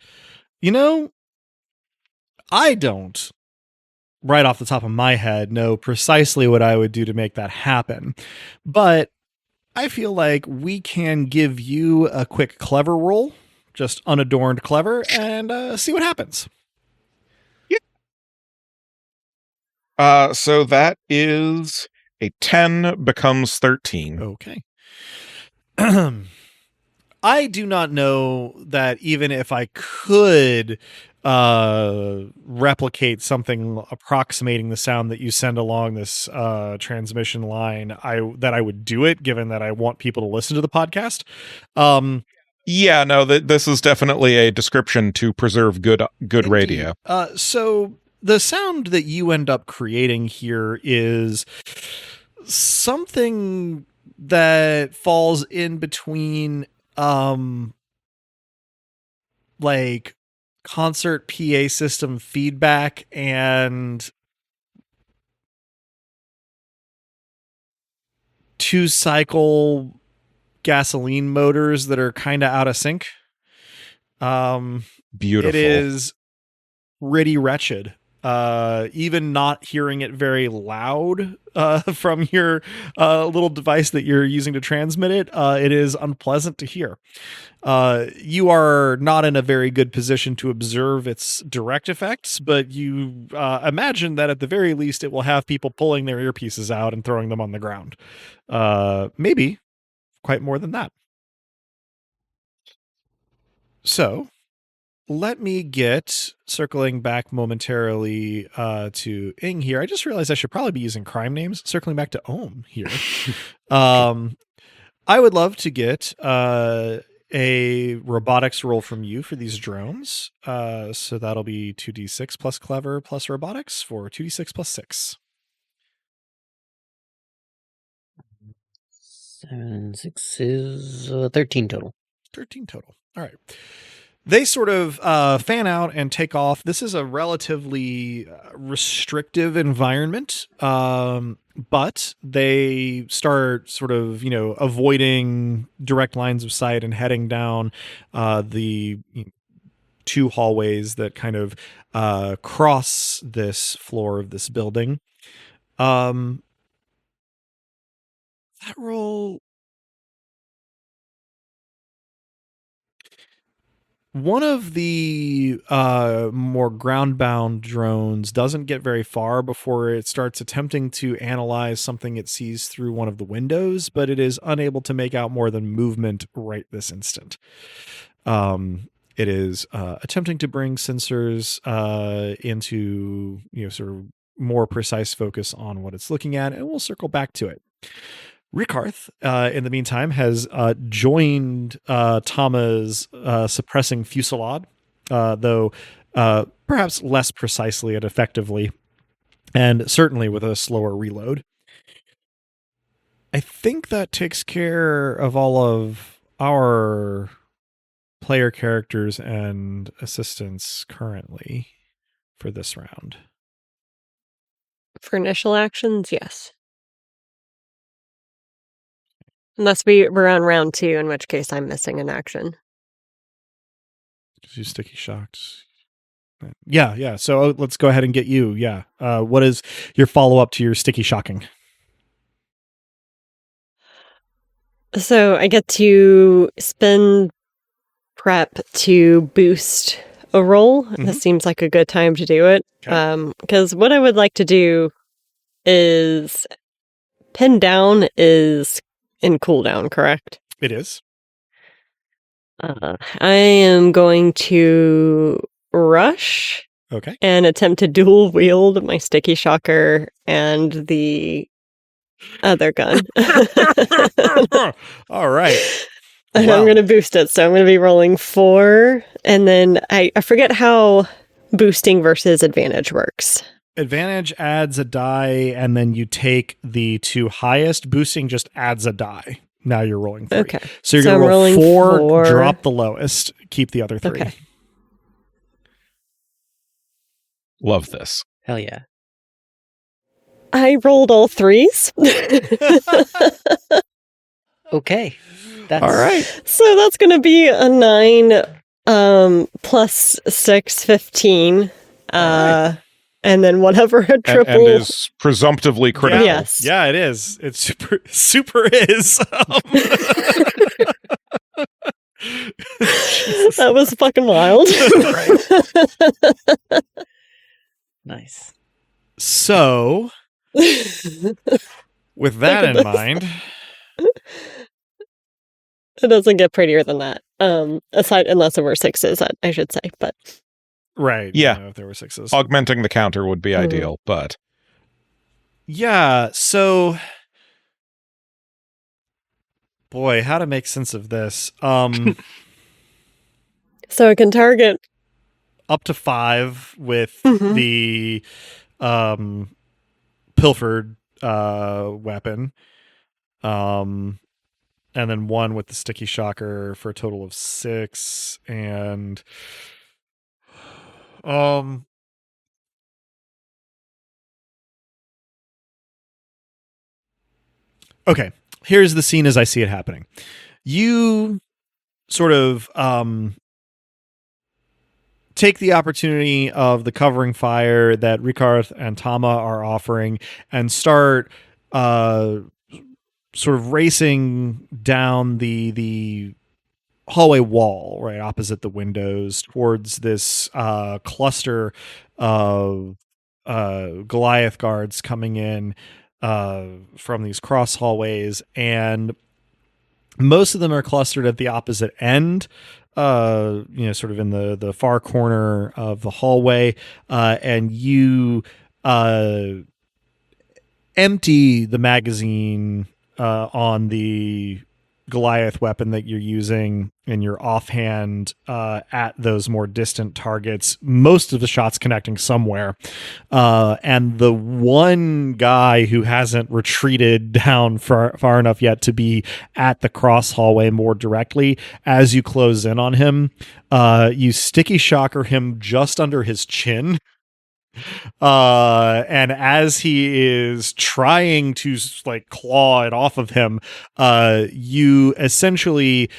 I don't, right off the top of my head, know precisely what I would do to make that happen. But I feel like we can give you a quick clever roll, just unadorned clever, and see what happens. So that is a 10 becomes 13. Okay. I do not know that even if I could replicate something approximating the sound that you send along this transmission line, I would do it, given that I want people to listen to the podcast. Yeah, no, this is definitely a description to preserve good radio. So the sound that you end up creating here is something that falls in between like concert PA system feedback and 2-cycle gasoline motors that are kind of out of sync. Beautiful. It is pretty wretched. Even not hearing it very loud from your little device that you're using to transmit it, it is unpleasant to hear. You are not in a very good position to observe its direct effects, but you imagine that at the very least it will have people pulling their earpieces out and throwing them on the ground. Maybe quite more than that. So let me get, circling back momentarily to Ing here. I just realized I should probably be using crime names. Circling back to Ohm here. I would love to get a robotics roll from you for these drones. So that'll be 2d6 plus clever plus robotics for 2d6 plus 6. 7, 6 is 13 total. 13 total. All right. They sort of fan out and take off. This is a relatively restrictive environment, but they start sort of, avoiding direct lines of sight and heading down the 2 hallways that kind of cross this floor of this building. That roll... One of the more ground-bound drones doesn't get very far before it starts attempting to analyze something it sees through one of the windows, but it is unable to make out more than movement right this instant. It is attempting to bring sensors into sort of more precise focus on what it's looking at, and we'll circle back to it. Rickarth, in the meantime, has joined Tama's suppressing fusillade, though perhaps less precisely and effectively, and certainly with a slower reload. I think that takes care of all of our player characters and assistants currently for this round. For initial actions, yes. Unless we're on round 2, in which case I'm missing an action. You sticky shocked. Yeah. So let's go ahead and get you. Yeah. What is your follow-up to your sticky shocking? So I get to spend prep to boost a roll. This seems like a good time to do it. Okay. Because what I would like to do is pin down is in cooldown, correct? It is. I am going to rush Okay. and attempt to dual wield my sticky shocker and the other gun. All right. And Wow. I'm going to boost it. So I'm going to be rolling 4. And then I forget how boosting versus advantage works. Advantage adds a die, and then you take the 2 highest. Boosting just adds a die. Now you're rolling 3. Okay. So you're So going to I'm roll rolling 4, 4. drop the lowest, keep the other 3. Okay. Love this. Hell yeah. I rolled all 3s. Okay. That's All right. So that's going to be a 9 plus 6, 15. Right. And then whatever a triple. And is presumptively critical. Yeah. Yes. Yeah, it is. It's super is. That was fucking wild. nice. So, with that in mind, It doesn't get prettier than that. Aside, unless there were 6s, I should say. But right. Yeah. If there were 6s. Augmenting the counter would be ideal, but Yeah, so boy, how to make sense of this. so I can target Up to 5 with Mhm. the pilfered weapon. And then 1 with the sticky shocker for a total of 6. And okay. here's the scene as I see it happening. You sort of take the opportunity of the covering fire that Rikarth and Tama are offering and start sort of racing down the hallway wall right opposite the windows towards this cluster of Goliath guards coming in from these cross hallways, and most of them are clustered at the opposite end, sort of in the far corner of the hallway, and you empty the magazine on the Goliath weapon that you're using in your offhand at those more distant targets, most of the shots connecting somewhere. And the one guy who hasn't retreated down far enough yet to be at the cross hallway more directly, as you close in on him, you sticky shocker him just under his chin. And as he is trying to like claw it off of him, you essentially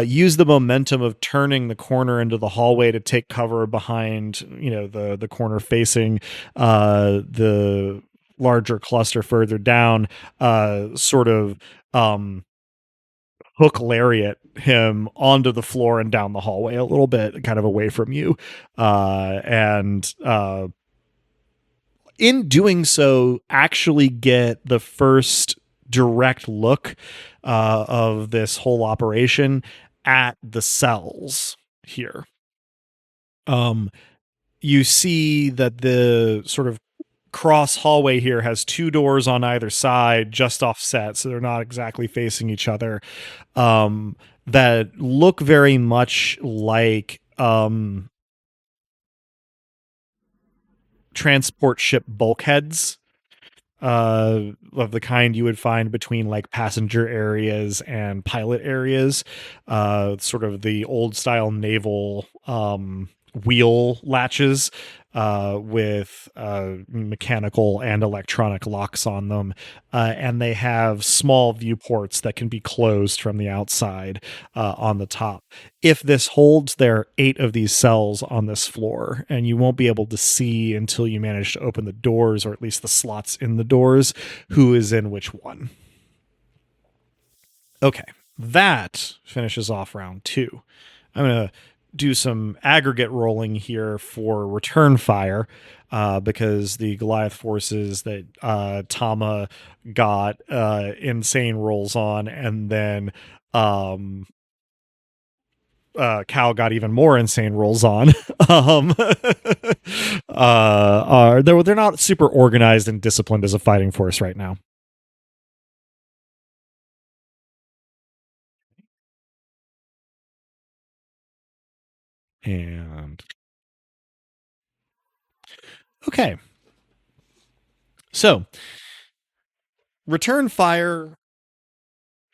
use the momentum of turning the corner into the hallway to take cover behind, the corner facing the larger cluster further down, sort of hook lariat him onto the floor and down the hallway a little bit, kind of away from you, and in doing so, actually get the first direct look of this whole operation at the cells here. You see that the sort of cross hallway here has two doors on either side, just offset, so they're not exactly facing each other, that look very much like transport ship bulkheads of the kind you would find between like passenger areas and pilot areas, sort of the old style naval wheel latches with mechanical and electronic locks on them, and they have small viewports that can be closed from the outside on the top. If this holds, there are 8 of these cells on this floor, and you won't be able to see until you manage to open the doors, or at least the slots in the doors, who is in which one. Okay, that finishes off round 2. I'm going to do some aggregate rolling here for return fire, because the Goliath forces that Tama got insane rolls on, and then Cal got even more insane rolls on. They're not super organized and disciplined as a fighting force right now. And okay, so return fire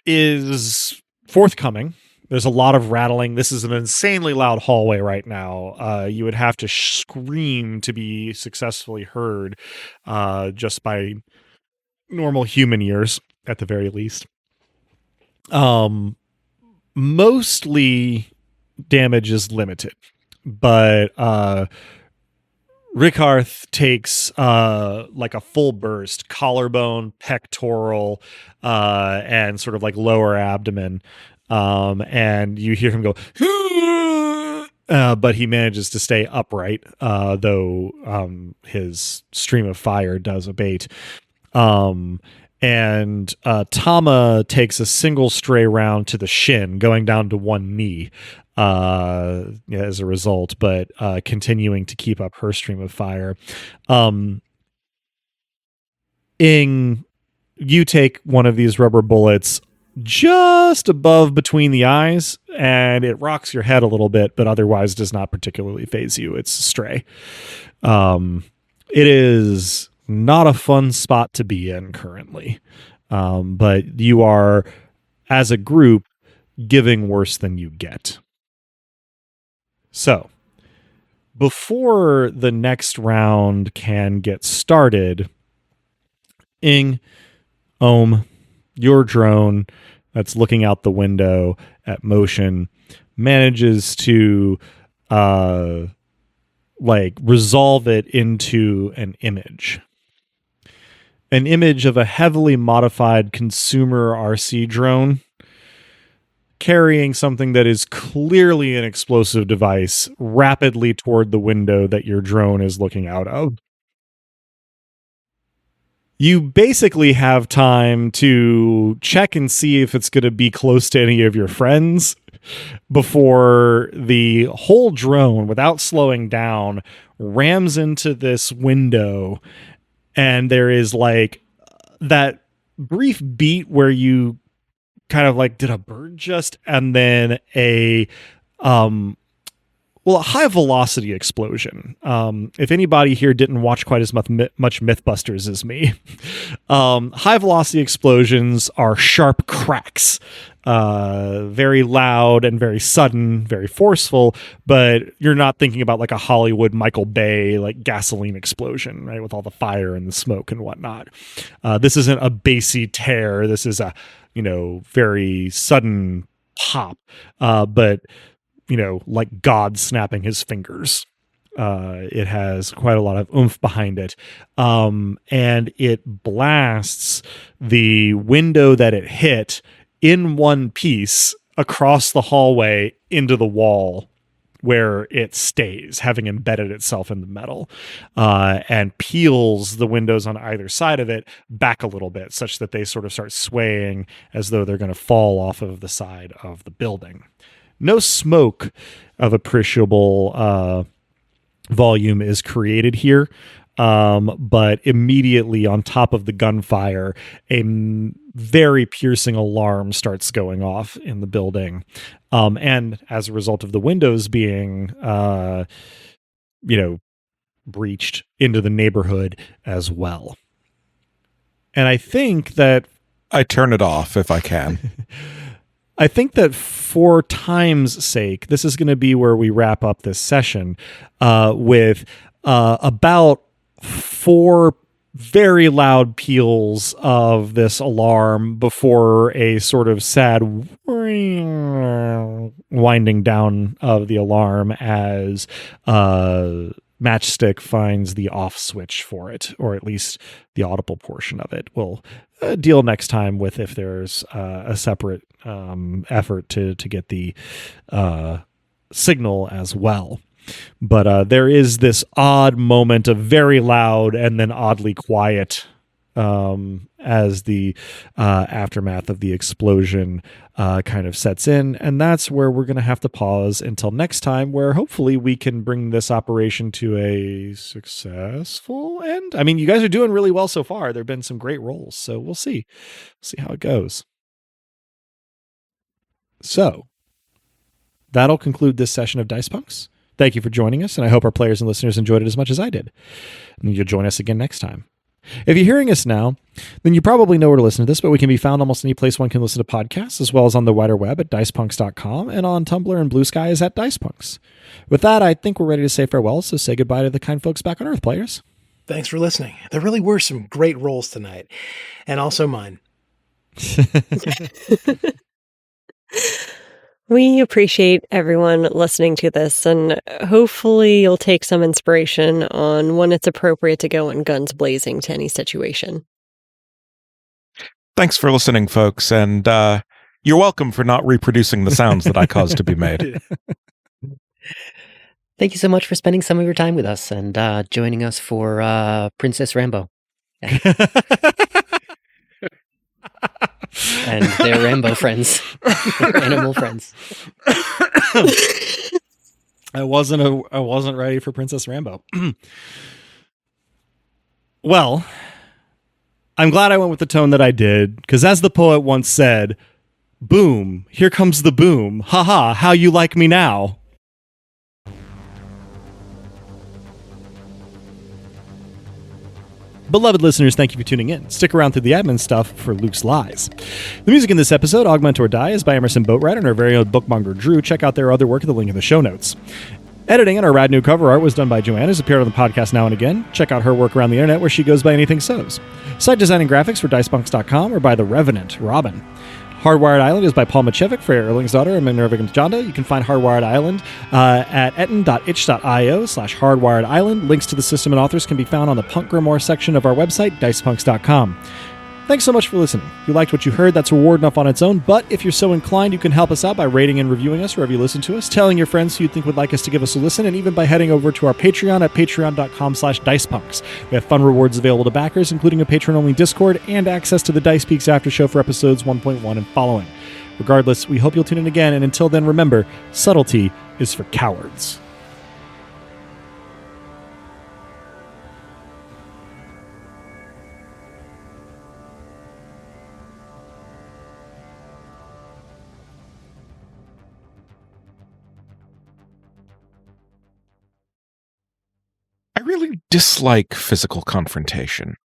is forthcoming. There's a lot of rattling. This is an insanely loud hallway right now. You would have to scream to be successfully heard, just by normal human ears at the very least. Mostly damage is limited, but Rikarth takes like a full burst, collarbone, pectoral, and sort of like lower abdomen, and you hear him go, but he manages to stay upright, though his stream of fire does abate. And Tama takes a single stray round to the shin, going down to one knee as a result, but continuing to keep up her stream of fire. Ing, you take one of these rubber bullets just above between the eyes, and it rocks your head a little bit, but otherwise does not particularly faze you. It's a stray. It is not a fun spot to be in currently, but you are, as a group, giving worse than you get. So, before the next round can get started, Ing, Ohm, your drone that's looking out the window at motion manages to resolve it into an image of a heavily modified consumer RC drone carrying something that is clearly an explosive device rapidly toward the window that your drone is looking out of. You basically have time to check and see if it's going to be close to any of your friends before the whole drone, without slowing down, rams into this window. And there is like that brief beat where you kind of like, did a bird just? And then a high velocity explosion. If anybody here didn't watch quite as much Mythbusters as me, high velocity explosions are sharp cracks, very loud and very sudden, very forceful, but you're not thinking about like a Hollywood Michael Bay, like gasoline explosion, right? With all the fire and the smoke and whatnot. This isn't a bassy tear. This is a, very sudden pop, but like God snapping his fingers. It has quite a lot of oomph behind it. And it blasts the window that it hit in one piece across the hallway into the wall where it stays, having embedded itself in the metal, and peels the windows on either side of it back a little bit such that they sort of start swaying as though they're going to fall off of the side of the building. No smoke of appreciable volume is created here, but immediately on top of the gunfire, a very piercing alarm starts going off in the building. And as a result of the windows being, breached into the neighborhood as well. And I think that... I turn it off if I can. I think that for time's sake, this is going to be where we wrap up this session with about 4 very loud peals of this alarm before a sort of sad winding down of the alarm as Matchstick finds the off switch for it, or at least the audible portion of it. We'll deal next time with if there's a separate effort to get the signal as well. But there is this odd moment of very loud and then oddly quiet as the aftermath of the explosion kind of sets in. And that's where we're going to have to pause until next time, where hopefully we can bring this operation to a successful end. I mean, you guys are doing really well so far. There have been some great rolls, so we'll see. See how it goes. So that'll conclude this session of Dice Punks. Thank you for joining us, and I hope our players and listeners enjoyed it as much as I did. And you'll join us again next time. If you're hearing us now, then you probably know where to listen to this, but we can be found almost any place one can listen to podcasts, as well as on the wider web at dicepunks.com, and on Tumblr and Blue Sky is at Dicepunks. With that, I think we're ready to say farewell, so say goodbye to the kind folks back on Earth, players. Thanks for listening. There really were some great rolls tonight, and also mine. We appreciate everyone listening to this, and hopefully you'll take some inspiration on when it's appropriate to go in guns blazing to any situation. Thanks for listening, folks, and you're welcome for not reproducing the sounds that I caused to be made. Thank you so much for spending some of your time with us and joining us for Princess Rambo. And their Rambo friends, their animal friends. I wasn't ready for Princess Rambo. Well, I'm glad I went with the tone that I did, because as the poet once said, "Boom, here comes the boom. Haha, how you like me now?" Beloved listeners, thank you for tuning in. Stick around through the admin stuff for Luke's Lies. The music in this episode, Augment or Die, is by Emerson, Boatwright, and our very own bookmonger Drew. Check out their other work at the link in the show notes. Editing and our rad new cover art was done by Joanne, who's appeared on the podcast now and again. Check out her work around the internet where she goes by Anything So's. Site design and graphics for DiceBunks.com or by The Revenant, Robin. Hardwired Island is by Paul Machevic, Freya Erlingsdottir, and Minerva Janda. You can find Hardwired Island at etten.itch.io/hardwired island. Links to the system and authors can be found on the Punk Grimoire section of our website, dicepunks.com. Thanks so much for listening. If you liked what you heard, that's reward enough on its own, but if you're so inclined, you can help us out by rating and reviewing us wherever you listen to us, telling your friends who you think would like us to give us a listen, and even by heading over to our Patreon at patreon.com/dicepunks. We have fun rewards available to backers, including a patron-only Discord and access to the Dice Peaks After Show for episodes 1.1 and following. Regardless, we hope you'll tune in again, and until then, remember, subtlety is for cowards. I really dislike physical confrontation.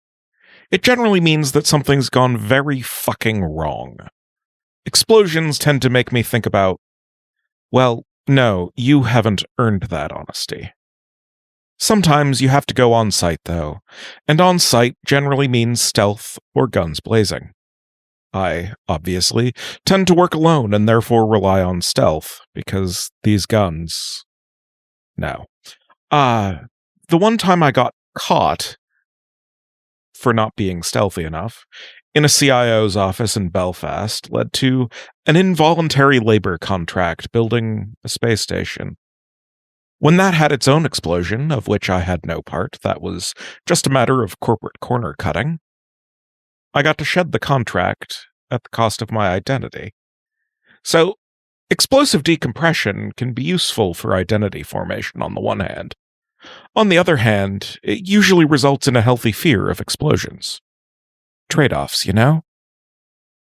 It generally means that something's gone very fucking wrong. Explosions tend to make me think about, well, no, you haven't earned that honesty. Sometimes you have to go on site, though, and on site generally means stealth or guns blazing. I, obviously, tend to work alone and therefore rely on stealth, because these guns... No. The one time I got caught for not being stealthy enough in a CIO's office in Belfast led to an involuntary labor contract building a space station. When that had its own explosion, of which I had no part, that was just a matter of corporate corner cutting, I got to shed the contract at the cost of my identity. So, explosive decompression can be useful for identity formation on the one hand. On the other hand, it usually results in a healthy fear of explosions. Trade-offs, you know?